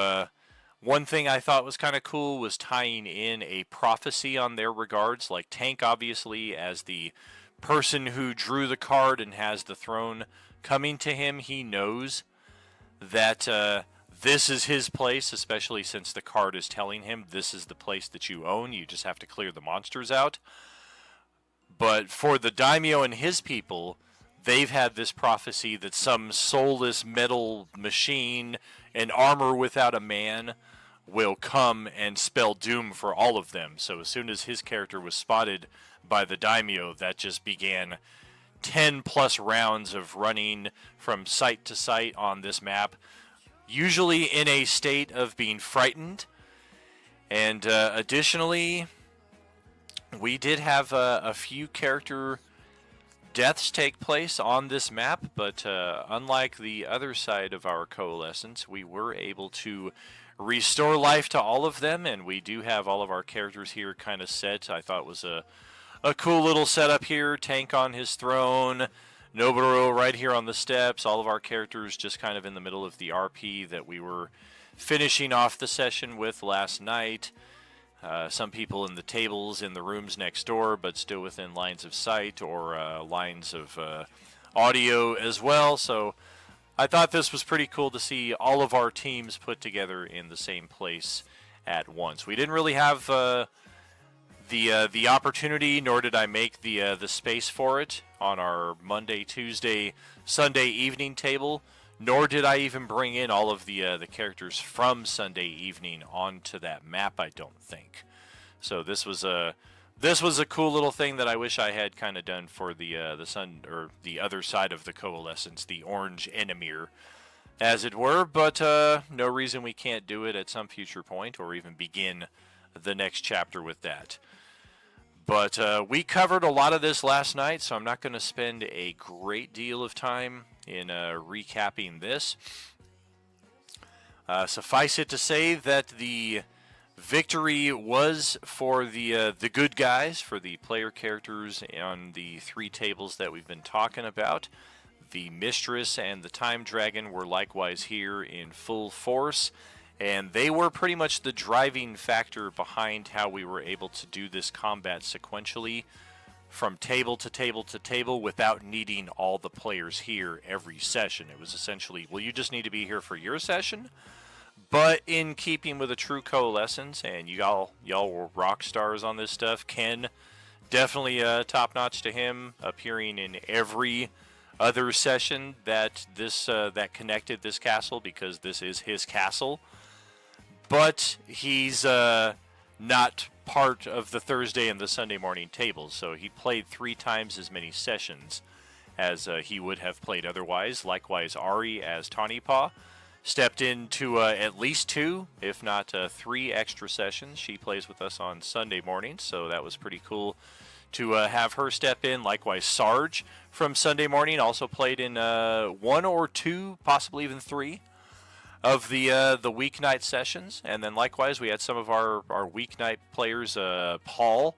one thing I thought was kind of cool was tying in a prophecy on their regards, like Tank obviously as the person who drew the card and has the throne coming to him. He knows that this is his place, especially since the card is telling him this is the place that you own. You just have to clear the monsters out. But for the daimyo and his people, they've had this prophecy that some soulless metal machine, an armor without a man, will come and spell doom for all of them. So as soon as his character was spotted by the daimyo, that just began 10 plus rounds of running from site to site on this map, usually in a state of being frightened. And additionally, we did have a few character deaths take place on this map, but unlike the other side of our Coalescence, we were able to restore life to all of them, and we do have all of our characters here kind of set. I thought it was a cool little setup here. Tank on his throne, Noburo right here on the steps, all of our characters just kind of in the middle of the RP that we were finishing off the session with last night. Some people in the tables in the rooms next door, but still within lines of sight or lines of audio as well. So I thought this was pretty cool to see all of our teams put together in the same place at once. We didn't really have the opportunity, nor did I make the space for it on our Monday, Tuesday, Sunday evening table. Nor did I even bring in all of the characters from Sunday evening onto that map, I don't think. So this was a cool little thing that I wish I had kind of done for the sun or the other side of the Coalescence, the orange Enemir, as it were. But no reason we can't do it at some future point, or even begin the next chapter with that. But we covered a lot of this last night, so I'm not going to spend a great deal of time in recapping this. Suffice it to say that the victory was for the good guys, for the player characters on the three tables that we've been talking about. The Mistress and the Time Dragon were likewise here in full force, and they were pretty much the driving factor behind how we were able to do this combat sequentially from table to table to table without needing all the players here every session. It was essentially, well, you just need to be here for your session, but in keeping with a true Coalescence, and y'all were rock stars on this stuff. Ken, definitely top-notch to him, appearing in every other session that that connected this castle, because this is his castle. But he's not part of the Thursday and the Sunday morning tables, so he played 3 times as many sessions as he would have played otherwise. Likewise, Ari as Tawnypaw stepped into at least 2, if not 3 extra sessions. She plays with us on Sunday mornings, so that was pretty cool to have her step in. Likewise, Sarge from Sunday morning also played in 1 or 2, possibly even 3 of the weeknight sessions. And then likewise, we had some of our weeknight players, Paul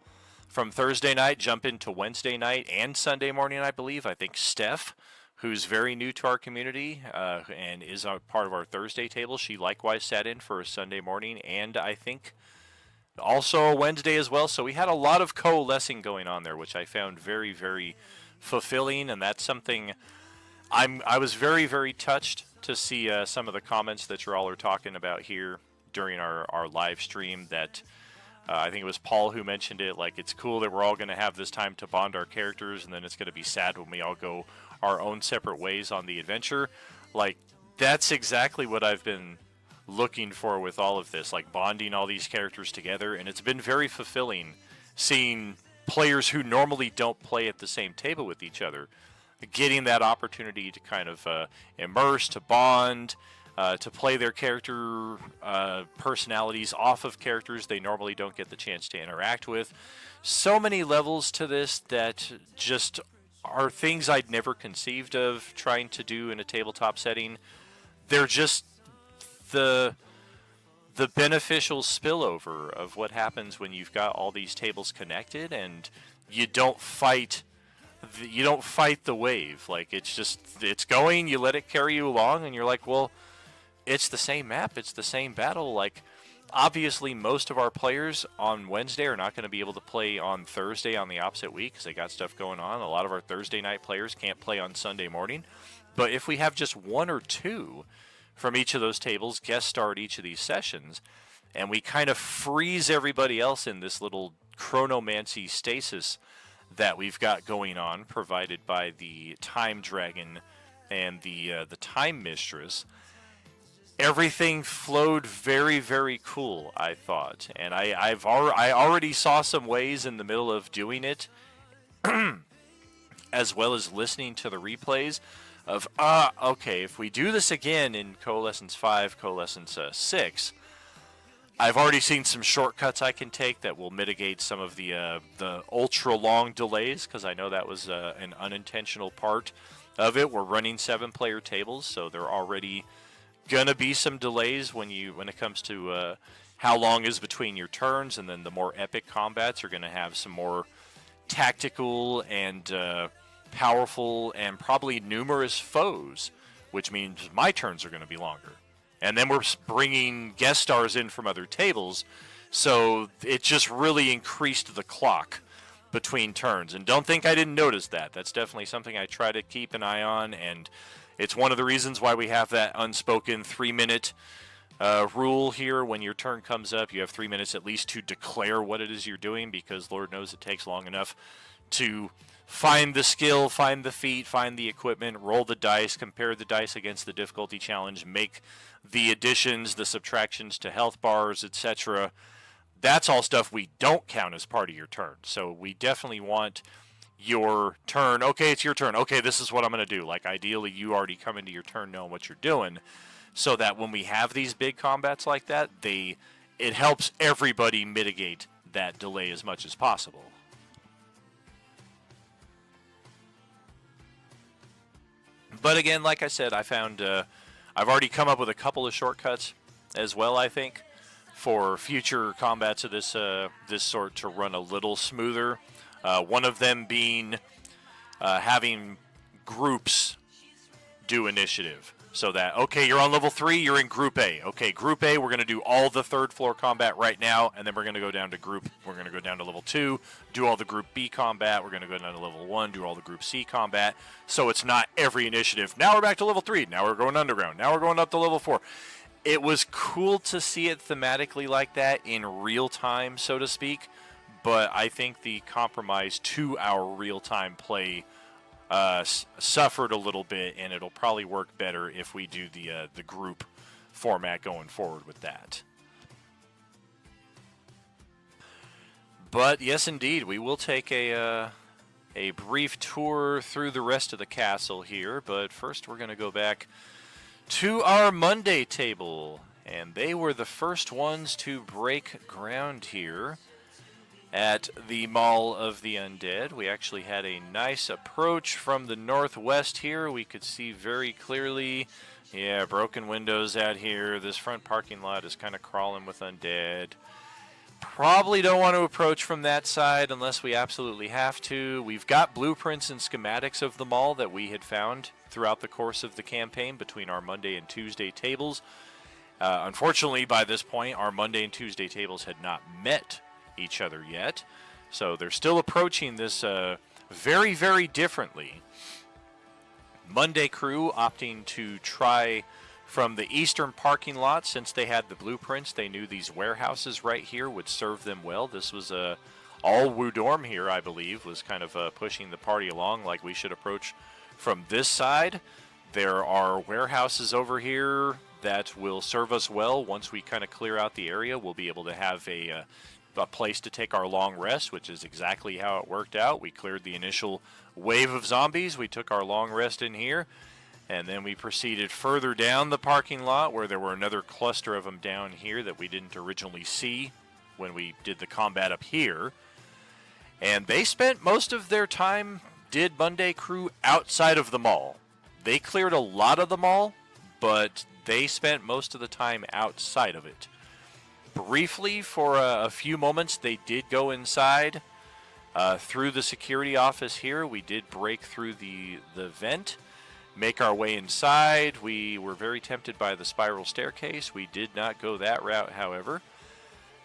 from Thursday night jump into Wednesday night and Sunday morning, I believe. I think Steph, who's very new to our community and is a part of our Thursday table, she likewise sat in for a Sunday morning, and I think also a Wednesday as well. So we had a lot of coalescing going on there, which I found very, very fulfilling, and that's something I was very, very touched to see some of the comments that you all are talking about here during our live stream. That I think it was Paul who mentioned it, like, it's cool that we're all going to have this time to bond our characters, and then it's going to be sad when we all go our own separate ways on the adventure. Like, that's exactly what I've been looking for with all of this, like bonding all these characters together, and it's been very fulfilling seeing players who normally don't play at the same table with each other getting that opportunity to kind of immerse, to bond, to play their character personalities off of characters they normally don't get the chance to interact with. So many levels to this that just are things I'd never conceived of trying to do in a tabletop setting. They're just the beneficial spillover of what happens when you've got all these tables connected and you don't fight you don't fight the wave. Like, it's going, you let it carry you along, and you're like, well, it's the same map, it's the same battle. Like, obviously, most of our players on Wednesday are not going to be able to play on Thursday on the opposite week because they got stuff going on. A lot of our Thursday night players can't play on Sunday morning. But if we have just one or two from each of those tables guest star at each of these sessions, and we kind of freeze everybody else in this little chronomancy stasis that we've got going on, provided by the Time Dragon and the Time Mistress, everything flowed very, very cool, I thought. And I already saw some ways in the middle of doing it, as well as listening to the replays of, okay, if we do this again in Coalescence 5, Coalescence 6, I've already seen some shortcuts I can take that will mitigate some of the ultra-long delays, because I know that was an unintentional part of it. We're running 7-player tables, so there are already going to be some delays when it comes to how long is between your turns, and then the more epic combats are going to have some more tactical and powerful and probably numerous foes, which means my turns are going to be longer. And then we're bringing guest stars in from other tables, so it just really increased the clock between turns. And don't think I didn't notice that. That's definitely something I try to keep an eye on, and it's one of the reasons why we have that unspoken 3-minute rule here. When your turn comes up, you have 3 minutes at least to declare what it is you're doing, because Lord knows it takes long enough to find the skill, find the feat, find the equipment, roll the dice, compare the dice against the difficulty challenge, make the additions, the subtractions to health bars, etc. That's all stuff we don't count as part of your turn. So we definitely want your turn. Okay, it's your turn. Okay, this is what I'm going to do. Like, ideally, you already come into your turn knowing what you're doing, so that when we have these big combats like that, it helps everybody mitigate that delay as much as possible. But again, like I said, I found I've already come up with a couple of shortcuts as well, I think, for future combats of this sort to run a little smoother. One of them being having groups do initiative. So that, okay, you're on level 3, you're in Group A. Okay, Group A, we're going to do all the third floor combat right now, and then we're going to go down to level 2, do all the Group B combat. We're going to go down to level 1, do all the Group C combat. So it's not every initiative. Now we're back to level 3. Now we're going underground. Now we're going up to level 4. It was cool to see it thematically like that in real time, so to speak. But I think the compromise to our real-time play suffered a little bit, and it'll probably work better if we do the group format going forward with that. But yes, indeed, we will take a brief tour through the rest of the castle here. But first, we're going to go back to our Monday table, and they were the first ones to break ground here at the Mall of the Undead. We actually had a nice approach from the northwest here. We could see very clearly, yeah, broken windows out here. This front parking lot is kind of crawling with undead. Probably don't want to approach from that side unless we absolutely have to. We've got blueprints and schematics of the mall that we had found throughout the course of the campaign between our Monday and Tuesday tables. Unfortunately, by this point, our Monday and Tuesday tables had not met each other yet, so they're still approaching this very, very differently. Monday crew opting to try from the eastern parking lot. Since they had the blueprints, they knew these warehouses right here would serve them well. This was all Wudorm here, I believe, was kind of pushing the party along, like we should approach from this side. There are warehouses over here that will serve us well. Once we kind of clear out the area, we'll be able to have a place to take our long rest, which is exactly how it worked out. We cleared the initial wave of zombies. We took our long rest in here, and then we proceeded further down the parking lot where there were another cluster of them down here that we didn't originally see when we did the combat up here. And they spent most of their time, did Monday crew, outside of the mall. They cleared a lot of the mall, but they spent most of the time outside of it. Briefly, for a few moments, they did go inside Through the security office here, we did break through the vent, make our way inside. We were very tempted by the spiral staircase. We did not go that route, however.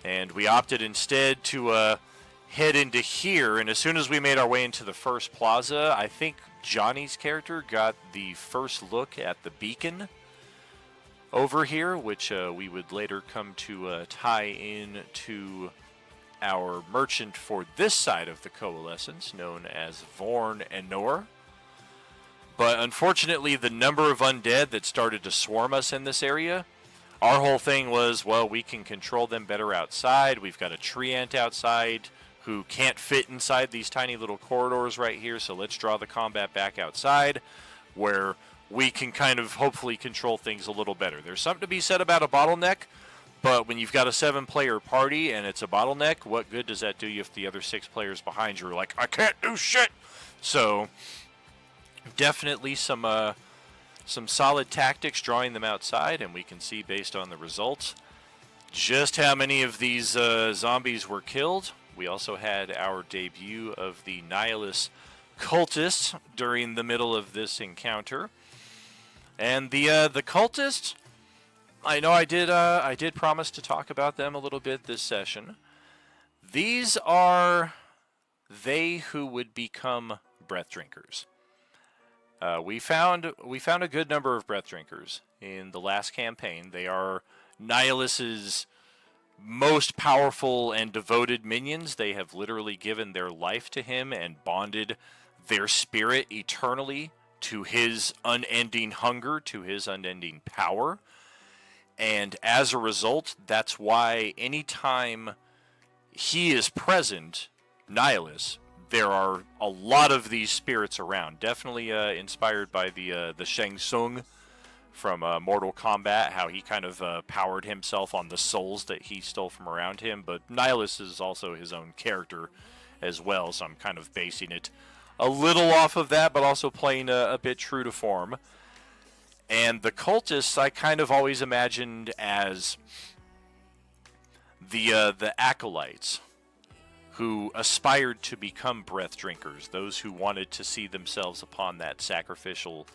And we opted instead to head into here. And as soon as we made our way into the first plaza, I think Johnny's character got the first look at the beacon over here, which we would later come to tie in to our merchant for this side of the Coalescence, known as Vorn and Nor. But unfortunately, the number of undead that started to swarm us in this area, our whole thing was, well, we can control them better outside. We've got a tree ant outside who can't fit inside these tiny little corridors right here, so let's draw the combat back outside, where we can kind of hopefully control things a little better. There's something to be said about a bottleneck, but when you've got a 7-player party and it's a bottleneck, what good does that do you if the other 6 players behind you are like, I can't do shit? So definitely some solid tactics drawing them outside, and we can see based on the results just how many of these zombies were killed. We also had our debut of the Nihilist cultists during the middle of this encounter. And the cultists, I know I did promise to talk about them a little bit this session. These are they who would become breath drinkers. We found a good number of breath drinkers in the last campaign. They are Nihilist's most powerful and devoted minions. They have literally given their life to him and bonded their spirit eternally to his unending hunger, to his unending power. And as a result, that's why anytime he is present, Nihilus, there are a lot of these spirits around. Definitely inspired by the Shang Tsung from Mortal Kombat, how he kind of powered himself on the souls that he stole from around him. But Nihilus is also his own character as well, so I'm kind of basing it a little off of that, but also playing a bit true to form. And the cultists I kind of always imagined as the acolytes who aspired to become breath drinkers, those who wanted to see themselves upon that sacrificial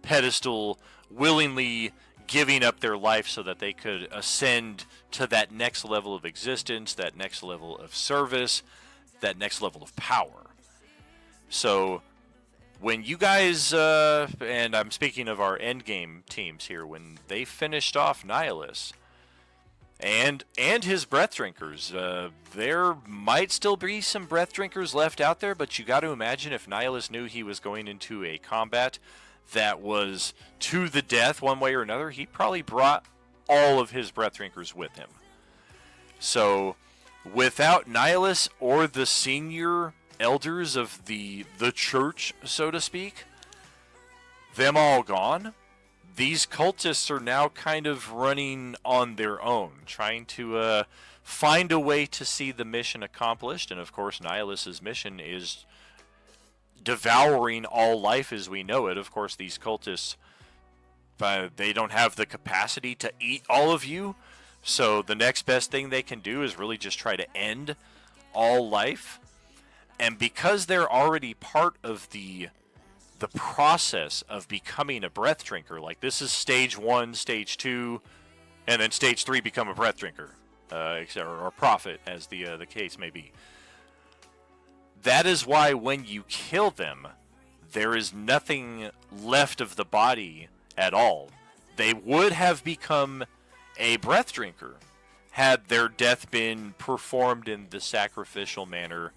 pedestal, willingly giving up their life so that they could ascend to that next level of existence, that next level of service, that next level of power. So when you guys, and I'm speaking of our endgame teams here, when they finished off Nihilus and his breath drinkers, there might still be some breath drinkers left out there, but you got to imagine if Nihilus knew he was going into a combat that was to the death one way or another, he probably brought all of his breath drinkers with him. So without Nihilus or the senior elders of the church, so to speak, them all gone, these cultists are now kind of running on their own, trying to find a way to see the mission accomplished. And of course, Nihilus's mission is devouring all life as we know it. Of course, these cultists, they don't have the capacity to eat all of you, so the next best thing they can do is really just try to end all life. And because they're already part of the process of becoming a breath drinker, like this is stage 1, stage 2, and then stage 3, become a breath drinker, or prophet, as the case may be. That is why when you kill them, there is nothing left of the body at all. They would have become a breath drinker had their death been performed in the sacrificial manner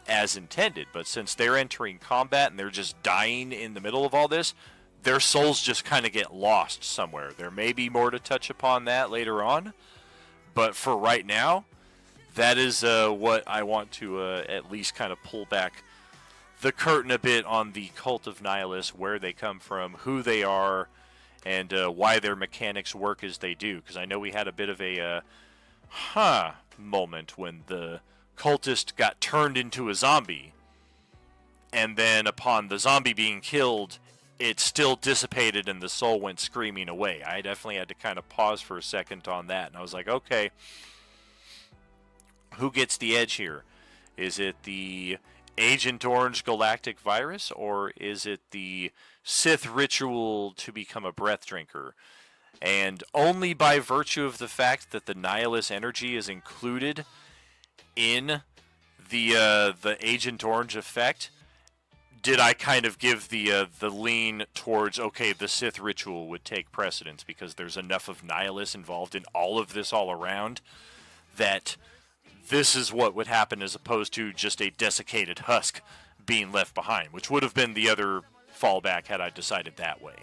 as intended. But since they're entering combat and they're just dying in the middle of all this, their souls just kind of get lost somewhere. There may be more to touch upon that later on, but for right now, that is what I want to at least kind of pull back the curtain a bit on the Cult of Nihilus, where they come from, who they are, and why their mechanics work as they do. Because I know we had a bit of a moment when the cultist got turned into a zombie, and then upon the zombie being killed, it still dissipated and the soul went screaming away. I definitely had to kind of pause for a second on that, and I was like, okay, who gets the edge here? Is it the Agent Orange galactic virus, or is it the Sith ritual to become a breath drinker? And only by virtue of the fact that the Nihilus energy is included in the Agent Orange effect did I kind of give the lean towards, okay, the Sith ritual would take precedence because there's enough of Nihilus involved in all of this all around that this is what would happen as opposed to just a desiccated husk being left behind, which would have been the other fallback had I decided that way.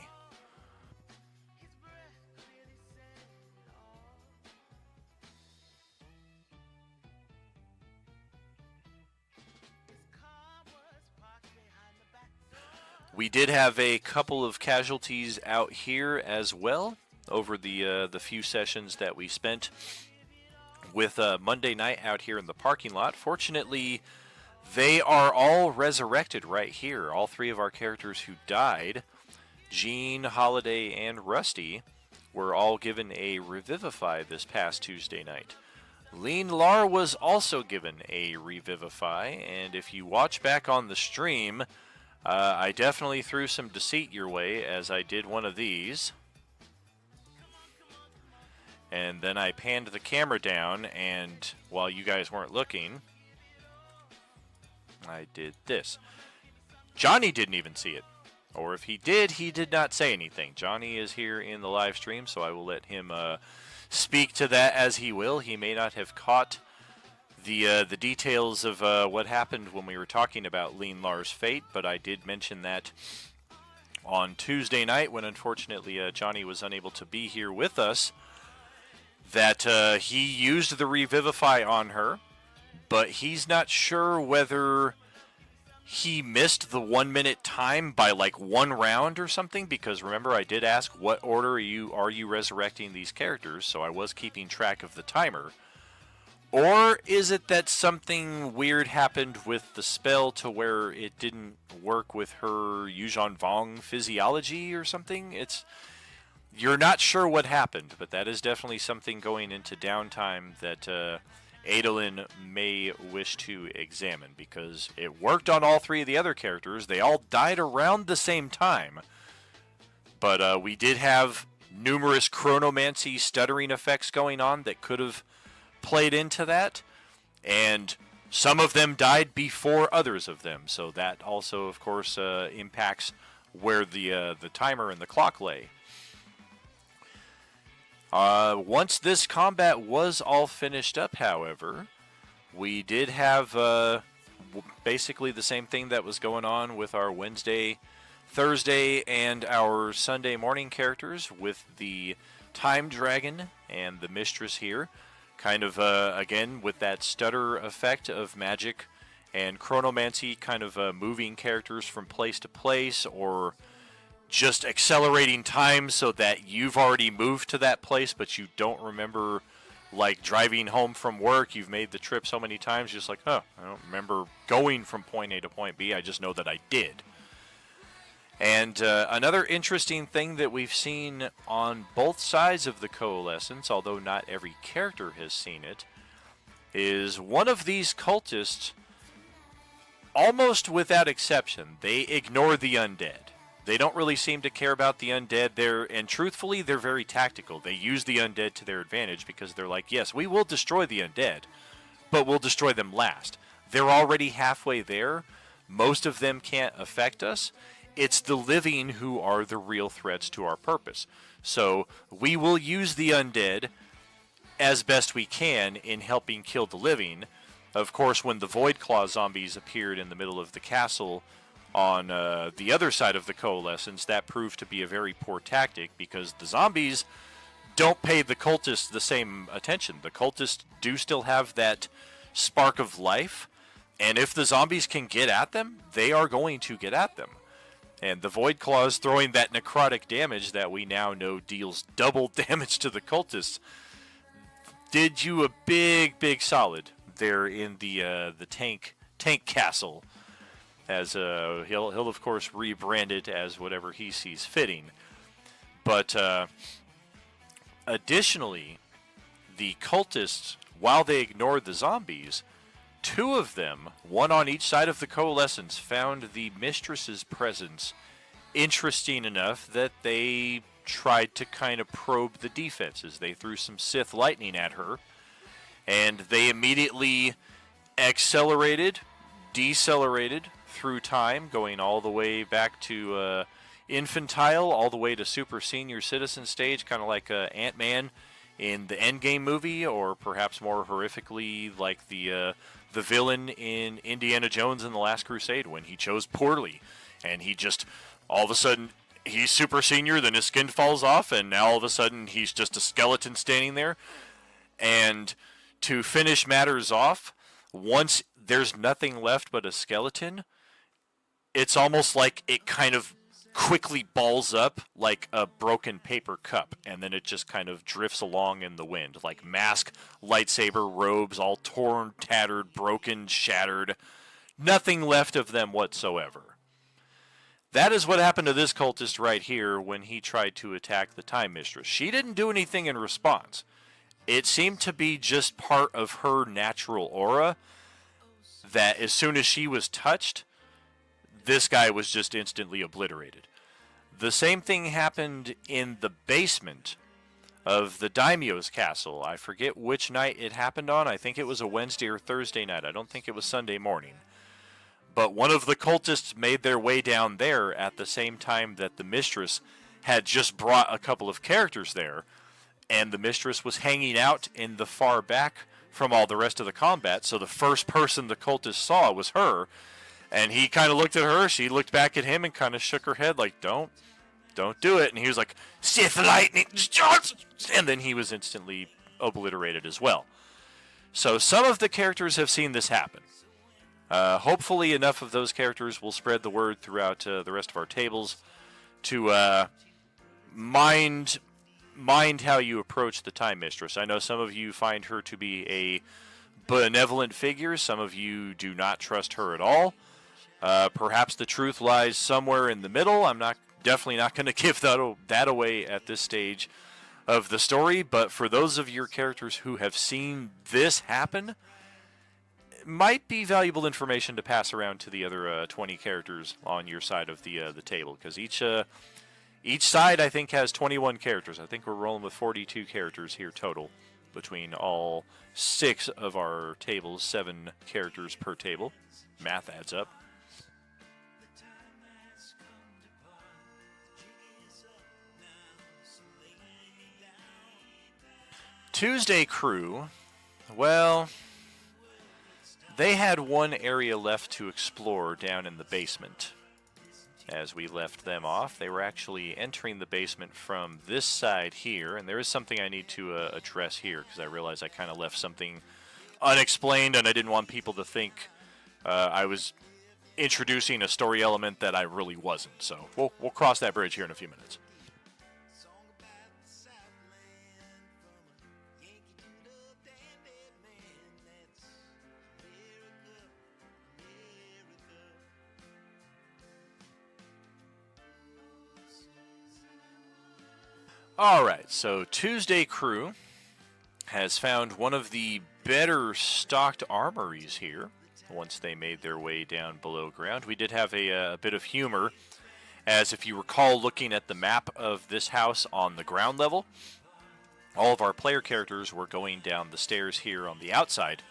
We did have a couple of casualties out here as well over the few sessions that we spent with Monday night out here in the parking lot. Fortunately, they are all resurrected right here. All three of our characters who died, Jean, Holiday, and Rusty, were all given a Revivify this past Tuesday night. Lean Lar was also given a Revivify, and if you watch back on the stream, I definitely threw some deceit your way as I did one of these. And then I panned the camera down, and while you guys weren't looking, I did this. Johnny didn't even see it. Or if he did not say anything. Johnny is here in the live stream, so I will let him speak to that as he will. He may not have caught the details of what happened when we were talking about Lean Lar's fate, but I did mention that on Tuesday night when unfortunately Johnny was unable to be here with us, that he used the Revivify on her, but he's not sure whether he missed the 1 minute time by like one round or something, because remember I did ask what order are you resurrecting these characters, so I was keeping track of the timer. Or is it that something weird happened with the spell to where it didn't work with her Yuuzhan Vong physiology or something? You're not sure what happened, but that is definitely something going into downtime that Adolin may wish to examine, because it worked on all three of the other characters. They all died around the same time, but we did have numerous chronomancy stuttering effects going on that could have played into that, and some of them died before others of them, so that also of course impacts where the timer and the clock lay. Once this combat was all finished up, however, we did have basically the same thing that was going on with our Wednesday, Thursday, and our Sunday morning characters, with the Time Dragon and the Mistress here. Kind of, again, with that stutter effect of magic and chronomancy, kind of moving characters from place to place, or just accelerating time so that you've already moved to that place, but you don't remember, like driving home from work. You've made the trip so many times, just like, I don't remember going from point A to point B. I just know that I did. And another interesting thing that we've seen on both sides of the Coalescence, although not every character has seen it, is one of these cultists, almost without exception, they ignore the undead. They don't really seem to care about the undead. And truthfully, they're very tactical. They use the undead to their advantage because they're like, yes, we will destroy the undead, but we'll destroy them last. They're already halfway there. Most of them can't affect us. It's the living who are the real threats to our purpose. So we will use the undead as best we can in helping kill the living. Of course, when the Void Claw zombies appeared in the middle of the castle on the other side of the Coalescence, that proved to be a very poor tactic, because the zombies don't pay the cultists the same attention. The cultists do still have that spark of life, and if the zombies can get at them, they are going to get at them. And the Void Claws throwing that necrotic damage that we now know deals double damage to the cultists did you a big, big solid there in the tank castle. As he'll of course rebrand it as whatever he sees fitting. But additionally, the cultists, while they ignored the zombies, two of them, one on each side of the Coalescence, found the Mistress's presence interesting enough that they tried to kind of probe the defenses. They threw some Sith lightning at her, and they immediately accelerated, decelerated through time, going all the way back to infantile, all the way to super senior citizen stage, kind of like Ant-Man in the Endgame movie, or perhaps more horrifically like the villain in Indiana Jones and the Last Crusade, when he chose poorly, and he just, all of a sudden, he's super senior, then his skin falls off, and now all of a sudden he's just a skeleton standing there. And to finish matters off, once there's nothing left but a skeleton, it's almost like it kind of quickly balls up like a broken paper cup, and then it just kind of drifts along in the wind, like mask, lightsaber, robes, all torn, tattered, broken, shattered. Nothing left of them whatsoever. That is what happened to this cultist right here when he tried to attack the Time Mistress. She didn't do anything in response. It seemed to be just part of her natural aura that as soon as she was touched, this guy was just instantly obliterated. The same thing happened in the basement of the Daimyo's castle. I forget which night it happened on. I think it was a Wednesday or Thursday night. I don't think it was Sunday morning. But one of the cultists made their way down there at the same time that the Mistress had just brought a couple of characters there, and the Mistress was hanging out in the far back from all the rest of the combat, so the first person the cultist saw was her. And he kind of looked at her, she looked back at him and kind of shook her head like, don't do it. And he was like, Sith lightning, and then he was instantly obliterated as well. So some of the characters have seen this happen. Hopefully enough of those characters will spread the word throughout the rest of our tables to mind how you approach the Time Mistress. I know some of you find her to be a benevolent figure. Some of you do not trust her at all. Perhaps the truth lies somewhere in the middle. I'm definitely not going to give that away at this stage of the story, but for those of your characters who have seen this happen, it might be valuable information to pass around to the other 20 characters on your side of the table, because each side, I think, has 21 characters. I think we're rolling with 42 characters here total between all 6 of our tables, 7 characters per table. Math adds up. Tuesday crew, well, they had one area left to explore down in the basement. As we left them off, they were actually entering the basement from this side here, and there is something I need to address here, because I realized I kind of left something unexplained, and I didn't want people to think I was introducing a story element that I really wasn't. So we'll cross that bridge here in a few minutes. Alright, so Tuesday crew has found one of the better stocked armories here once they made their way down below ground. We did have a bit of humor, as if you recall looking at the map of this house on the ground level, all of our player characters were going down the stairs here on the outside.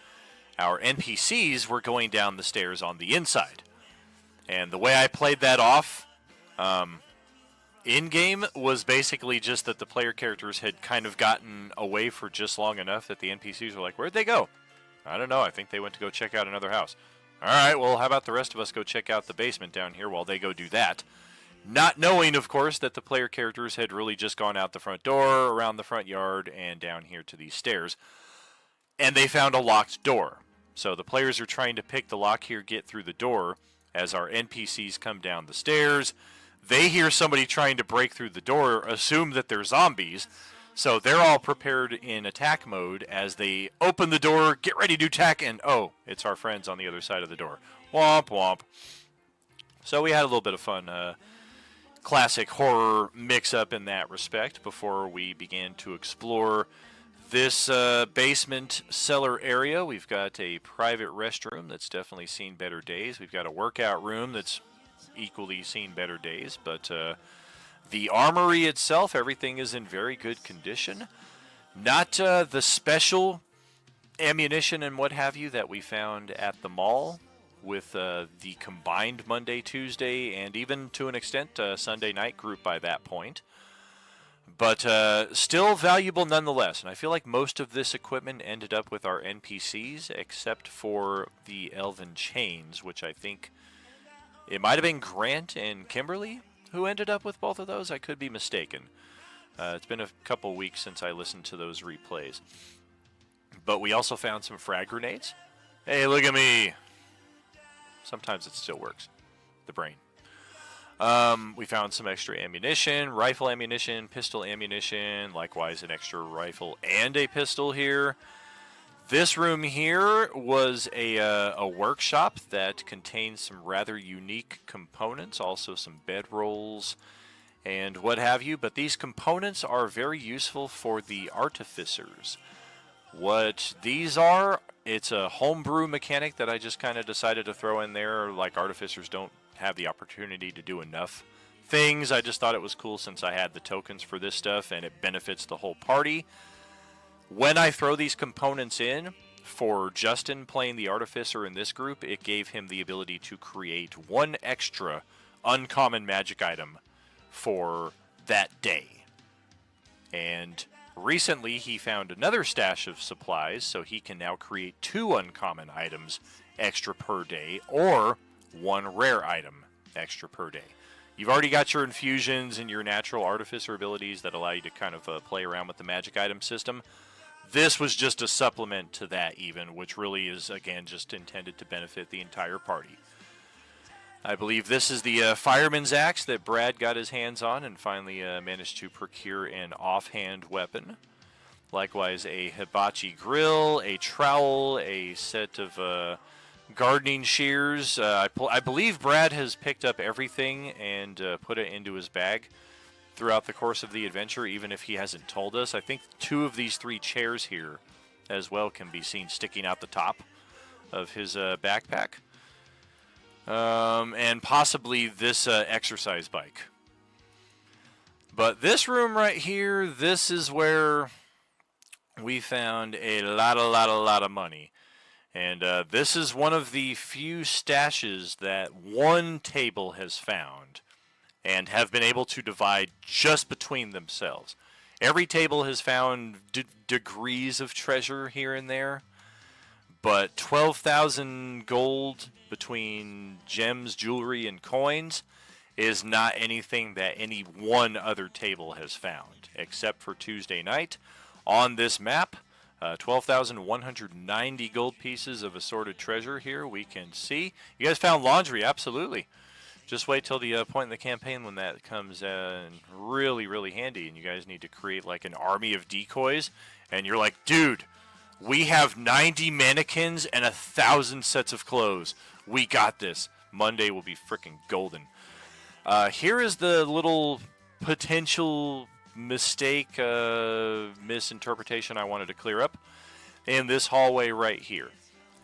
Our NPCs were going down the stairs on the inside. And the way I played that off in-game was basically just that the player characters had kind of gotten away for just long enough that the NPCs were like, where'd they go? I don't know. I think they went to go check out another house. All right, well, how about the rest of us go check out the basement down here while they go do that? Not knowing, of course, that the player characters had really just gone out the front door, around the front yard, and down here to these stairs. And they found a locked door. So the players are trying to pick the lock here, get through the door, as our NPCs come down the stairs. They hear somebody trying to break through the door, assume that they're zombies, so they're all prepared in attack mode as they open the door, get ready to attack, and oh, it's our friends on the other side of the door. Womp womp. So we had a little bit of fun, classic horror mix-up in that respect before we began to explore This basement cellar area, we've got a private restroom that's definitely seen better days. We've got a workout room that's equally seen better days. But the armory itself, everything is in very good condition. Not the special ammunition and what have you that we found at the mall with the combined Monday, Tuesday, and even to an extent Sunday night group by that point. But still valuable nonetheless. And I feel like most of this equipment ended up with our NPCs, except for the Elven Chains, which I think it might have been Grant and Kimberly who ended up with both of those. I could be mistaken. It's been a couple weeks since I listened to those replays. But we also found some frag grenades. Hey, look at me. Sometimes it still works. The brain. We found some extra ammunition, rifle ammunition, pistol ammunition, likewise an extra rifle and a pistol here. This room here was a workshop that contains some rather unique components, also some bedrolls and what have you, but these components are very useful for the artificers. What these are, it's a homebrew mechanic that I just kind of decided to throw in there. Like, artificers don't have the opportunity to do enough things. I just thought it was cool since I had the tokens for this stuff and it benefits the whole party. When I throw these components in, for Justin playing the artificer in this group, it gave him the ability to create one extra uncommon magic item for that day. And recently, he found another stash of supplies, so he can now create 2 uncommon items extra per day, or 1 rare item extra per day. You've already got your infusions and your natural artificer abilities that allow you to kind of play around with the magic item system. This was just a supplement to that even, which really is, again, just intended to benefit the entire party. I believe this is the fireman's axe that Brad got his hands on and finally managed to procure an offhand weapon. Likewise, a hibachi grill, a trowel, a set of gardening shears. I believe Brad has picked up everything and put it into his bag throughout the course of the adventure, even if he hasn't told us. I think 2 of these 3 chairs here as well can be seen sticking out the top of his backpack. And possibly this exercise bike. But this room right here, this is where we found a lot of money. And this is one of the few stashes that one table has found and have been able to divide just between themselves. Every table has found degrees of treasure here and there, but 12,000 gold between gems, jewelry, and coins is not anything that any one other table has found, except for Tuesday night. On this map, 12,190 gold pieces of assorted treasure here we can see. You guys found laundry, absolutely. Just wait till the point in the campaign when that comes in really handy, and you guys need to create like an army of decoys, and you're like, dude, we have 90 mannequins and 1,000 sets of clothes. We got this. Monday will be freaking golden. Here is the little potential mistake, misinterpretation I wanted to clear up in this hallway right here.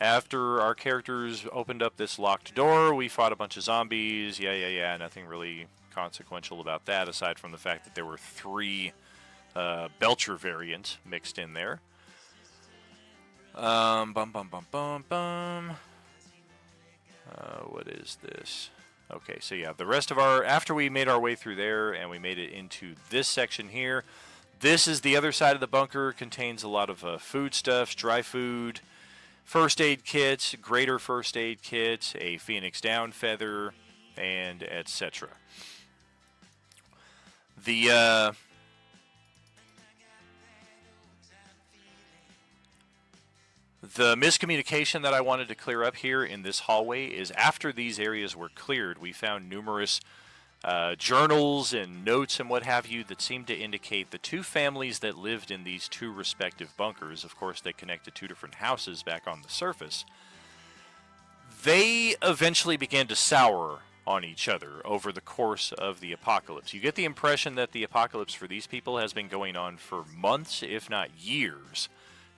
After our characters opened up this locked door, we fought a bunch of zombies. Yeah. Nothing really consequential about that, aside from the fact that there were 3 Belcher variants mixed in there. What is this? Okay, so yeah, the rest of after we made our way through there and we made it into this section here, this is the other side of the bunker. Contains a lot of foodstuffs, dry food, first aid kits, greater first aid kits, a phoenix down feather, and etc. The miscommunication that I wanted to clear up here in this hallway is after these areas were cleared, we found numerous journals and notes and what have you that seemed to indicate the 2 families that lived in these 2 respective bunkers. Of course, they connect to 2 different houses back on the surface. They eventually began to sour on each other over the course of the apocalypse. You get the impression that the apocalypse for these people has been going on for months, if not years,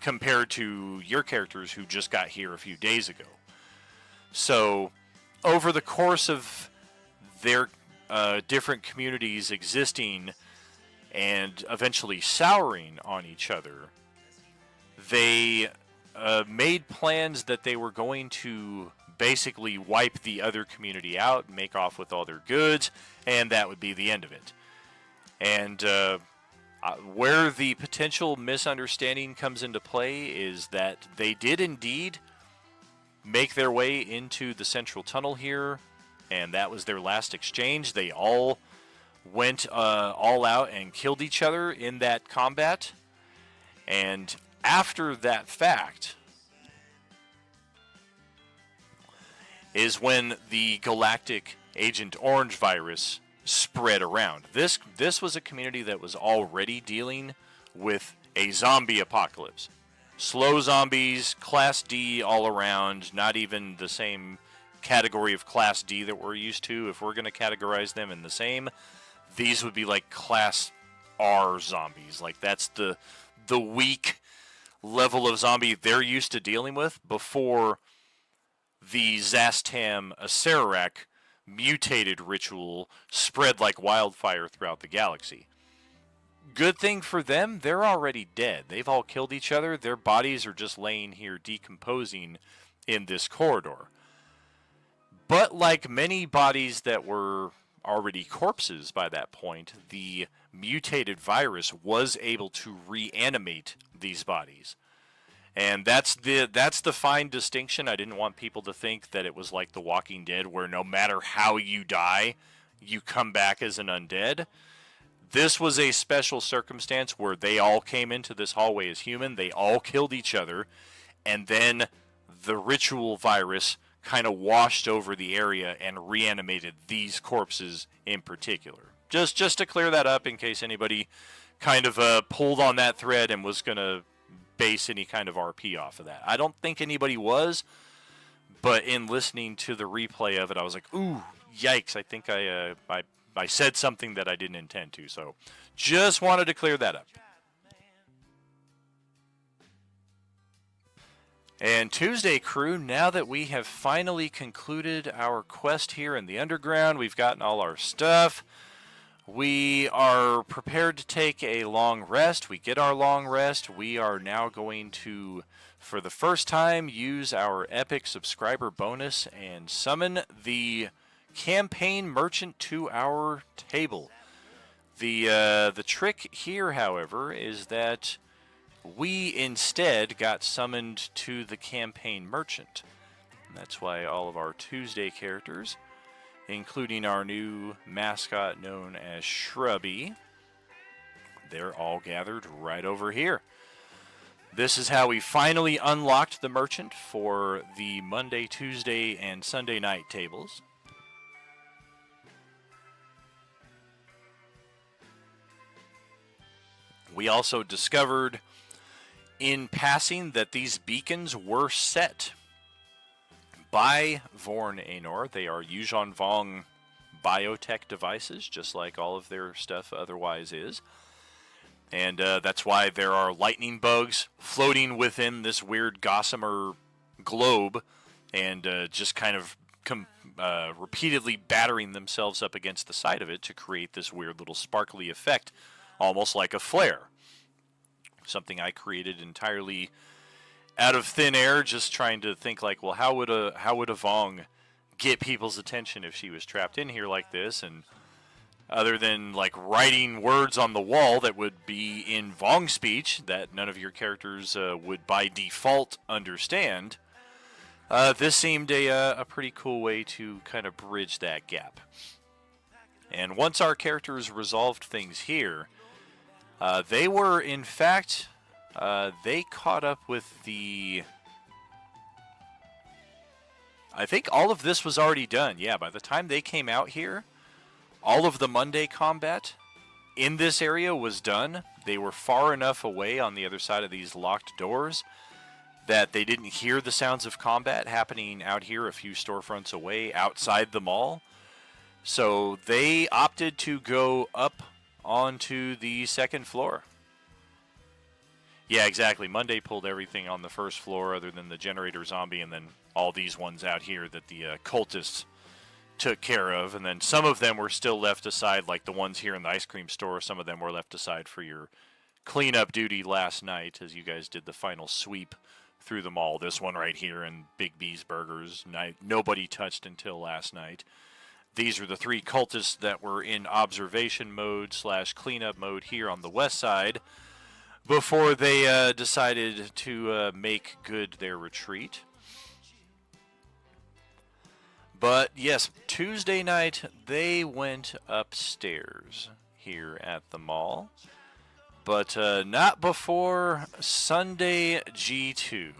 compared to your characters who just got here a few days ago. So, over the course of their different communities existing and eventually souring on each other, they made plans that they were going to basically wipe the other community out, make off with all their goods, and that would be the end of it. And where the potential misunderstanding comes into play is that they did indeed make their way into the central tunnel here, and that was their last exchange. They all went all out and killed each other in that combat. And after that fact is when the galactic Agent Orange virus spread around. This was a community that was already dealing with a zombie apocalypse. Slow zombies, Class D all around, not even the same category of Class D that we're used to. If we're going to categorize them in the same, these would be like Class R zombies. Like that's the weak level of zombie they're used to dealing with before the Zastam Acererak mutated ritual spread like wildfire throughout the galaxy. Good thing for them, they're already dead. They've all killed each other. Their bodies are just laying here decomposing in this corridor. But like many bodies that were already corpses by that point, the mutated virus was able to reanimate these bodies. And that's the fine distinction. I didn't want people to think that it was like The Walking Dead, where no matter how you die, you come back as an undead. This was a special circumstance where they all came into this hallway as human, they all killed each other, and then the ritual virus kind of washed over the area and reanimated these corpses in particular. Just to clear that up in case anybody kind of pulled on that thread and was going to base any kind of RP off of that. I don't think anybody was, but in listening to the replay of it, I was like, ooh, yikes, I think I said something that I didn't intend to, so just wanted to clear that up. And Tuesday, crew, now that we have finally concluded our quest here in the underground, we've gotten all our stuff, we are prepared to take a long rest. We get our long rest. We are now going to, for the first time, use our epic subscriber bonus and summon the campaign merchant to our table. The trick here, however, is that we instead got summoned to the campaign merchant. And that's why all of our Tuesday characters, including our new mascot known as Shrubby, they're all gathered right over here. This is how we finally unlocked the merchant for the Monday, Tuesday, and Sunday night tables. We also discovered in passing that these beacons were set by Vorn Aenor. They are Yuuzhan Vong biotech devices, just like all of their stuff otherwise is. And that's why there are lightning bugs floating within this weird gossamer globe and just kind of repeatedly battering themselves up against the side of it to create this weird little sparkly effect, almost like a flare. Something I created entirely out of thin air, just trying to think like, well, how would a Vong get people's attention if she was trapped in here like this? And other than like writing words on the wall that would be in Vong speech that none of your characters would by default understand, this seemed a pretty cool way to kind of bridge that gap. And once our characters resolved things here, they were, in fact, they caught up with the... I think all of this was already done. Yeah, by the time they came out here, all of the Monday combat in this area was done. They were far enough away on the other side of these locked doors that they didn't hear the sounds of combat happening out here a few storefronts away outside the mall. So they opted to go up onto the second floor. Yeah, exactly. Monday pulled everything on the first floor other than the generator zombie and then all these ones out here that the cultists took care of. And then some of them were still left aside, like the ones here in the ice cream store. Some of them were left aside for your cleanup duty last night as you guys did the final sweep through the mall. This one right here and Big B's Burgers, nobody touched until last night. These are the 3 cultists that were in observation mode / cleanup mode here on the west side before they decided to make good their retreat. But yes, Tuesday night they went upstairs here at the mall. But not before Sunday G2.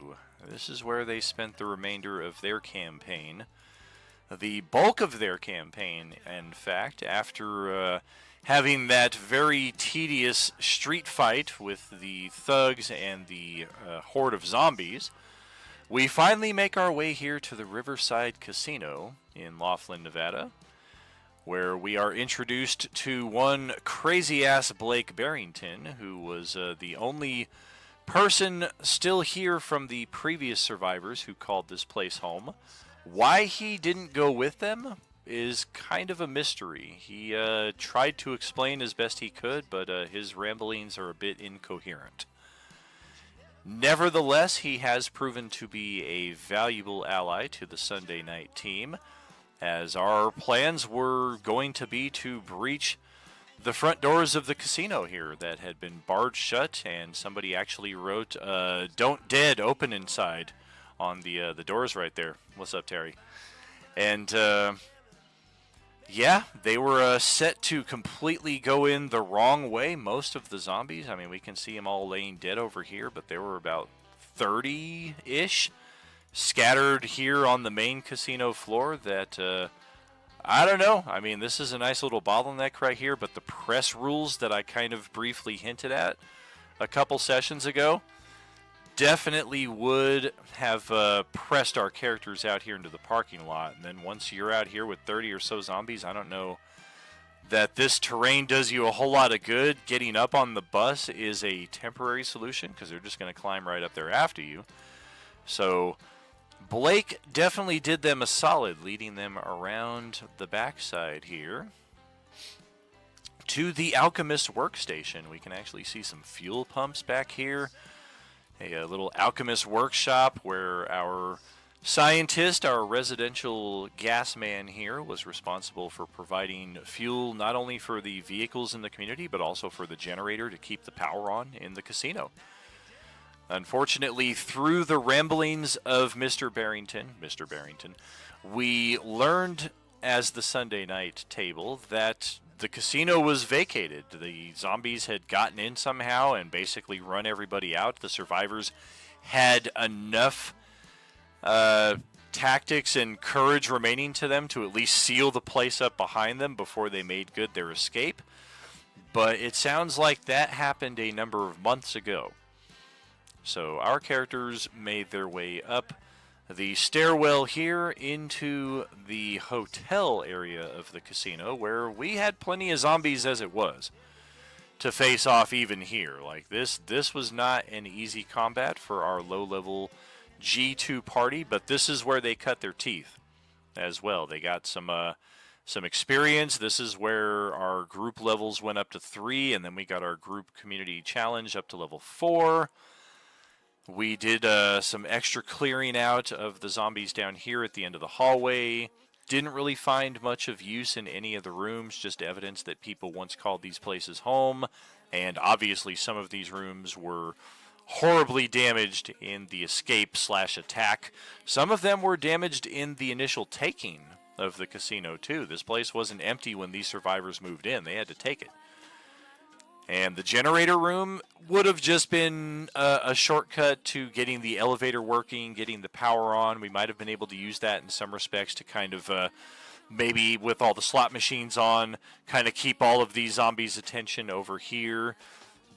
This is where they spent the remainder of their campaign. The bulk of their campaign, in fact, after having that very tedious street fight with the thugs and the horde of zombies, we finally make our way here to the Riverside Casino in Laughlin, Nevada, where we are introduced to one crazy-ass Blake Barrington, who was the only person still here from the previous survivors who called this place home. Why he didn't go with them is kind of a mystery. He tried to explain as best he could, but his ramblings are a bit incoherent. Nevertheless, he has proven to be a valuable ally to the Sunday night team, as our plans were going to be to breach the front doors of the casino here that had been barred shut, and somebody actually wrote, "Don't dead, open inside," on the doors right there. What's up, Terry? And yeah, they were set to completely go in the wrong way. Most of the zombies, I mean, we can see them all laying dead over here, but there were about 30-ish scattered here on the main casino floor that, I don't know. I mean, this is a nice little bottleneck right here, but the press rules that I kind of briefly hinted at a couple sessions ago definitely would have pressed our characters out here into the parking lot. And then once you're out here with 30 or so zombies, I don't know that this terrain does you a whole lot of good. Getting up on the bus is a temporary solution because they're just going to climb right up there after you. So Blake definitely did them a solid, leading them around the backside here to the Alchemist workstation. We can actually see some fuel pumps back here. A little Alchemist workshop where our scientist, our residential gas man here, was responsible for providing fuel not only for the vehicles in the community, but also for the generator to keep the power on in the casino. Unfortunately, through the ramblings of Mr. Barrington, we learned as the Sunday night table that the casino was vacated. The zombies had gotten in somehow and basically run everybody out. The survivors had enough tactics and courage remaining to them to at least seal the place up behind them before they made good their escape. But it sounds like that happened a number of months ago. So our characters made their way up the stairwell here into the hotel area of the casino, where we had plenty of zombies as it was to face off even here. Like this was not an easy combat for our low-level G2 party, but this is where they cut their teeth as well. They got some experience. This is where our group levels went up to 3, and then we got our group community challenge up to level 4. We did some extra clearing out of the zombies down here at the end of the hallway. Didn't really find much of use in any of the rooms, just evidence that people once called these places home. And obviously some of these rooms were horribly damaged in the escape/attack. Some of them were damaged in the initial taking of the casino too. This place wasn't empty when these survivors moved in. They had to take it. And the generator room would have just been a shortcut to getting the elevator working, getting the power on. We might have been able to use that in some respects to kind of, maybe with all the slot machines on, kind of keep all of these zombies' attention over here.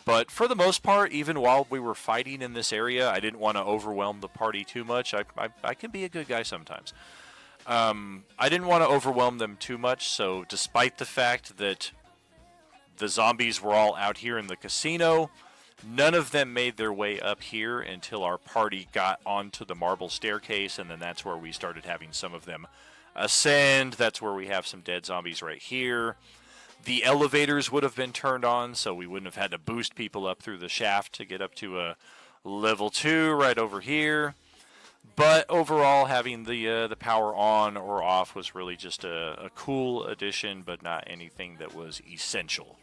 But for the most part, even while we were fighting in this area, I didn't want to overwhelm the party too much. I can be a good guy sometimes. I didn't want to overwhelm them too much, so despite the fact that the zombies were all out here in the casino, none of them made their way up here until our party got onto the marble staircase, and then that's where we started having some of them ascend. That's where we have some dead zombies right here. The elevators would have been turned on, so we wouldn't have had to boost people up through the shaft to get up to a level 2 right over here. But overall, having the power on or off was really just a cool addition, but not anything that was essential.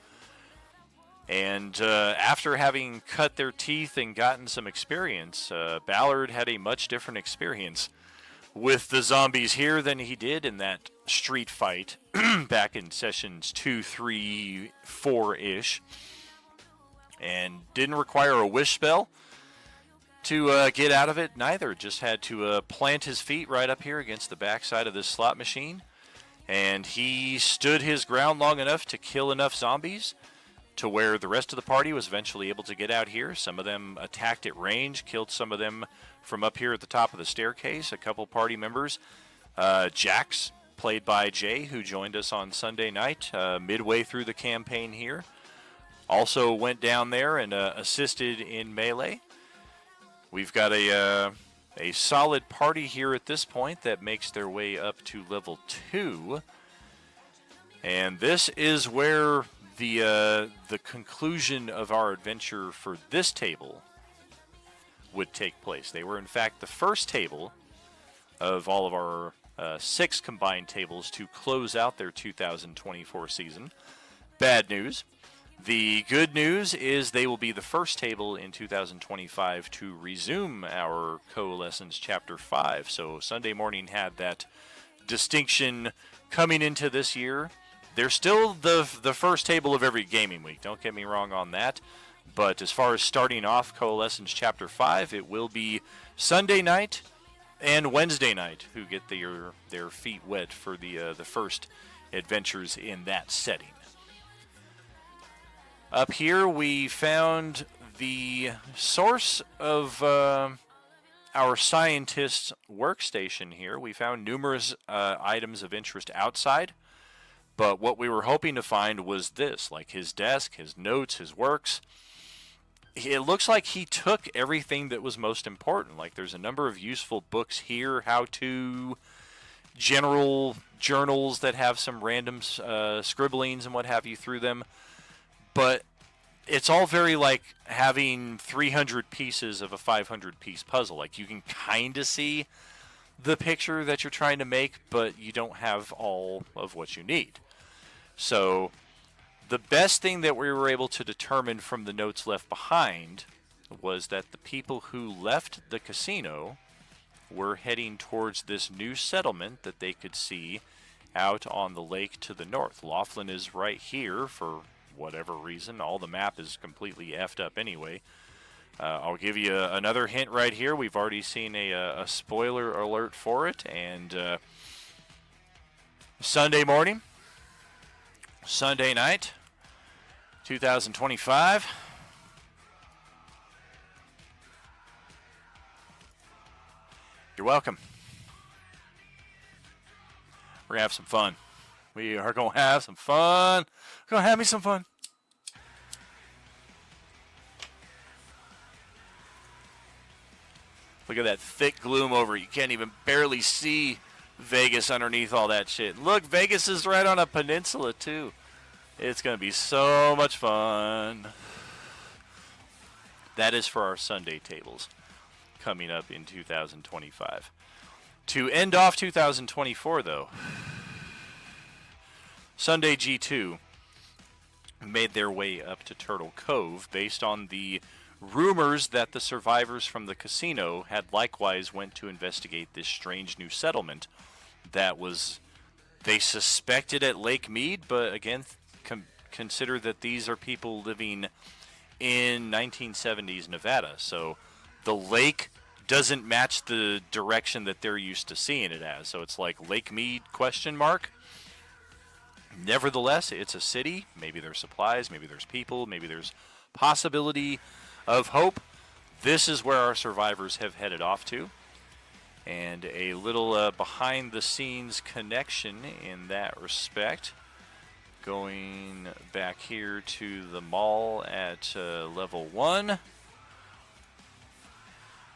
And after having cut their teeth and gotten some experience, Ballard had a much different experience with the zombies here than he did in that street fight back in sessions 2, 3, 4-ish. And didn't require a wish spell to get out of it neither. Just had to plant his feet right up here against the backside of this slot machine. And he stood his ground long enough to kill enough zombies to where the rest of the party was eventually able to get out here. Some of them attacked at range, killed some of them from up here at the top of the staircase. A couple party members. Jax, played by Jay, who joined us on Sunday night midway through the campaign here, also went down there and assisted in melee. We've got a solid party here at this point that makes their way up to level 2. And this is where the conclusion of our adventure for this table would take place. They were, in fact, the first table of all of our 6 combined tables to close out their 2024 season. Bad news. The good news is they will be the first table in 2025 to resume our Coalescence Chapter 5. So Sunday morning had that distinction coming into this year. They're still the first table of every gaming week. Don't get me wrong on that. But as far as starting off Coalescence Chapter 5, it will be Sunday night and Wednesday night who get their feet wet for the first adventures in that setting. Up here we found the source of our scientist's workstation here. We found numerous items of interest outside, but what we were hoping to find was this, like his desk, his notes, his works. It looks like he took everything that was most important. Like there's a number of useful books here, how-to, general journals that have some random scribblings and what have you through them. But it's all very like having 300 pieces of a 500-piece puzzle. Like you can kind of see the picture that you're trying to make, but you don't have all of what you need. So the best thing that we were able to determine from the notes left behind was that the people who left the casino were heading towards this new settlement that they could see out on the lake to the north. Laughlin is right here for whatever reason. All the map is completely effed up anyway. I'll give you another hint right here. We've already seen a spoiler alert for it. And Sunday morning, Sunday night, 2025. You're welcome. We're going to have some fun. We are going to have some fun. We're going to have me some fun. Look at that thick gloom over it. You can't even barely see Vegas underneath all that shit. Look, Vegas is right on a peninsula, too. It's going to be so much fun. That is for our Sunday tables coming up in 2025. To end off 2024, though, Sunday G2 made their way up to Turtle Cove based on the rumors that the survivors from the casino had likewise went to investigate this strange new settlement that was, they suspected, at Lake Mead, but again, consider that these are people living in 1970s Nevada, so the lake doesn't match the direction that they're used to seeing it as. So it's like Lake Mead ? Nevertheless, it's a city. Maybe there's supplies, maybe there's people, maybe there's possibility of hope. This is where our survivors have headed off to. And a little behind-the-scenes connection in that respect. Going back here to the mall at level 1.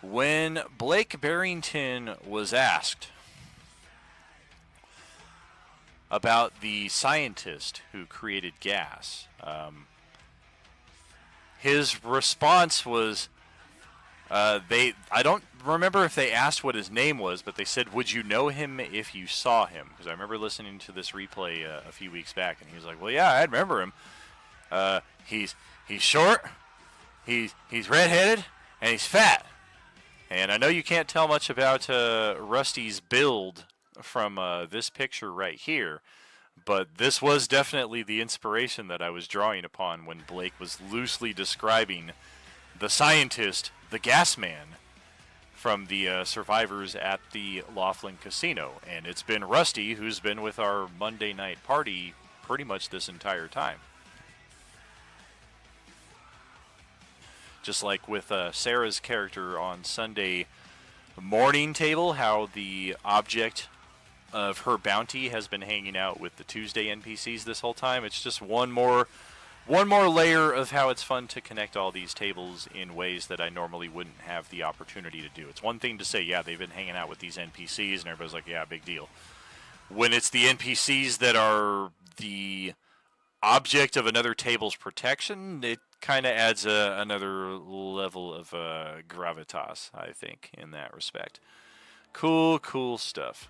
When Blake Barrington was asked about the scientist who created gas, his response was, I don't remember if they asked what his name was, but they said, "Would you know him if you saw him?" Because I remember listening to this replay a few weeks back, and he was like, "Well, yeah, I remember him. He's short, he's redheaded, and he's fat." And I know you can't tell much about Rusty's build from this picture right here, but this was definitely the inspiration that I was drawing upon when Blake was loosely describing the scientist, the gas man, from the survivors at the Laughlin Casino. And it's been Rusty who's been with our Monday night party pretty much this entire time. Just like with Sarah's character on Sunday morning table, how the object of her bounty has been hanging out with the Tuesday NPCs this whole time. It's just one more layer of how it's fun to connect all these tables in ways that I normally wouldn't have the opportunity to do. It's one thing to say, yeah, they've been hanging out with these NPCs, and everybody's like, yeah, big deal. When it's the NPCs that are the object of another table's protection, it kind of adds another level of gravitas, I think, in that respect. Cool stuff.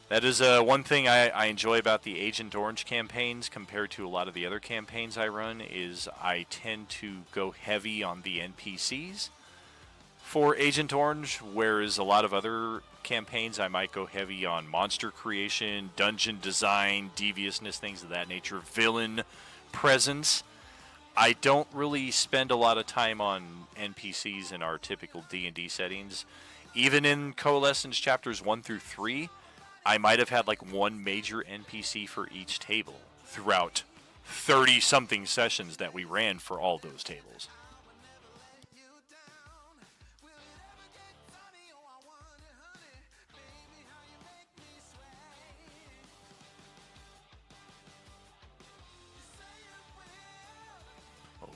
That is one thing I enjoy about the Agent Orange campaigns compared to a lot of the other campaigns I run, is I tend to go heavy on the NPCs for Agent Orange, whereas a lot of other campaigns I might go heavy on monster creation, dungeon design, deviousness, things of that nature, villain presence. I don't really spend a lot of time on NPCs in our typical D&D settings. Even in Coalescence chapters 1 through 3, I might have had like one major NPC for each table throughout 30-something sessions that we ran for all those tables.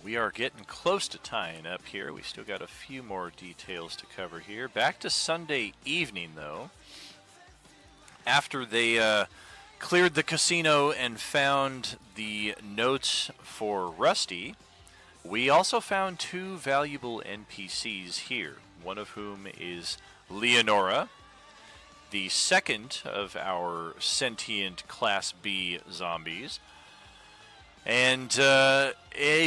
We are getting close to tying up here. We still got a few more details to cover here. Back to Sunday evening, though. After they cleared the casino and found the notes for Rusty, we also found two valuable NPCs here, one of whom is Leonora, the second of our sentient Class B zombies. And a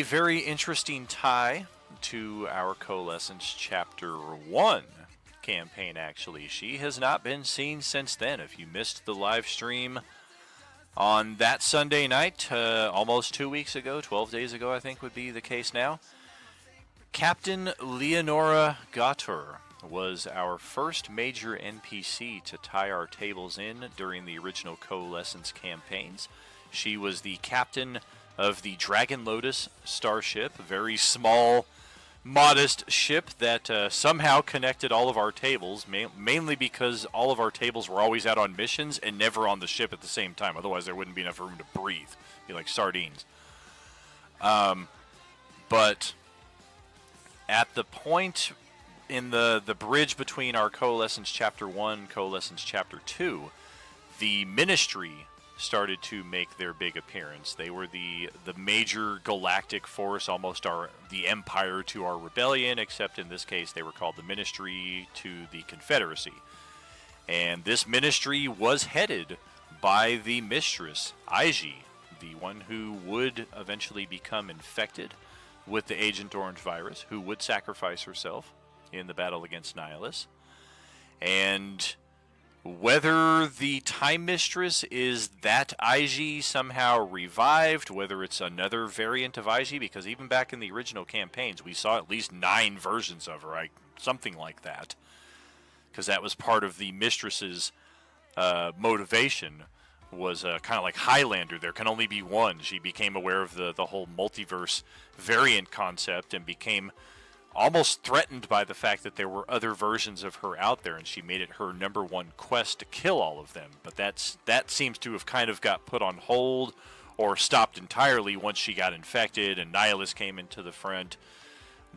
very interesting tie to our Coalescence Chapter 1 campaign, actually. She has not been seen since then. If you missed the live stream on that Sunday night, almost 2 weeks ago, 12 days ago, I think would be the case now, Captain Leonora Gator was our first major NPC to tie our tables in during the original Coalescence campaigns. She was the captain of the Dragon Lotus starship, a very small, modest ship that somehow connected all of our tables, mainly because all of our tables were always out on missions and never on the ship at the same time. Otherwise, there wouldn't be enough room to breathe. It'd be like sardines. But at the point in the bridge between our Coalescence Chapter 1, Coalescence Chapter 2, the Ministry started to make their big appearance. They were the major galactic force, almost the Empire to our Rebellion, except in this case they were called the Ministry to the Confederacy. And this ministry was headed by the Mistress, Iji, the one who would eventually become infected with the Agent Orange virus, who would sacrifice herself in the battle against Nihilus. And whether the Time Mistress is that Iji somehow revived, whether it's another variant of Iji, because even back in the original campaigns, we saw at least 9 versions of her, something like that, because that was part of the Mistress's motivation, was kind of like Highlander. There can only be one. She became aware of the whole multiverse variant concept and became almost threatened by the fact that there were other versions of her out there, and she made it her number one quest to kill all of them. But that seems to have kind of got put on hold or stopped entirely once she got infected and Nihilus came into the front.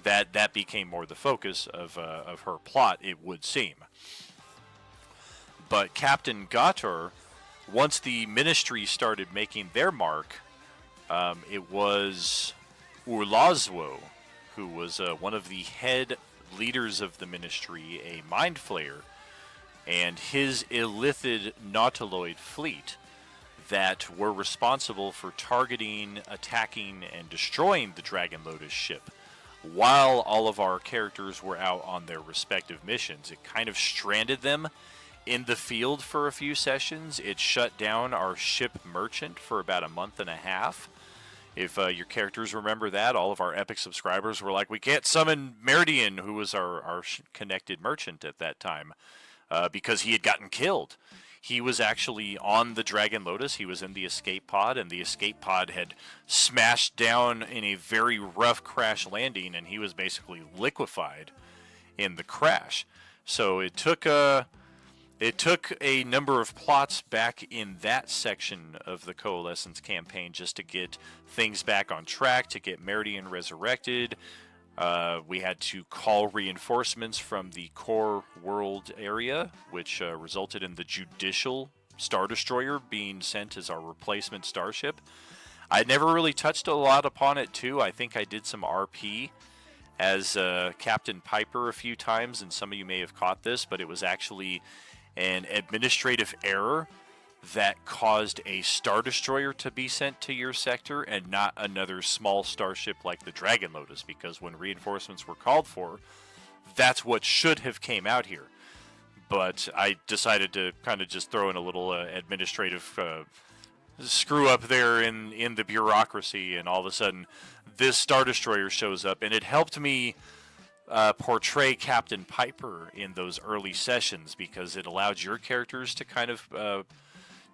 That became more the focus of her plot, it would seem. But Captain Gator, once the Ministry started making their mark, it was Urlazwo, who was one of the head leaders of the Ministry, a Mind Flayer, and his illithid Nautiloid fleet that were responsible for targeting, attacking, and destroying the Dragon Lotus ship while all of our characters were out on their respective missions. It kind of stranded them in the field for a few sessions. It shut down our ship merchant for about a month and a half. If your characters remember that, all of our Epic subscribers were like, we can't summon Meridian, who was our connected merchant at that time, because he had gotten killed. He was actually on the Dragon Lotus. He was in the escape pod, and the escape pod had smashed down in a very rough crash landing, and he was basically liquefied in the crash. So it took a number of plots back in that section of the Coalescence campaign just to get things back on track, to get Meridian resurrected. We had to call reinforcements from the core world area, which resulted in the Judicial Star Destroyer being sent as our replacement starship. I never really touched a lot upon it, too. I think I did some RP as Captain Piper a few times, and some of you may have caught this, but it was actually an administrative error that caused a Star Destroyer to be sent to your sector and not another small starship like the Dragon Lotus, because when reinforcements were called for, that's what should have came out here. But I decided to kind of just throw in a little administrative screw up there in the bureaucracy, and all of a sudden this Star Destroyer shows up, and it helped me portray Captain Piper in those early sessions, because it allowed your characters to kind of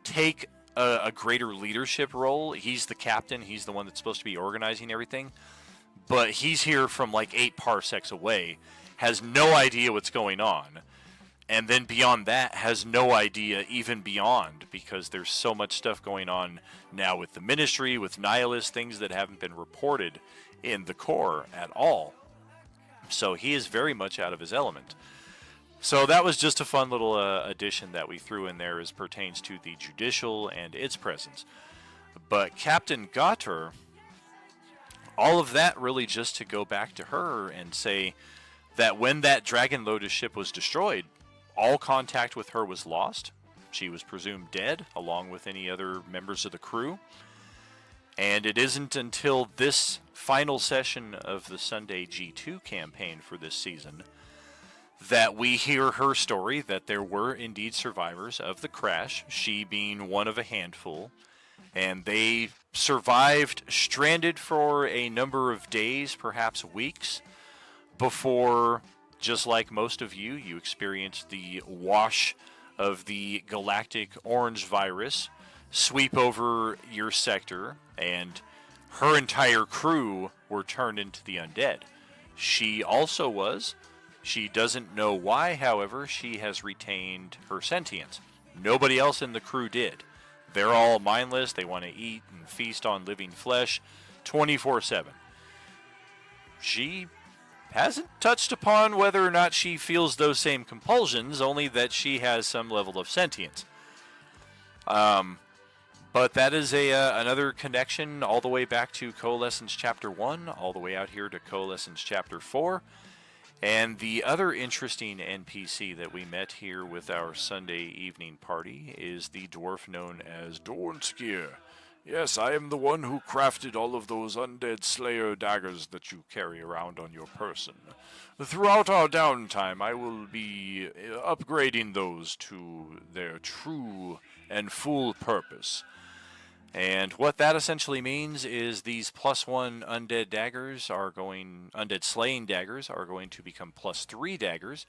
take a greater leadership role. He's the captain. He's the one that's supposed to be organizing everything. But he's here from like 8 parsecs away, has no idea what's going on. And then beyond that, has no idea even beyond, because there's so much stuff going on now with the Ministry, with Nihilus, things that haven't been reported in the core at all. So he is very much out of his element. So that was just a fun little addition that we threw in there as pertains to the Judicial and its presence. But Captain Gator, all of that really just to go back to her and say that when that Dragon Lotus ship was destroyed, all contact with her was lost. She was presumed dead, along with any other members of the crew. And it isn't until this final session of the Sunday G2 campaign for this season that we hear her story, that there were indeed survivors of the crash, she being one of a handful, and they survived stranded for a number of days, perhaps weeks, before, just like most of you, you experienced the wash of the galactic orange virus sweep over your sector, and her entire crew were turned into the undead. She also was. She doesn't know why, however, she has retained her sentience. Nobody else in the crew did. They're all mindless. They want to eat and feast on living flesh 24/7. She hasn't touched upon whether or not she feels those same compulsions, only that she has some level of sentience. But that is another connection all the way back to Coalescence Chapter 1, all the way out here to Coalescence Chapter 4. And the other interesting NPC that we met here with our Sunday evening party is the dwarf known as Dornskier. Yes, I am the one who crafted all of those undead slayer daggers that you carry around on your person. Throughout our downtime, I will be upgrading those to their true and full purpose. And what that essentially means is these +1 undead daggers are undead slaying daggers are going to become +3 daggers,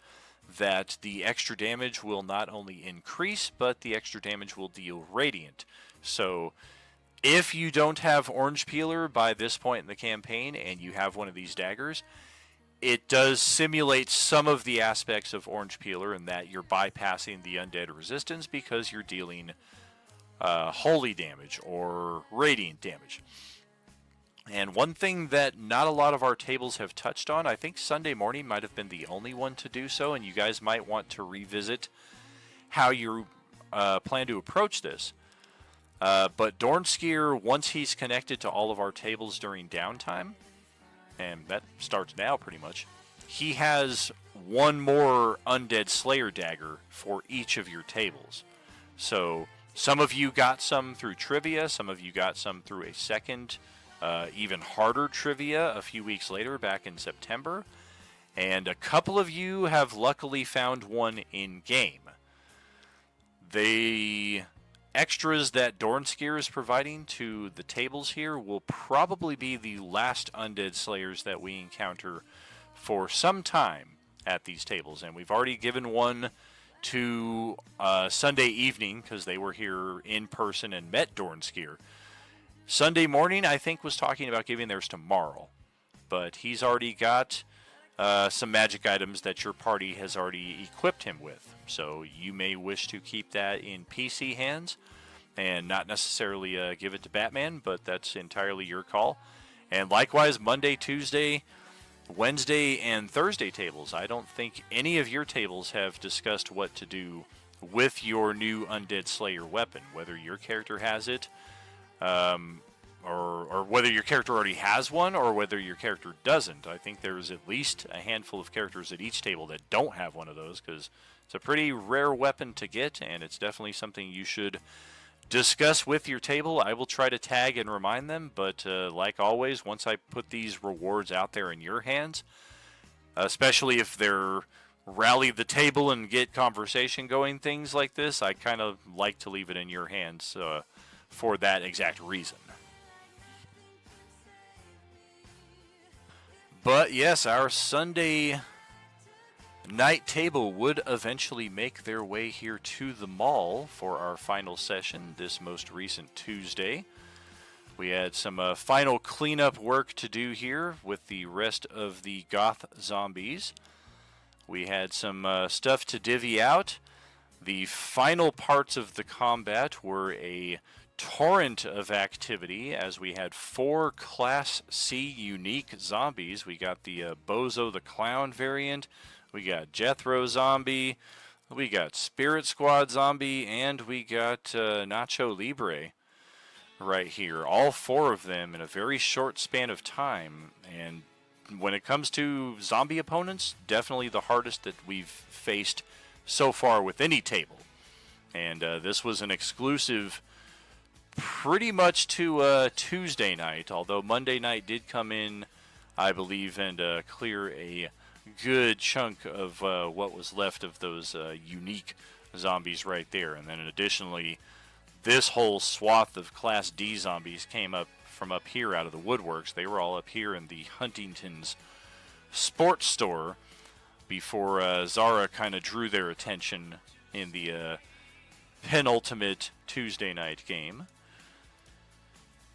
that the extra damage will not only increase, but the extra damage will deal radiant. So if you don't have Orange Peeler by this point in the campaign and you have one of these daggers, it does simulate some of the aspects of Orange Peeler in that you're bypassing the undead resistance because you're dealing holy damage or radiant damage. And one thing that not a lot of our tables have touched on, I think Sunday morning might have been the only one to do so, and you guys might want to revisit how you plan to approach this. But Dornskier, once he's connected to all of our tables during downtime, and that starts now pretty much, he has one more Undead Slayer dagger for each of your tables. So some of you got some through trivia, some of you got some through a second, even harder trivia a few weeks later back in September, and a couple of you have luckily found one in-game. The extras that Dornskier is providing to the tables here will probably be the last Undead Slayers that we encounter for some time at these tables. And we've already given one to Sunday evening because they were here in person and met Dornskier. Sunday morning, I think, was talking about giving theirs tomorrow. But he's already got some magic items that your party has already equipped him with. So you may wish to keep that in PC hands and not necessarily give it to Batman, but that's entirely your call. And likewise, Monday, Tuesday, Wednesday, and Thursday tables. I don't think any of your tables have discussed what to do with your new Undead Slayer weapon, whether your character has it, or whether your character already has one, or whether your character doesn't. I think there's at least a handful of characters at each table that don't have one of those, because it's a pretty rare weapon to get, and it's definitely something you should discuss with your table. I will try to tag and remind them, but like always, once I put these rewards out there in your hands, especially if they're rally the table and get conversation going, things like this, I kind of like to leave it in your hands for that exact reason. But yes, our Sunday night table would eventually make their way here to the mall for our final session this most recent Tuesday. We had some final cleanup work to do here with the rest of the goth zombies. We had some stuff to divvy out. The final parts of the combat were a torrent of activity as we had 4 Class C unique zombies. We got the Bozo the Clown variant, we got Jethro Zombie, we got Spirit Squad Zombie, and we got Nacho Libre right here. All 4 of them in a very short span of time. And when it comes to zombie opponents, definitely the hardest that we've faced so far with any table. And this was an exclusive pretty much to Tuesday night, although Monday night did come in, I believe, and clear a good chunk of what was left of those unique zombies right there. And then additionally, this whole swath of Class D zombies came up from up here out of the woodworks. They were all up here in the Huntington's sports store before Zara kind of drew their attention in the penultimate Tuesday night game.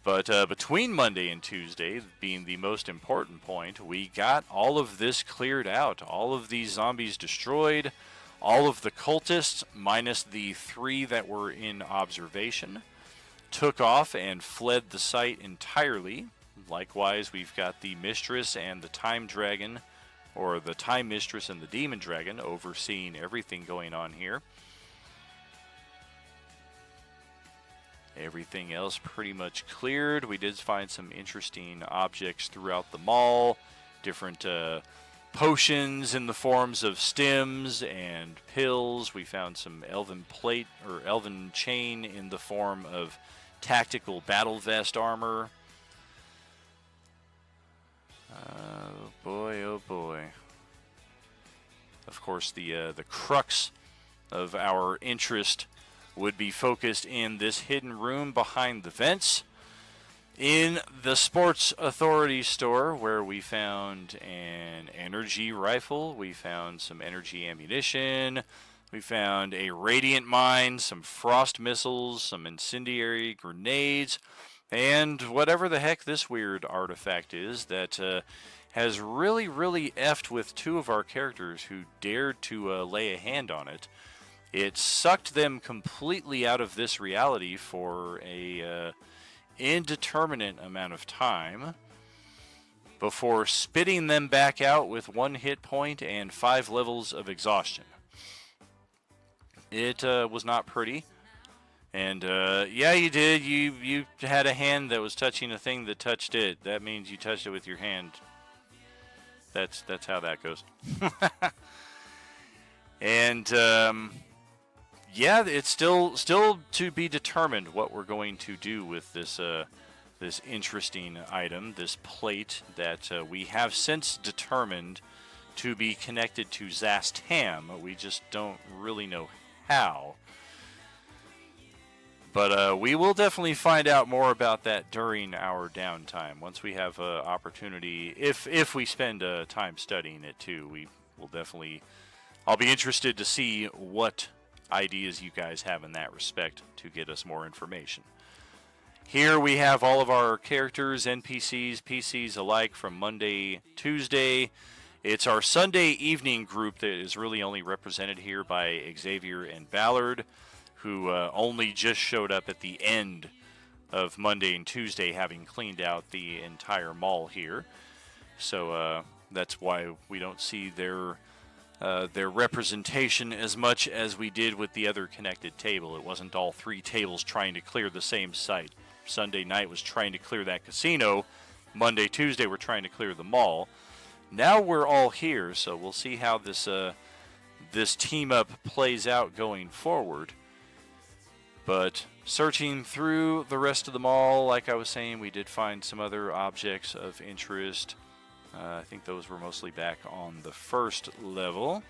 But between Monday and Tuesday, being the most important point, we got all of this cleared out. All of these zombies destroyed. All of the cultists, minus the 3 that were in observation, took off and fled the site entirely. Likewise, we've got the Mistress and the Time Dragon, or the Time Mistress and the Demon Dragon, overseeing everything going on here. Everything else pretty much cleared. We did find some interesting objects throughout the mall. Different potions in the forms of stems and pills. We found some elven plate or elven chain in the form of tactical battle vest armor. Oh boy, oh boy. Of course, the crux of our interest would be focused in this hidden room behind the vents in the Sports Authority store, where we found an energy rifle, we found some energy ammunition, we found a radiant mine, some frost missiles, some incendiary grenades, and whatever the heck this weird artifact is that has really, really effed with two of our characters who dared to lay a hand on it. It sucked them completely out of this reality for a indeterminate amount of time before spitting them back out with 1 hit point and 5 levels of exhaustion. It was not pretty. And yeah, you did. You had a hand that was touching a thing that touched it. That means you touched it with your hand. That's how that goes. And yeah, it's still to be determined what we're going to do with this this interesting item, this plate that we have since determined to be connected to Zastam. We just don't really know how. But we will definitely find out more about that during our downtime. Once we have opportunity, if we spend time studying it too, we will definitely. I'll be interested to see what ideas you guys have in that respect to get us more information. Here we have all of our characters, NPCs, PCs alike from Monday, Tuesday. It's our Sunday evening group that is really only represented here by Xavier and Ballard, who only just showed up at the end of Monday and Tuesday, having cleaned out the entire mall here. So that's why we don't see their representation as much as we did with the other connected table. It wasn't all 3 tables trying to clear the same site. Sunday night was trying to clear that casino. Monday, Tuesday, we're trying to clear the mall. Now we're all here, so we'll see how this this team up plays out going forward. But searching through the rest of the mall, like I was saying, we did find some other objects of interest. I think those were mostly back on the first level.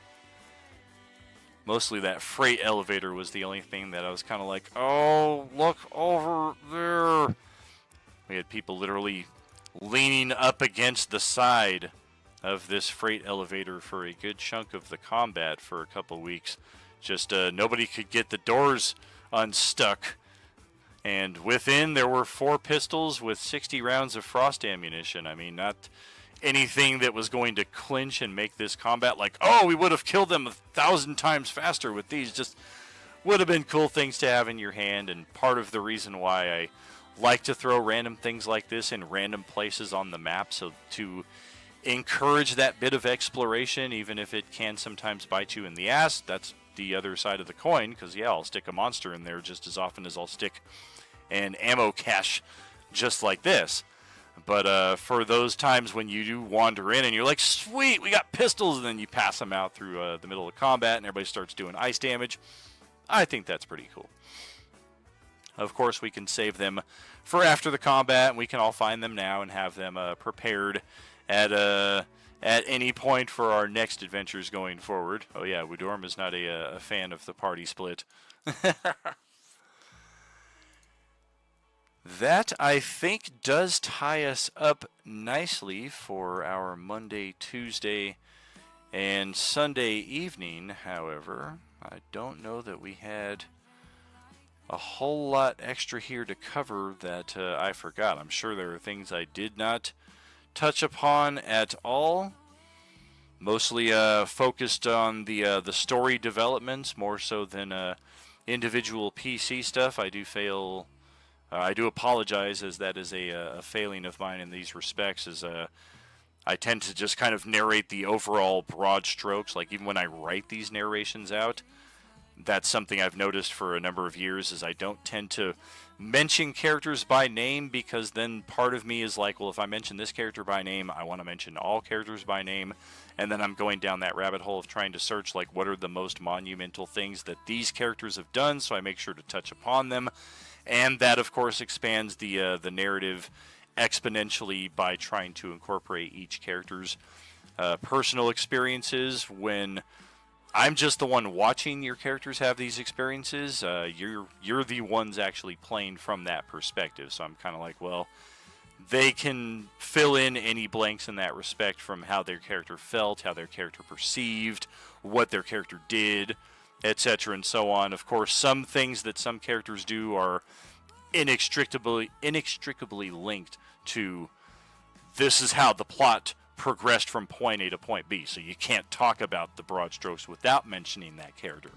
Mostly that freight elevator was the only thing that I was kind of like, oh, look over there. We had people literally leaning up against the side of this freight elevator for a good chunk of the combat for a couple weeks. Just nobody could get the doors unstuck. And within there were 4 pistols with 60 rounds of frost ammunition. I mean, not anything that was going to clinch and make this combat like, oh, we would have killed them 1,000 times faster with these. Just would have been cool things to have in your hand. And part of the reason why I like to throw random things like this in random places on the map, so to encourage that bit of exploration, even if it can sometimes bite you in the ass. That's the other side of the coin, because yeah, I'll stick a monster in there just as often as I'll stick an ammo cache just like this. But for those times when you do wander in and you're like, sweet, we got pistols, and then you pass them out through the middle of combat and everybody starts doing ice damage, I think that's pretty cool. Of course, we can save them for after the combat, and we can all find them now and have them prepared at any point for our next adventures going forward. Oh yeah, Woodorm is not a fan of the party split. That, I think, does tie us up nicely for our Monday, Tuesday, and Sunday evening. However, I don't know that we had a whole lot extra here to cover that I forgot. I'm sure there are things I did not touch upon at all. Mostly focused on the story developments more so than individual PC stuff. I do apologize, as that is a failing of mine in these respects, as I tend to just kind of narrate the overall broad strokes. Like, even when I write these narrations out, that's something I've noticed for a number of years, is I don't tend to mention characters by name, because then part of me is like, well, if I mention this character by name, I want to mention all characters by name, and then I'm going down that rabbit hole of trying to search, like, what are the most monumental things that these characters have done, so I make sure to touch upon them. And that, of course, expands the narrative exponentially by trying to incorporate each character's personal experiences. When I'm just the one watching your characters have these experiences, you're the ones actually playing from that perspective. So I'm kind of like, well, they can fill in any blanks in that respect from how their character felt, how their character perceived, what their character did, etc. and so on. Of course, some things that some characters do are inextricably linked to, this is how the plot progressed from point A to point B. So you can't talk about the broad strokes without mentioning that character.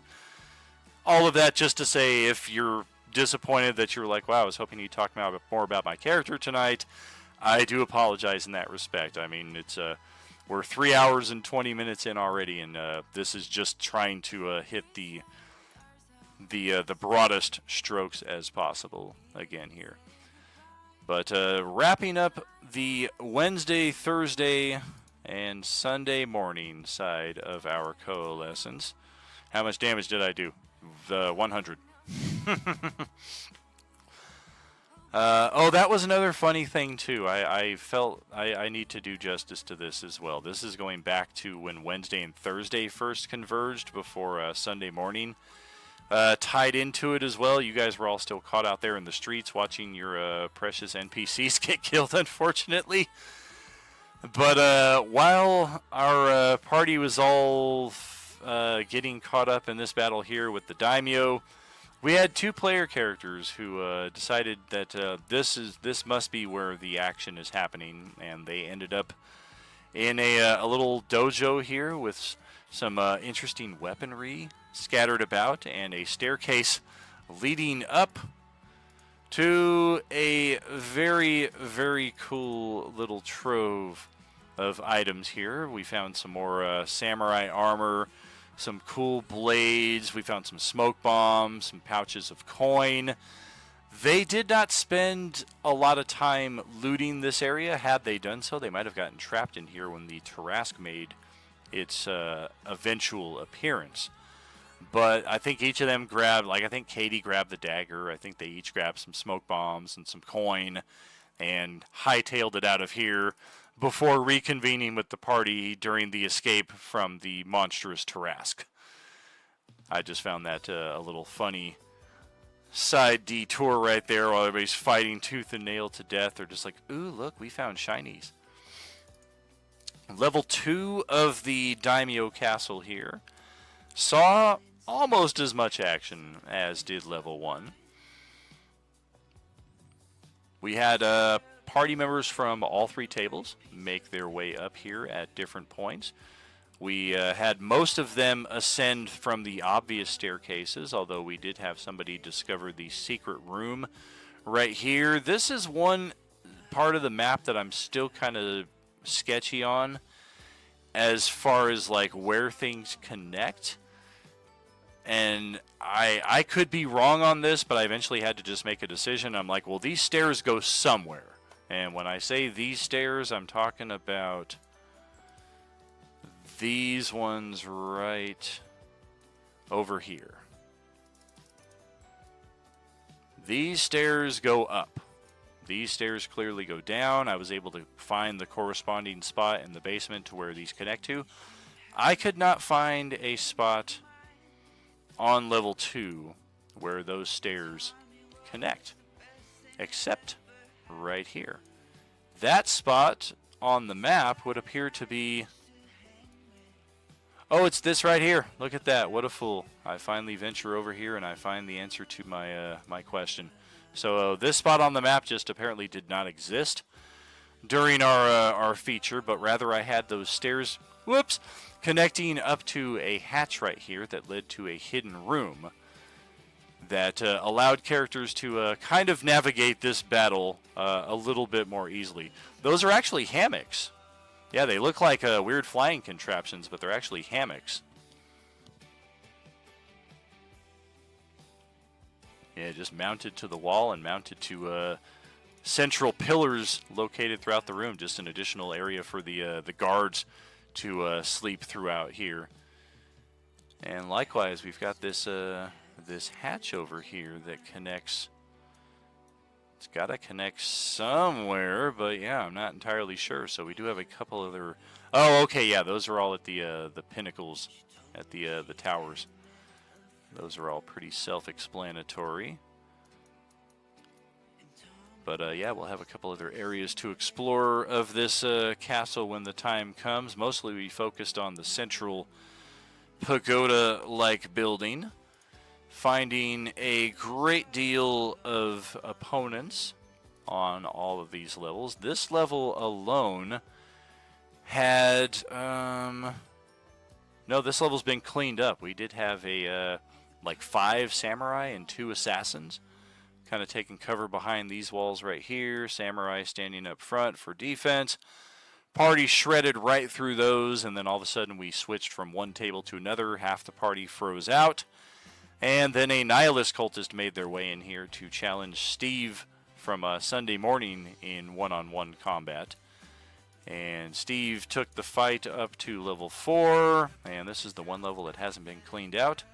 All of that just to say, if you're disappointed that you're like, wow, I was hoping you'd talk more about my character tonight, I do apologize in that respect. I mean, it's we're 3 hours and 20 minutes in already, and this is just trying to hit the broadest strokes as possible again here. But wrapping up the Wednesday, Thursday, and Sunday morning side of our Coalescence. How much damage did I do? 100. Oh, that was another funny thing, too. I felt I need to do justice to this as well. This is going back to when Wednesday and Thursday first converged before Sunday morning. Tied into it as well. You guys were all still caught out there in the streets watching your precious NPCs get killed, unfortunately. But while our party was all getting caught up in this battle here with the Daimyo, we had two player characters who decided that this must be where the action is happening, and they ended up in a little dojo here with some interesting weaponry scattered about and a staircase leading up to a very, very cool little trove of items here. We found some more samurai armor, some cool blades. We found some smoke bombs, some pouches of coin. They did not spend a lot of time looting this area. Had they done so, they might have gotten trapped in here when the Tarask made its eventual appearance. But I think each of them grabbed, like I think Katie grabbed the dagger. I think they each grabbed some smoke bombs and some coin and hightailed it out of here before reconvening with the party during the escape from the monstrous Tarask. I just found that a little funny side detour right there while everybody's fighting tooth and nail to death. They're just like, ooh, look, we found shinies. Level 2 of the Daimyo Castle here saw almost as much action as did level 1. We had party members from all three tables make their way up here at different points. We had most of them ascend from the obvious staircases, although we did have somebody discover the secret room right here. This is one part of the map that I'm still kind of sketchy on as far as like where things connect. And I could be wrong on this, but I eventually had to just make a decision. I'm like, well, these stairs go somewhere. And when I say these stairs, I'm talking about these ones right over here. These stairs go up. These stairs clearly go down. I was able to find the corresponding spot in the basement to where these connect to. I could not find a spot on level 2 where those stairs connect, except right here. That spot on the map would appear to be... Oh, it's this right here. Look at that. What a fool. I finally venture over here and I find the answer to my my question. So this spot on the map just apparently did not exist during our feature, but rather I had those stairs, whoops, connecting up to a hatch right here that led to a hidden room that allowed characters to kind of navigate this battle a little bit more easily. Those are actually hammocks. Yeah, they look like weird flying contraptions, but they're actually hammocks. Yeah, just mounted to the wall and mounted to central pillars located throughout the room. Just an additional area for the guards to sleep throughout here. And likewise, we've got this this hatch over here that connects. It's got to connect somewhere, but yeah, I'm not entirely sure. So we do have a couple other... Oh, okay, yeah, those are all at the pinnacles, at the towers. Those are all pretty self-explanatory. But yeah, we'll have a couple other areas to explore of this castle when the time comes. Mostly we focused on the central pagoda-like building, finding a great deal of opponents on all of these levels. This level alone had no, this level's been cleaned up. We did have a like 5 samurai and 2 assassins kind of taking cover behind these walls right here. Samurai standing up front for defense. Party shredded right through those, and then all of a sudden we switched from one table to another. Half the party froze out, and then a nihilist cultist made their way in here to challenge Steve from Sunday morning in one-on-one combat. And Steve took the fight up to level 4, and this is the one level that hasn't been cleaned out.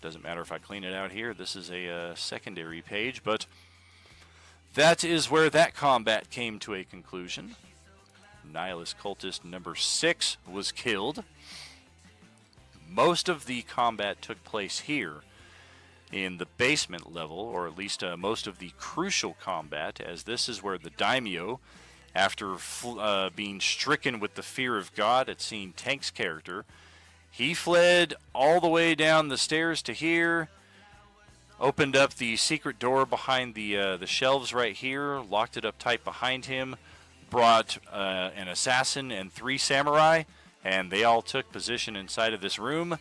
Doesn't matter if I clean it out here. This is a secondary page, but that is where that combat came to a conclusion. Nihilist cultist number 6 was killed. Most of the combat took place here in the basement level, or at least most of the crucial combat, as this is where the daimyo, after being stricken with the fear of God at seeing Tank's character, he fled all the way down the stairs to here, opened up the secret door behind the shelves right here, locked it up tight behind him, brought an assassin and 3 samurai, and they all took position inside of this room.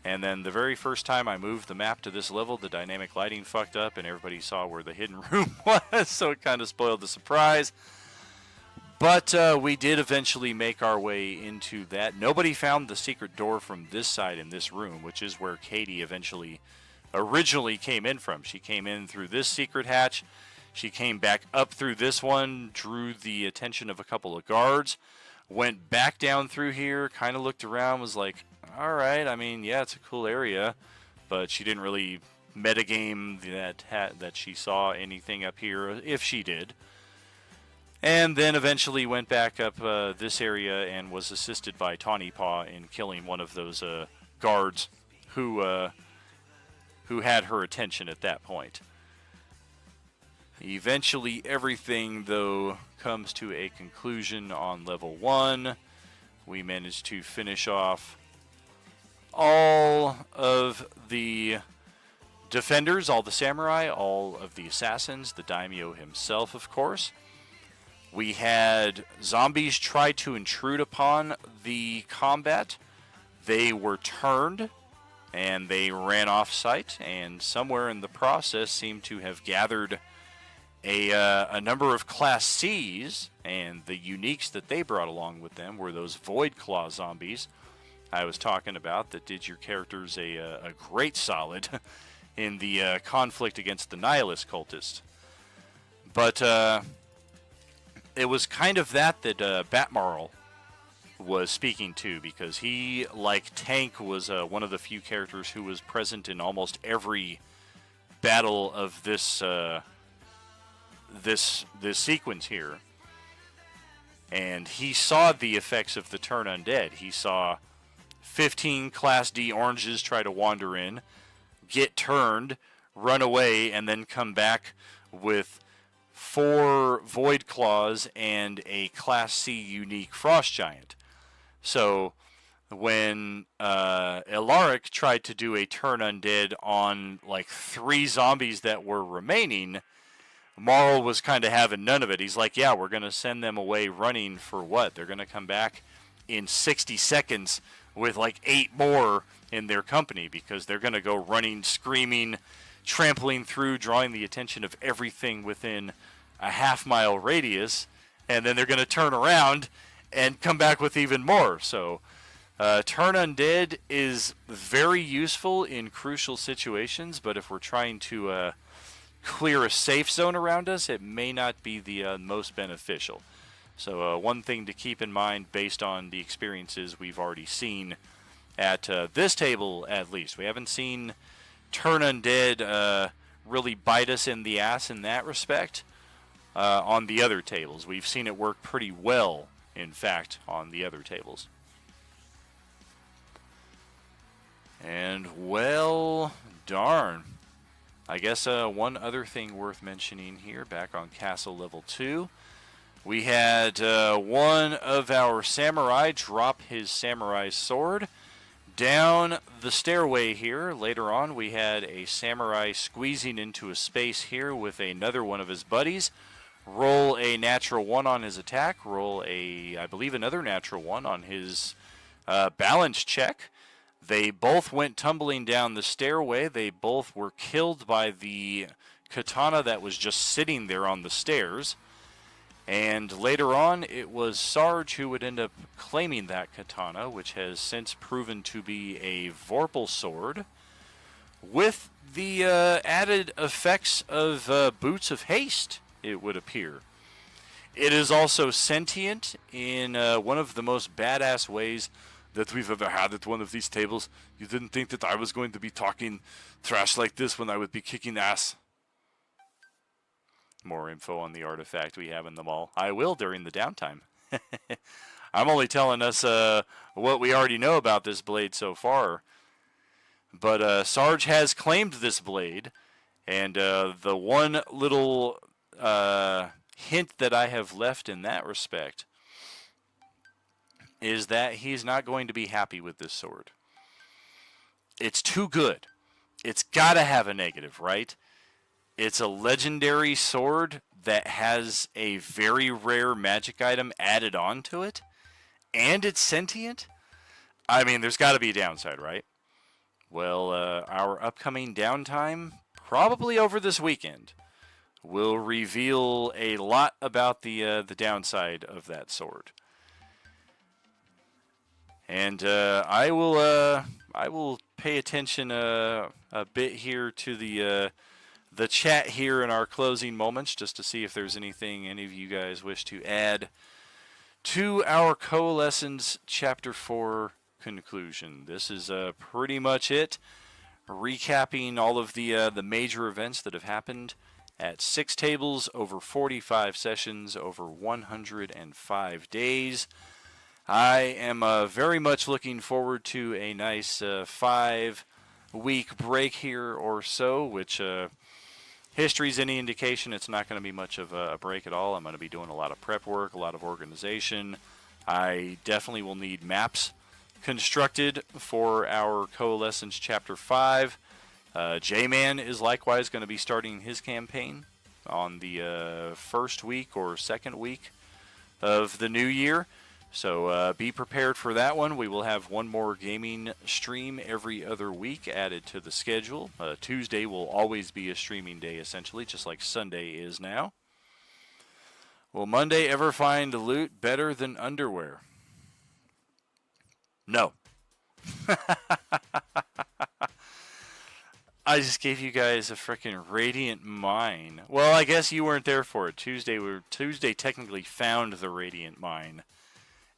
And then the very first time I moved the map to this level, the dynamic lighting fucked up and everybody saw where the hidden room was, so it kind of spoiled the surprise. But we did eventually make our way into that. Nobody found the secret door from this side in this room, which is where Katie originally came in from. She came in through this secret hatch. She came back up through this one, drew the attention of a couple of guards, went back down through here, kind of looked around, was like, all right, I mean, yeah, it's a cool area, but she didn't really metagame that she saw anything up here, if she did. And then eventually went back up this area and was assisted by Tawny Paw in killing one of those guards who had her attention at that point. Eventually, everything, though, comes to a conclusion on level 1. We managed to finish off all of the defenders, all the samurai, all of the assassins, the daimyo himself, of course. We had zombies try to intrude upon the combat. They were turned, and they ran off site, and somewhere in the process seemed to have gathered a number of Class Cs, and the uniques that they brought along with them were those Void Claw zombies I was talking about that did your characters a great solid in the conflict against the Nihilist cultist. But it was kind of that Batmarl was speaking to, because he, like Tank, was one of the few characters who was present in almost every battle of this sequence here. And he saw the effects of the turn undead. He saw 15 Class D oranges try to wander in, get turned, run away, and then come back with 4 Void Claws and a Class C unique Frost Giant. So when Elaric tried to do a turn undead on like 3 zombies that were remaining, Marl was kind of having none of it. He's like, yeah, we're going to send them away running for what? They're going to come back in 60 seconds with like 8 more in their company, because they're going to go running, screaming, trampling through, drawing the attention of everything within a half-mile radius, and then they're going to turn around and come back with even more. So turn undead is very useful in crucial situations, but if we're trying to clear a safe zone around us, it may not be the most beneficial. So one thing to keep in mind based on the experiences we've already seen at this table, at least. We haven't seen turn undead really bite us in the ass in that respect on the other tables. We've seen it work pretty well, in fact, on the other tables. And, well, darn. I guess one other thing worth mentioning here, back on Castle Level 2, we had one of our samurai drop his samurai sword down the stairway here. Later on, we had a samurai squeezing into a space here with another one of his buddies, roll a natural 1 on his attack, roll I believe, another natural 1 on his balance check. They both went tumbling down the stairway. They both were killed by the katana that was just sitting there on the stairs. And later on, it was Sarge who would end up claiming that katana, which has since proven to be a Vorpal sword, with the added effects of Boots of Haste, it would appear. It is also sentient in one of the most badass ways that we've ever had at one of these tables. You didn't think that I was going to be talking trash like this when I would be kicking ass. More info on the artifact we have in the mall. I will during the downtime. I'm only telling us what we already know about this blade so far. But Sarge has claimed this blade, and the one little hint that I have left in that respect is that he's not going to be happy with this sword. It's too good. It's got to have a negative, right? It's a legendary sword that has a very rare magic item added onto it, and it's sentient. I mean, there's got to be a downside, right? Well, our upcoming downtime, probably over this weekend, will reveal a lot about the downside of that sword. And I will pay attention a bit here to the chat here in our closing moments, just to see if there's anything any of you guys wish to add to our Coalescence Chapter 4 conclusion. This is pretty much it, recapping all of the major events that have happened at 6 tables over 45 sessions over 105 days. I am very much looking forward to a nice 5-week break here or so, which history's any indication, it's not going to be much of a break at all. I'm going to be doing a lot of prep work, a lot of organization. I definitely will need maps constructed for our Coalescence Chapter 5. J-Man is likewise going to be starting his campaign on the first week or second week of the new year. So be prepared for that one. We will have one more gaming stream every other week added to the schedule. Tuesday will always be a streaming day, essentially, just like Sunday is now. Will Monday ever find loot better than underwear? No. I just gave you guys a freaking radiant mine. Well, I guess you weren't there for it. Tuesday technically found the radiant mine.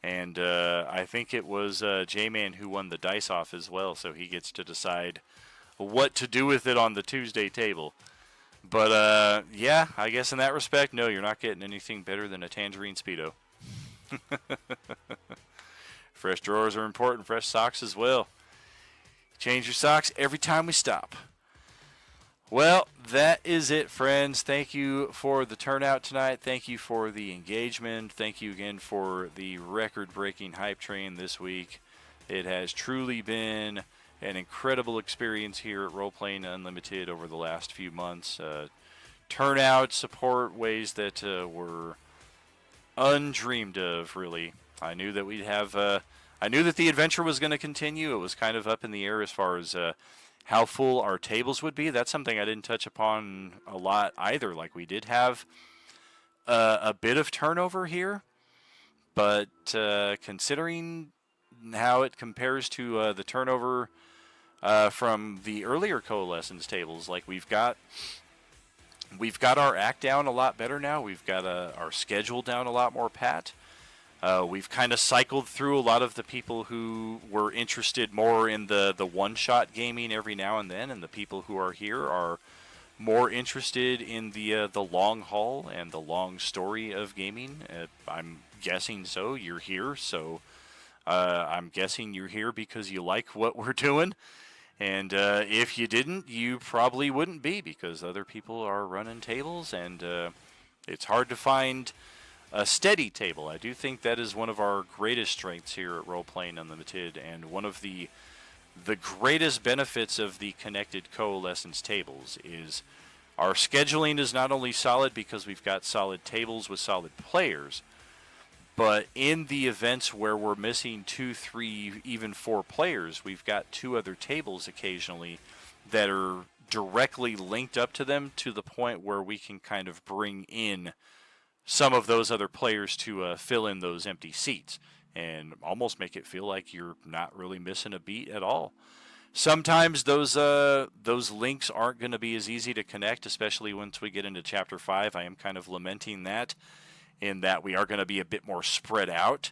And I think it was J-Man who won the dice off as well, so he gets to decide what to do with it on the Tuesday table. But, yeah, I guess in that respect, no, you're not getting anything better than a Tangerine Speedo. Fresh drawers are important, fresh socks as well. Change your socks every time we stop. Well, that is it, friends. Thank you for the turnout tonight. Thank you for the engagement. Thank you again for the record-breaking hype train this week. It has truly been an incredible experience here at Role Playing Unlimited over the last few months. Turnout, support, ways that were undreamed of, really. I knew that we'd have... I knew that the adventure was going to continue. It was kind of up in the air as far as... how full our tables would be. That's something I didn't touch upon a lot either. Like, we did have a bit of turnover here, but considering how it compares to the turnover from the earlier Coalescence tables, like we've got our act down a lot better now. We've got our schedule down a lot more pat. We've kind of cycled through a lot of the people who were interested more in the one-shot gaming every now and then, and the people who are here are more interested in the long haul and the long story of gaming. I'm guessing so. You're here, so I'm guessing you're here because you like what we're doing. And if you didn't, you probably wouldn't be, because other people are running tables, and it's hard to find a steady table. I do think that is one of our greatest strengths here at Role Playing Unlimited, and one of the greatest benefits of the connected Coalescence tables is Our scheduling is not only solid because we've got solid tables with solid players, but in the events where we're missing 2, 3, even 4 players, we've got 2 other tables occasionally that are directly linked up to them to the point where we can kind of bring in some of those other players to fill in those empty seats and almost make it feel like you're not really missing a beat at all. Sometimes those links aren't going to be as easy to connect, especially once we get into Chapter 5. I am kind of lamenting that, in that we are going to be a bit more spread out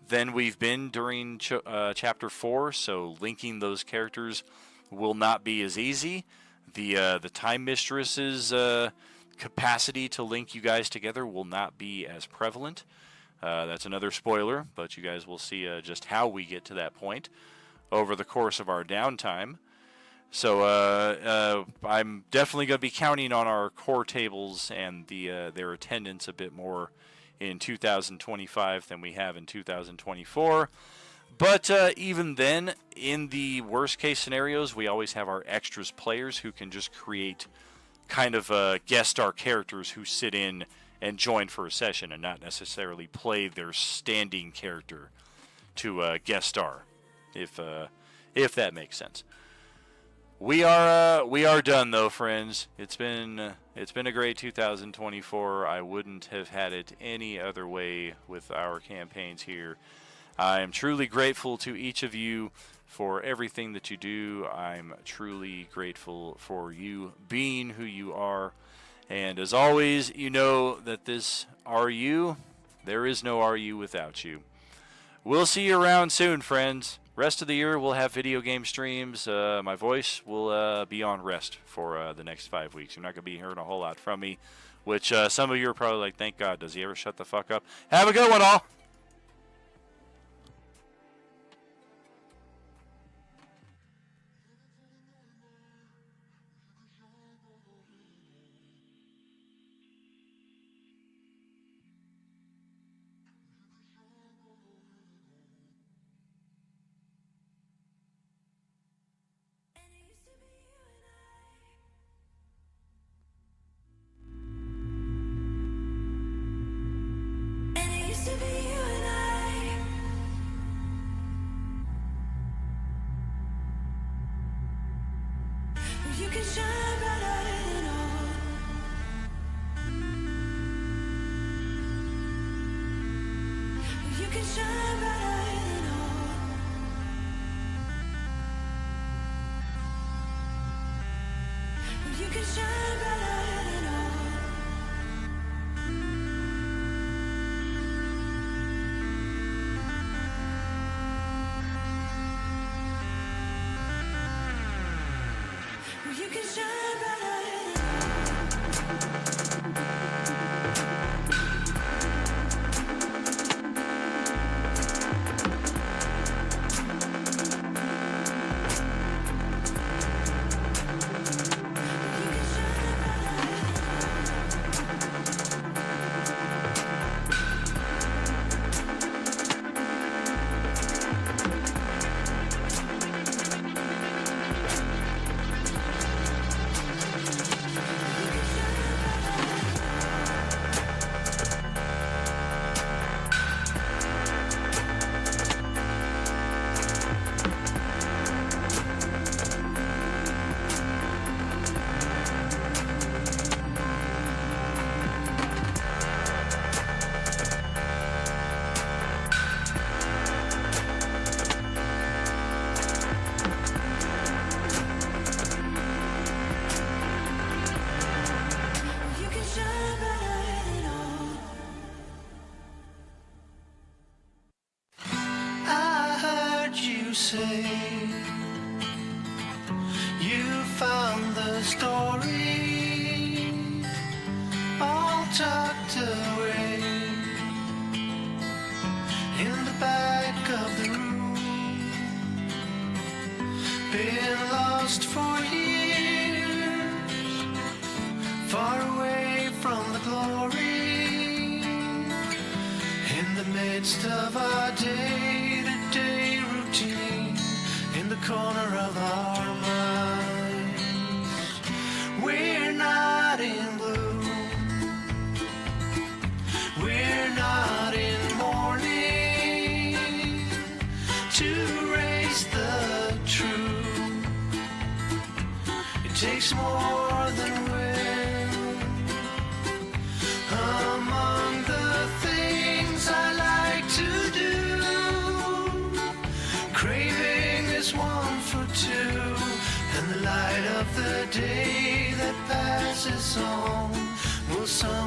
than we've been during Chapter 4, so linking those characters will not be as easy. The Time Mistress's capacity to link you guys together will not be as prevalent. That's another spoiler, but you guys will see just how we get to that point over the course of our downtime. So I'm definitely going to be counting on our core tables and their attendance a bit more in 2025 than we have in 2024. But even then, in the worst case scenarios, we always have our extras players who can just create kind of guest star characters who sit in and join for a session and not necessarily play their standing character to guest star, if that makes sense. We are done though, friends. It's been a great 2024. I wouldn't have had it any other way with our campaigns here. I am truly grateful to each of you for everything that you do. I'm truly grateful for you being who you are. And as always, you know that this RU, there is no RU without you. We'll see you around soon, friends. Rest of the year, we'll have video game streams. My voice will be on rest for the next 5 weeks. You're not going to be hearing a whole lot from me, which some of you are probably like, thank God, does he ever shut the fuck up? Have a good one, all. You can shine brighter than all. You can shine brighter than all. You can shine brighter than all. You can shine brighter than all. You can shine brighter. You can shine brighter than all. I heard you say you found the story all tucked away in the back of the room. Been lost for years, far away from the glory, in the midst of our day-to-day routine, in the corner of our minds. We're not the day that passes on will someday